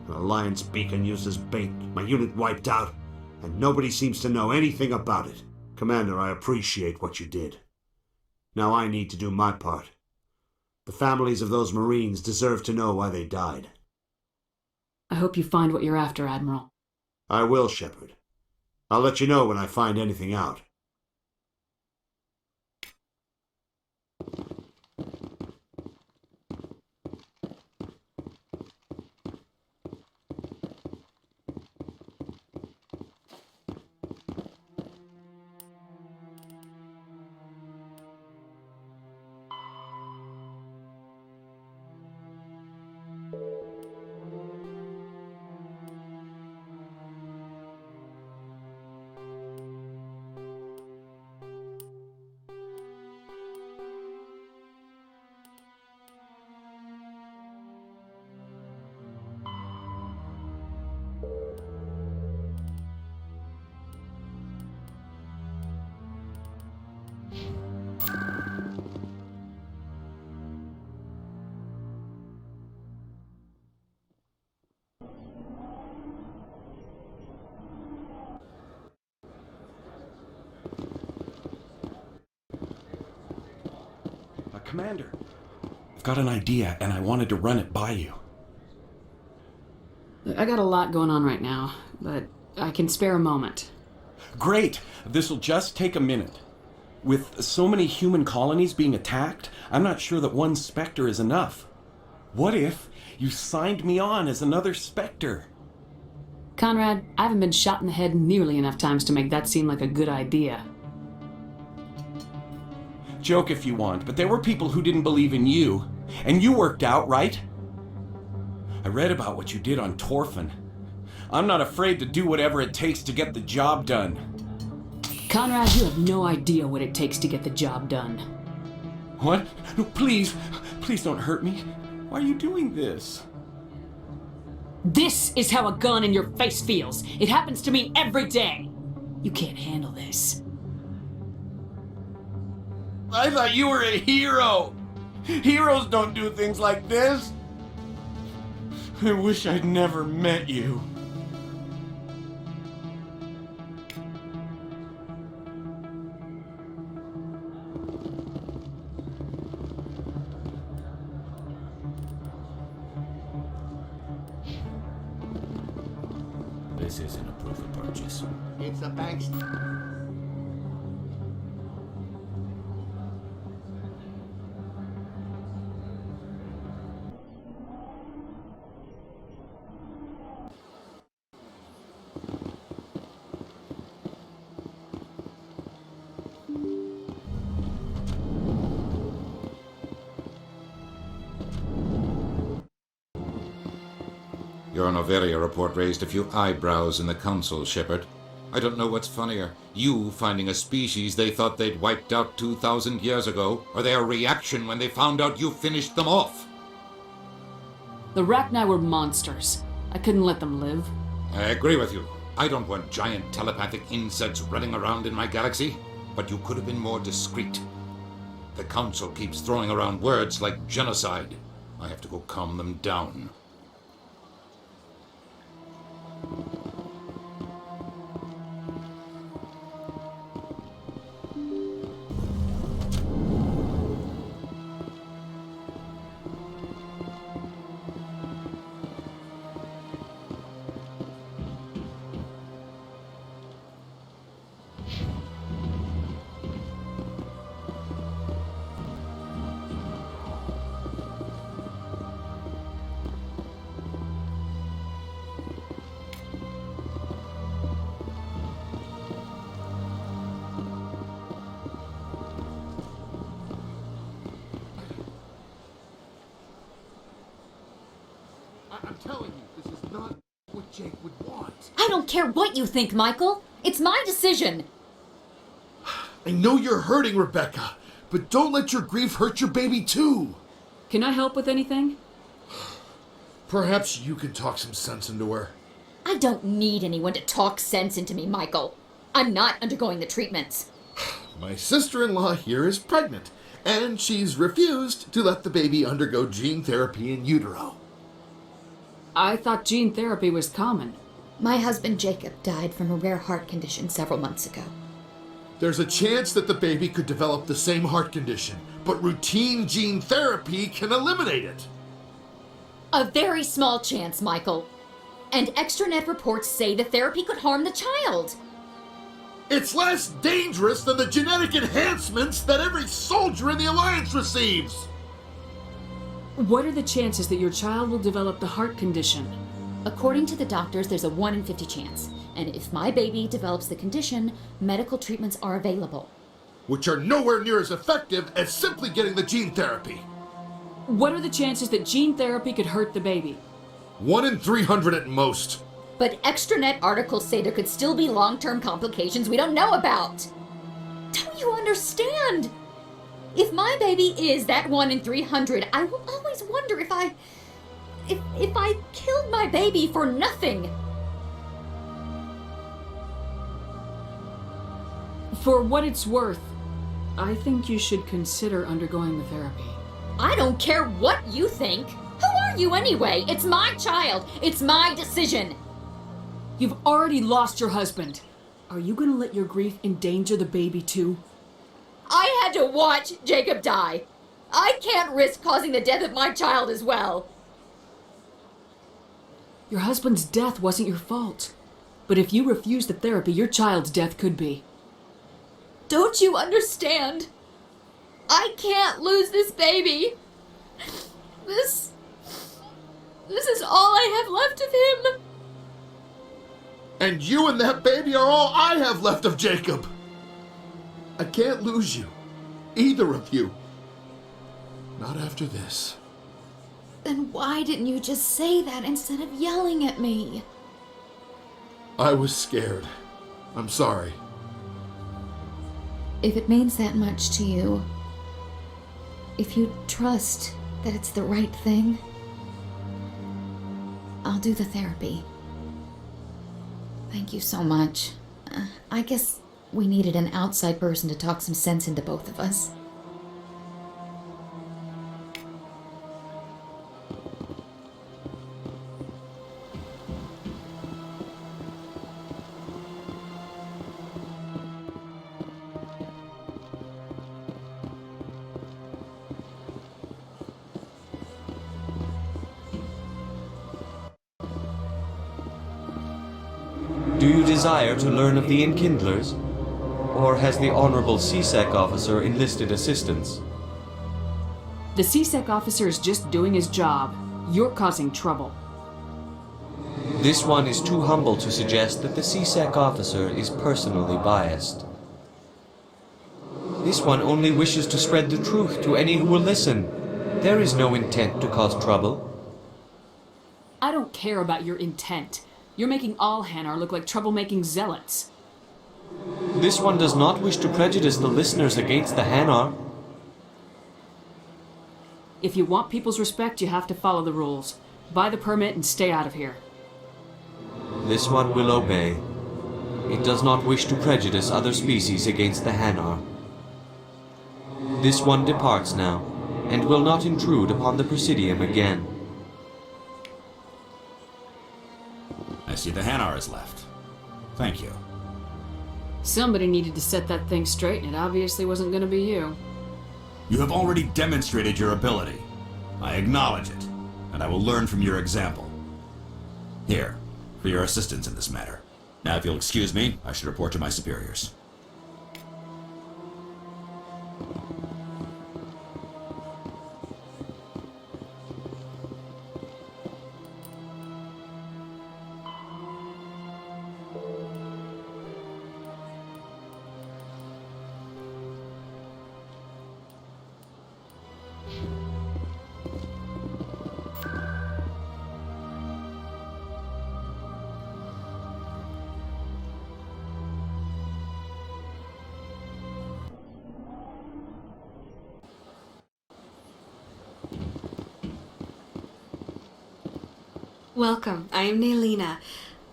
[SPEAKER 16] An Alliance beacon used as bait, my unit wiped out, and nobody seems to know anything about it. Commander, I appreciate what you did. Now I need to do my part. The families of those Marines deserve to know why they died.
[SPEAKER 5] I hope you find what you're after, Admiral.
[SPEAKER 16] I will, Shepard. I'll let you know when I find anything out.
[SPEAKER 3] Commander, I've got an idea and I wanted to run it by you.
[SPEAKER 5] I got a lot going on right now, but I can spare a moment.
[SPEAKER 3] Great! This'll just take a minute. With so many human colonies being attacked, I'm not sure that one Spectre is enough. What if you signed me on as another Spectre?
[SPEAKER 5] Conrad, I haven't been shot in the head nearly enough times to make that seem like a good idea.
[SPEAKER 3] Joke if you want, but there were people who didn't believe in you. And you worked out, right? I read about what you did on Torfin. I'm not afraid to do whatever it takes to get the job done.
[SPEAKER 5] Conrad, you have no idea what it takes to get the job done.
[SPEAKER 3] What? No, please don't hurt me. Why are you doing this?
[SPEAKER 5] This is how a gun in your face feels. It happens to me every day. You can't handle this.
[SPEAKER 3] I thought you were a hero. Heroes don't do things like this. I wish I'd never met you.
[SPEAKER 15] This isn't a proof of purchase.
[SPEAKER 8] It's a bank.
[SPEAKER 7] Your Noveria report raised a few eyebrows in the council, Shepard. I don't know what's funnier, you finding a species they thought they'd wiped out 2,000 years ago, or their reaction when they found out you finished them off.
[SPEAKER 5] The Rachni were monsters. I couldn't let them live.
[SPEAKER 7] I agree with you. I don't want giant telepathic insects running around in my galaxy, but you could have been more discreet. The council keeps throwing around words like genocide. I have to go calm them down.
[SPEAKER 8] I'm telling you, this is not what Jake would want.
[SPEAKER 4] I don't care what you think, Michael. It's my decision.
[SPEAKER 8] I know you're hurting, Rebecca, but don't let your grief hurt your baby too.
[SPEAKER 5] Can I help with anything?
[SPEAKER 8] Perhaps you can talk some sense into her.
[SPEAKER 4] I don't need anyone to talk sense into me, Michael. I'm not undergoing the treatments.
[SPEAKER 8] My sister-in-law here is pregnant, and she's refused to let the baby undergo gene therapy in utero.
[SPEAKER 5] I thought gene therapy was common.
[SPEAKER 4] My husband Jacob died from a rare heart condition several months ago.
[SPEAKER 8] There's a chance that the baby could develop the same heart condition, but routine gene therapy can eliminate it.
[SPEAKER 4] A very small chance, Michael. And extranet reports say the therapy could harm the child.
[SPEAKER 8] It's less dangerous than the genetic enhancements that every soldier in the Alliance receives.
[SPEAKER 5] What are the chances that your child will develop the heart condition?
[SPEAKER 4] According to the doctors, there's a 1 in 50 chance. And if my baby develops the condition, medical treatments are available.
[SPEAKER 8] Which are nowhere near as effective as simply getting the gene therapy.
[SPEAKER 5] What are the chances that gene therapy could hurt the baby?
[SPEAKER 8] 1 in 300 at most.
[SPEAKER 4] But extranet articles say there could still be long-term complications we don't know about. Don't you understand? If my baby is that 1 in 300, I will always wonder if I killed my baby for nothing.
[SPEAKER 5] For what it's worth, I think you should consider undergoing the therapy.
[SPEAKER 4] I don't care what you think. Who are you anyway? It's my child. It's my decision.
[SPEAKER 5] You've already lost your husband. Are you going to let your grief endanger the baby too?
[SPEAKER 4] I had to watch Jacob die. I can't risk causing the death of my child as well.
[SPEAKER 5] Your husband's death wasn't your fault. But if you refuse the therapy, your child's death could be.
[SPEAKER 4] Don't you understand? I can't lose this baby. This is all I have left of him.
[SPEAKER 11] And you and that baby are all I have left of Jacob. I can't lose you. Either of you. Not after this.
[SPEAKER 4] Then why didn't you just say that instead of yelling at me?
[SPEAKER 11] I was scared. I'm sorry.
[SPEAKER 6] If it means that much to you, if you trust that it's the right thing, I'll do the therapy. Thank you so much. I guess we needed an outside person to talk some sense into both of us.
[SPEAKER 12] Do you desire to learn of the Enkindlers? Or has the Honorable CSEC officer enlisted assistance?
[SPEAKER 5] The CSEC officer is just doing his job. You're causing trouble.
[SPEAKER 12] This one is too humble to suggest that the CSEC officer is personally biased. This one only wishes to spread the truth to any who will listen. There is no intent to cause trouble.
[SPEAKER 5] I don't care about your intent. You're making all Hanar look like troublemaking zealots.
[SPEAKER 12] This one does not wish to prejudice the listeners against the Hanar.
[SPEAKER 5] If you want people's respect, you have to follow the rules. Buy the permit and stay out of here.
[SPEAKER 12] This one will obey. It does not wish to prejudice other species against the Hanar. This one departs now, and will not intrude upon the Presidium again.
[SPEAKER 17] I see the Hanar is left. Thank you.
[SPEAKER 5] Somebody needed to set that thing straight, and it obviously wasn't going to be you.
[SPEAKER 17] You have already demonstrated your ability. I acknowledge it, and I will learn from your example. Here, for your assistance in this matter. Now, if you'll excuse me, I should report to my superiors.
[SPEAKER 20] Welcome. I am Nelina.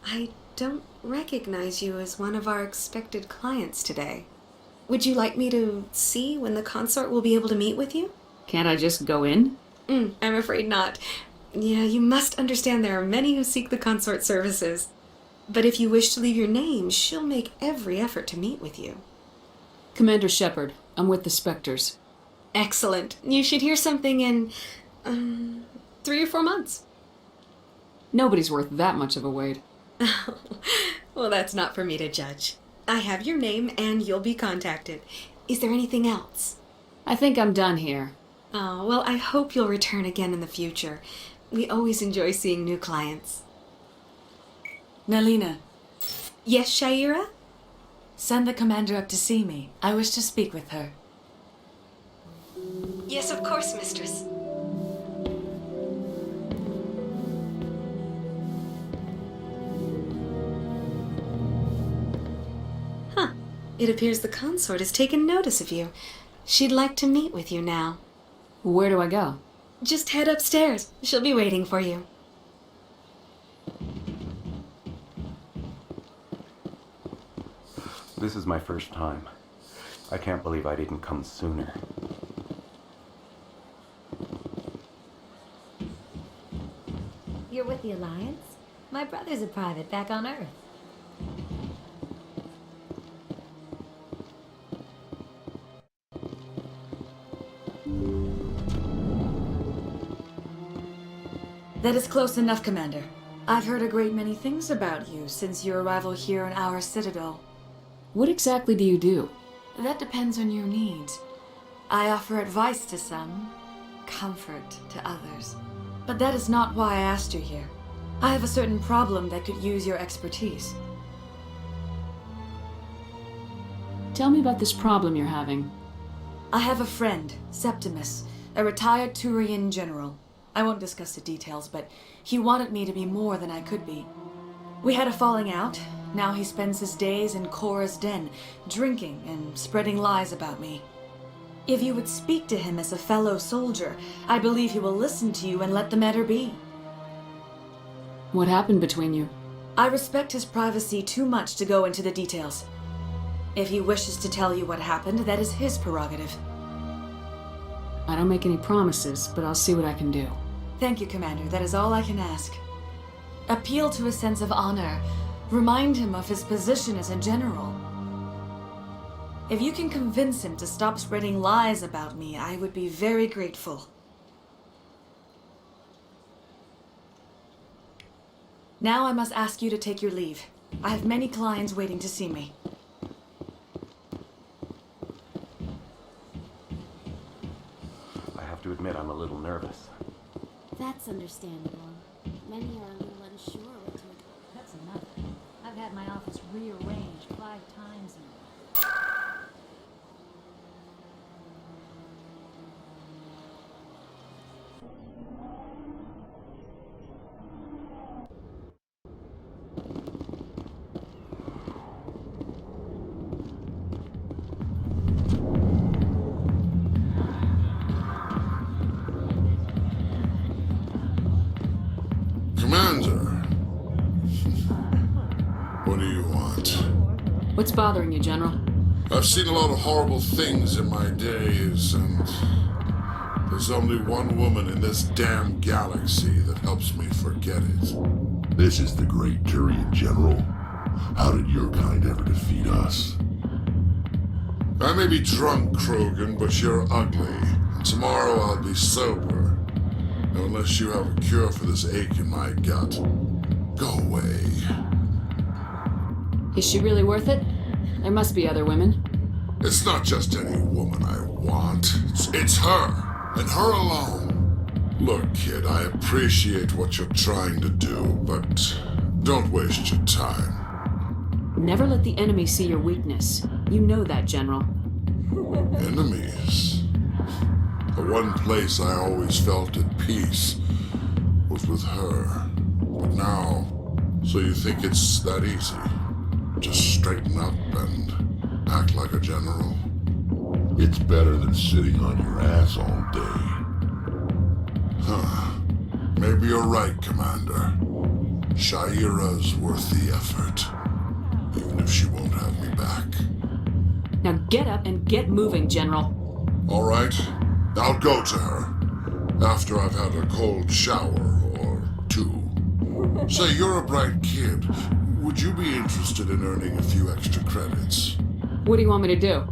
[SPEAKER 20] I don't recognize you as one of our expected clients today. Would you like me to see when the consort will be able to meet with you?
[SPEAKER 5] Can't I just go in?
[SPEAKER 20] I'm afraid not. Yeah, you must understand there are many who seek the consort services. But if you wish to leave your name, she'll make every effort to meet with you.
[SPEAKER 5] Commander Shepard, I'm with the Spectres.
[SPEAKER 20] Excellent. You should hear something in 3 or 4 months.
[SPEAKER 5] Nobody's worth that much of a wait.
[SPEAKER 20] Well, that's not for me to judge. I have your name and you'll be contacted. Is there anything else?
[SPEAKER 5] I think I'm done here.
[SPEAKER 20] Oh, well, I hope you'll return again in the future. We always enjoy seeing new clients.
[SPEAKER 21] Nelina.
[SPEAKER 20] Yes, Shaira?
[SPEAKER 21] Send the commander up to see me. I wish to speak with her.
[SPEAKER 20] Yes, of course, mistress. It appears the consort has taken notice of you. She'd like to meet with you now.
[SPEAKER 5] Where do I go?
[SPEAKER 20] Just head upstairs. She'll be waiting for you.
[SPEAKER 3] This is my first time. I can't believe I didn't come sooner.
[SPEAKER 22] You're with the Alliance? My brother's a private back on Earth.
[SPEAKER 21] That is close enough, Commander. I've heard a great many things about you since your arrival here in our citadel.
[SPEAKER 5] What exactly do you do?
[SPEAKER 21] That depends on your needs. I offer advice to some, comfort to others. But that is not why I asked you here. I have a certain problem that could use your expertise.
[SPEAKER 5] Tell me about this problem you're having.
[SPEAKER 21] I have a friend, Septimus, a retired Turian general. I won't discuss the details, but he wanted me to be more than I could be. We had a falling out. Now he spends his days in Cora's den, drinking and spreading lies about me. If you would speak to him as a fellow soldier, I believe he will listen to you and let the matter be.
[SPEAKER 5] What happened between you?
[SPEAKER 21] I respect his privacy too much to go into the details. If he wishes to tell you what happened, that is his prerogative.
[SPEAKER 5] I don't make any promises, but I'll see what I can do.
[SPEAKER 21] Thank you, Commander. That is all I can ask. Appeal to his sense of honor. Remind him of his position as a general. If you can convince him to stop spreading lies about me, I would be very grateful. Now I must ask you to take your leave. I have many clients waiting to see me.
[SPEAKER 3] I have to admit I'm a little nervous.
[SPEAKER 22] That's understandable. Many are a little unsure what to... That's enough. I've had my office rearranged 5 times now.
[SPEAKER 9] Commander. What do you want?
[SPEAKER 5] What's bothering you, General?
[SPEAKER 9] I've seen a lot of horrible things in my days, and there's only one woman in this damn galaxy that helps me forget it. This is the great Turian General. How did your kind ever defeat us? I may be drunk, Krogan, but you're ugly. And tomorrow I'll be sober. Now, unless you have a cure for this ache in my gut, go away.
[SPEAKER 5] Is she really worth it? There must be other women.
[SPEAKER 9] It's not just any woman I want. It's her, and her alone. Look, kid, I appreciate what you're trying to do, but don't waste your time.
[SPEAKER 5] Never let the enemy see your weakness. You know that, General.
[SPEAKER 9] Enemies? The one place I always felt at peace was with her. But now, so you think it's that easy? Just straighten up and act like a general? It's better than sitting on your ass all day. Huh. Maybe you're right, Commander. Shaira's worth the effort. Even if she won't have me back.
[SPEAKER 5] Now get up and get moving, General.
[SPEAKER 9] All right. I'll go to her. After I've had a cold shower or 2. Say, you're a bright kid. Would you be interested in earning a few extra credits?
[SPEAKER 5] What do you want me to do?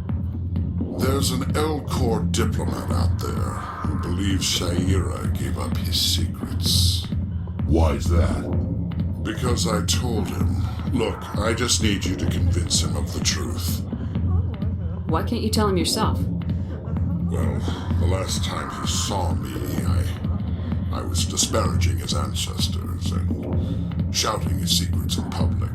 [SPEAKER 9] There's an L-Corps diplomat out there who believes Shaira gave up his secrets. Why's that? Because I told him. Look, I just need you to convince him of the truth.
[SPEAKER 5] Why can't you tell him yourself?
[SPEAKER 9] Well, the last time he saw me, I was disparaging his ancestors and shouting his secrets in public.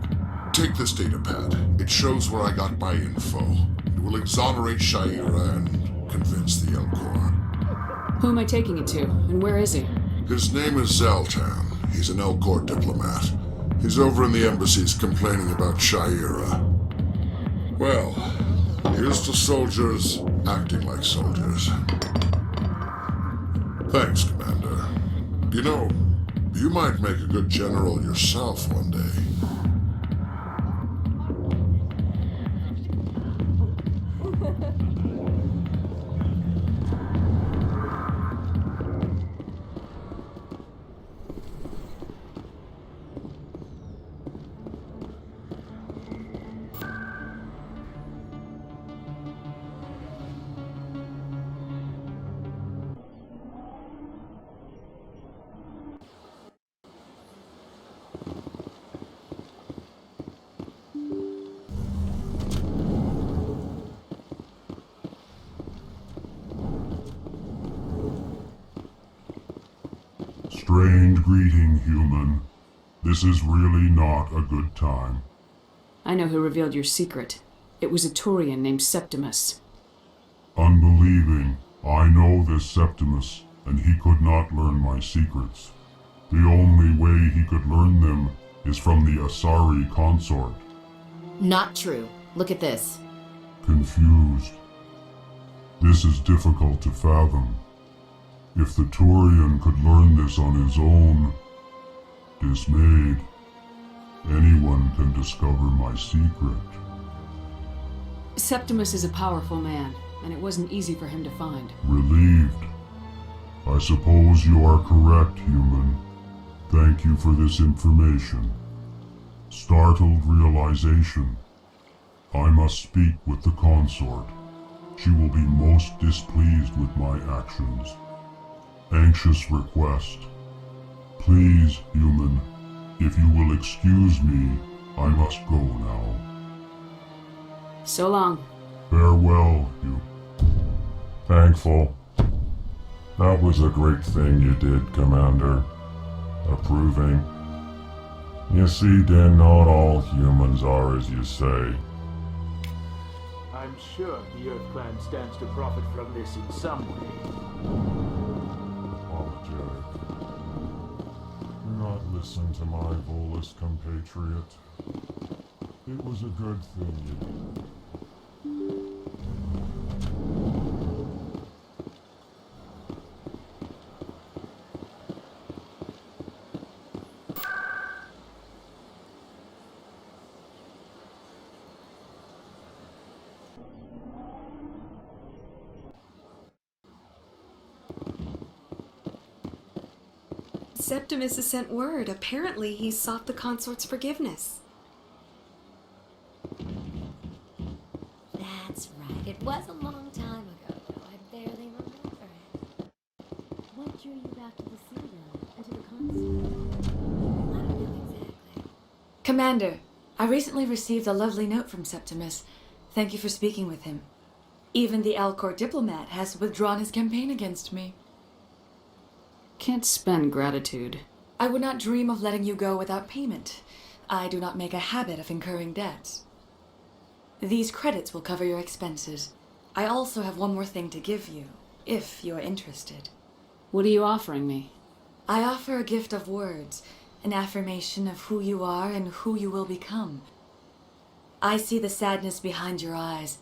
[SPEAKER 9] Take this data pad. It shows where I got my info. It will exonerate Shaira and convince the L-Corps.
[SPEAKER 5] Who am I taking it to, and where is he?
[SPEAKER 9] His name is Zoltan. He's an L-Corps diplomat. He's over in the embassies complaining about Shaira. Well, here's to soldiers acting like soldiers. Thanks, Commander. You know, you might make a good general yourself one day. Strained greeting, human. This is really not a good time.
[SPEAKER 5] I know who revealed your secret. It was a Turian named Septimus.
[SPEAKER 9] Unbelieving. I know this Septimus, and he could not learn my secrets. The only way he could learn them is from the Asari consort.
[SPEAKER 6] Not true. Look at this.
[SPEAKER 9] Confused. This is difficult to fathom. If the Turian could learn this on his own, dismayed, anyone can discover my secret.
[SPEAKER 5] Septimus is a powerful man, and it wasn't easy for him to find.
[SPEAKER 9] Relieved. I suppose you are correct, human. Thank you for this information. Startled realization. I must speak with the consort. She will be most displeased with my actions. Anxious request. Please, human, if you will excuse me, I must go now.
[SPEAKER 5] So long.
[SPEAKER 9] Farewell, you. Thankful. That was a great thing you did, Commander. Approving. You see, then not all humans are as you say.
[SPEAKER 23] I'm sure the Earth Clan stands to profit from this in some way.
[SPEAKER 9] Apologetic. Do not listen to my Volus compatriot. It was a good thing you did.
[SPEAKER 20] Septimus has sent word. Apparently, he sought the consort's forgiveness.
[SPEAKER 22] That's right. It was a long time ago, though. I barely remember it. What drew you back to the Saleon and to the consort? I don't know exactly.
[SPEAKER 21] Commander, I recently received a lovely note from Septimus. Thank you for speaking with him. Even the Alcor diplomat has withdrawn his campaign against me.
[SPEAKER 5] Can't spend gratitude.
[SPEAKER 21] I would not dream of letting you go without payment. I do not make a habit of incurring debts. These credits will cover your expenses. I also have one more thing to give you, if you are interested.
[SPEAKER 5] What are you offering me?
[SPEAKER 21] I offer a gift of words, an affirmation of who you are and who you will become. I see the sadness behind your eyes.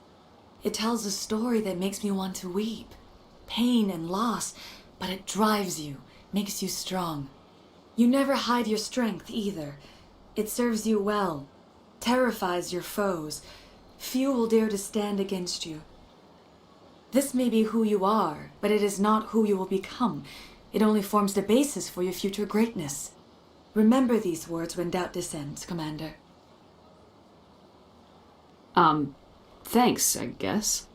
[SPEAKER 21] It tells a story that makes me want to weep. Pain and loss, but it drives you, makes you strong. You never hide your strength either. It serves you well, terrifies your foes. Few will dare to stand against you. This may be who you are, but it is not who you will become. It only forms the basis for your future greatness. Remember these words when doubt descends, Commander.
[SPEAKER 5] Thanks, I guess.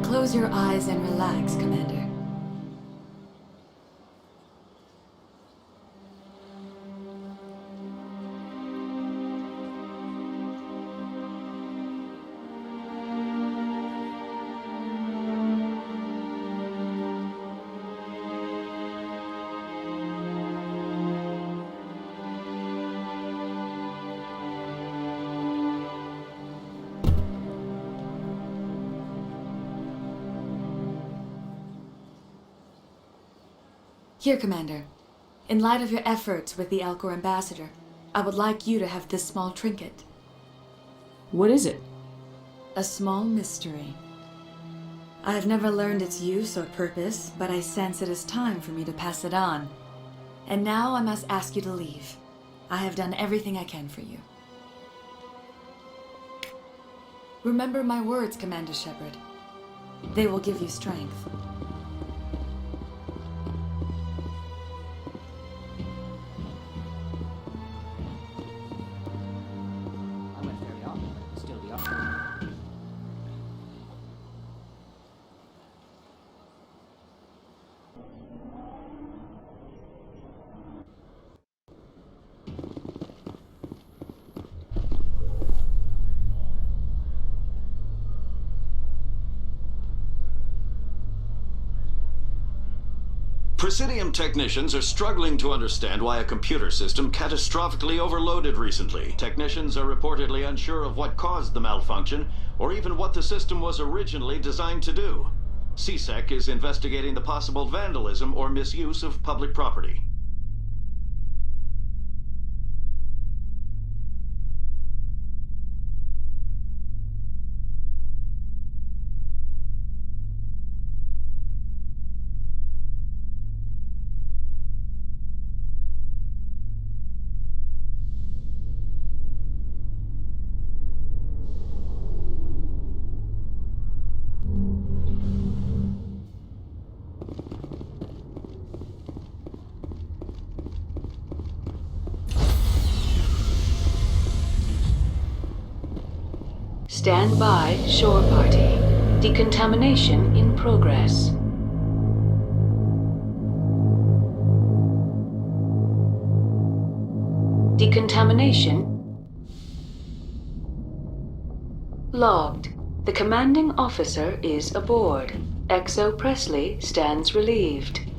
[SPEAKER 21] Close your eyes and relax, Commander. Here, Commander. In light of your efforts with the Alcor ambassador, I would like you to have this small trinket.
[SPEAKER 5] What is it?
[SPEAKER 21] A small mystery. I have never learned its use or purpose, but I sense it is time for me to pass it on. And now I must ask you to leave. I have done everything I can for you. Remember my words, Commander Shepard. They will give you strength.
[SPEAKER 1] Presidium technicians are struggling to understand why a computer system catastrophically overloaded recently. Technicians are reportedly unsure of what caused the malfunction, or even what the system was originally designed to do. CSEC is investigating the possible vandalism or misuse of public property.
[SPEAKER 2] Stand by, shore party. Decontamination in progress. Decontamination logged. The commanding officer is aboard. Exo Presley stands relieved.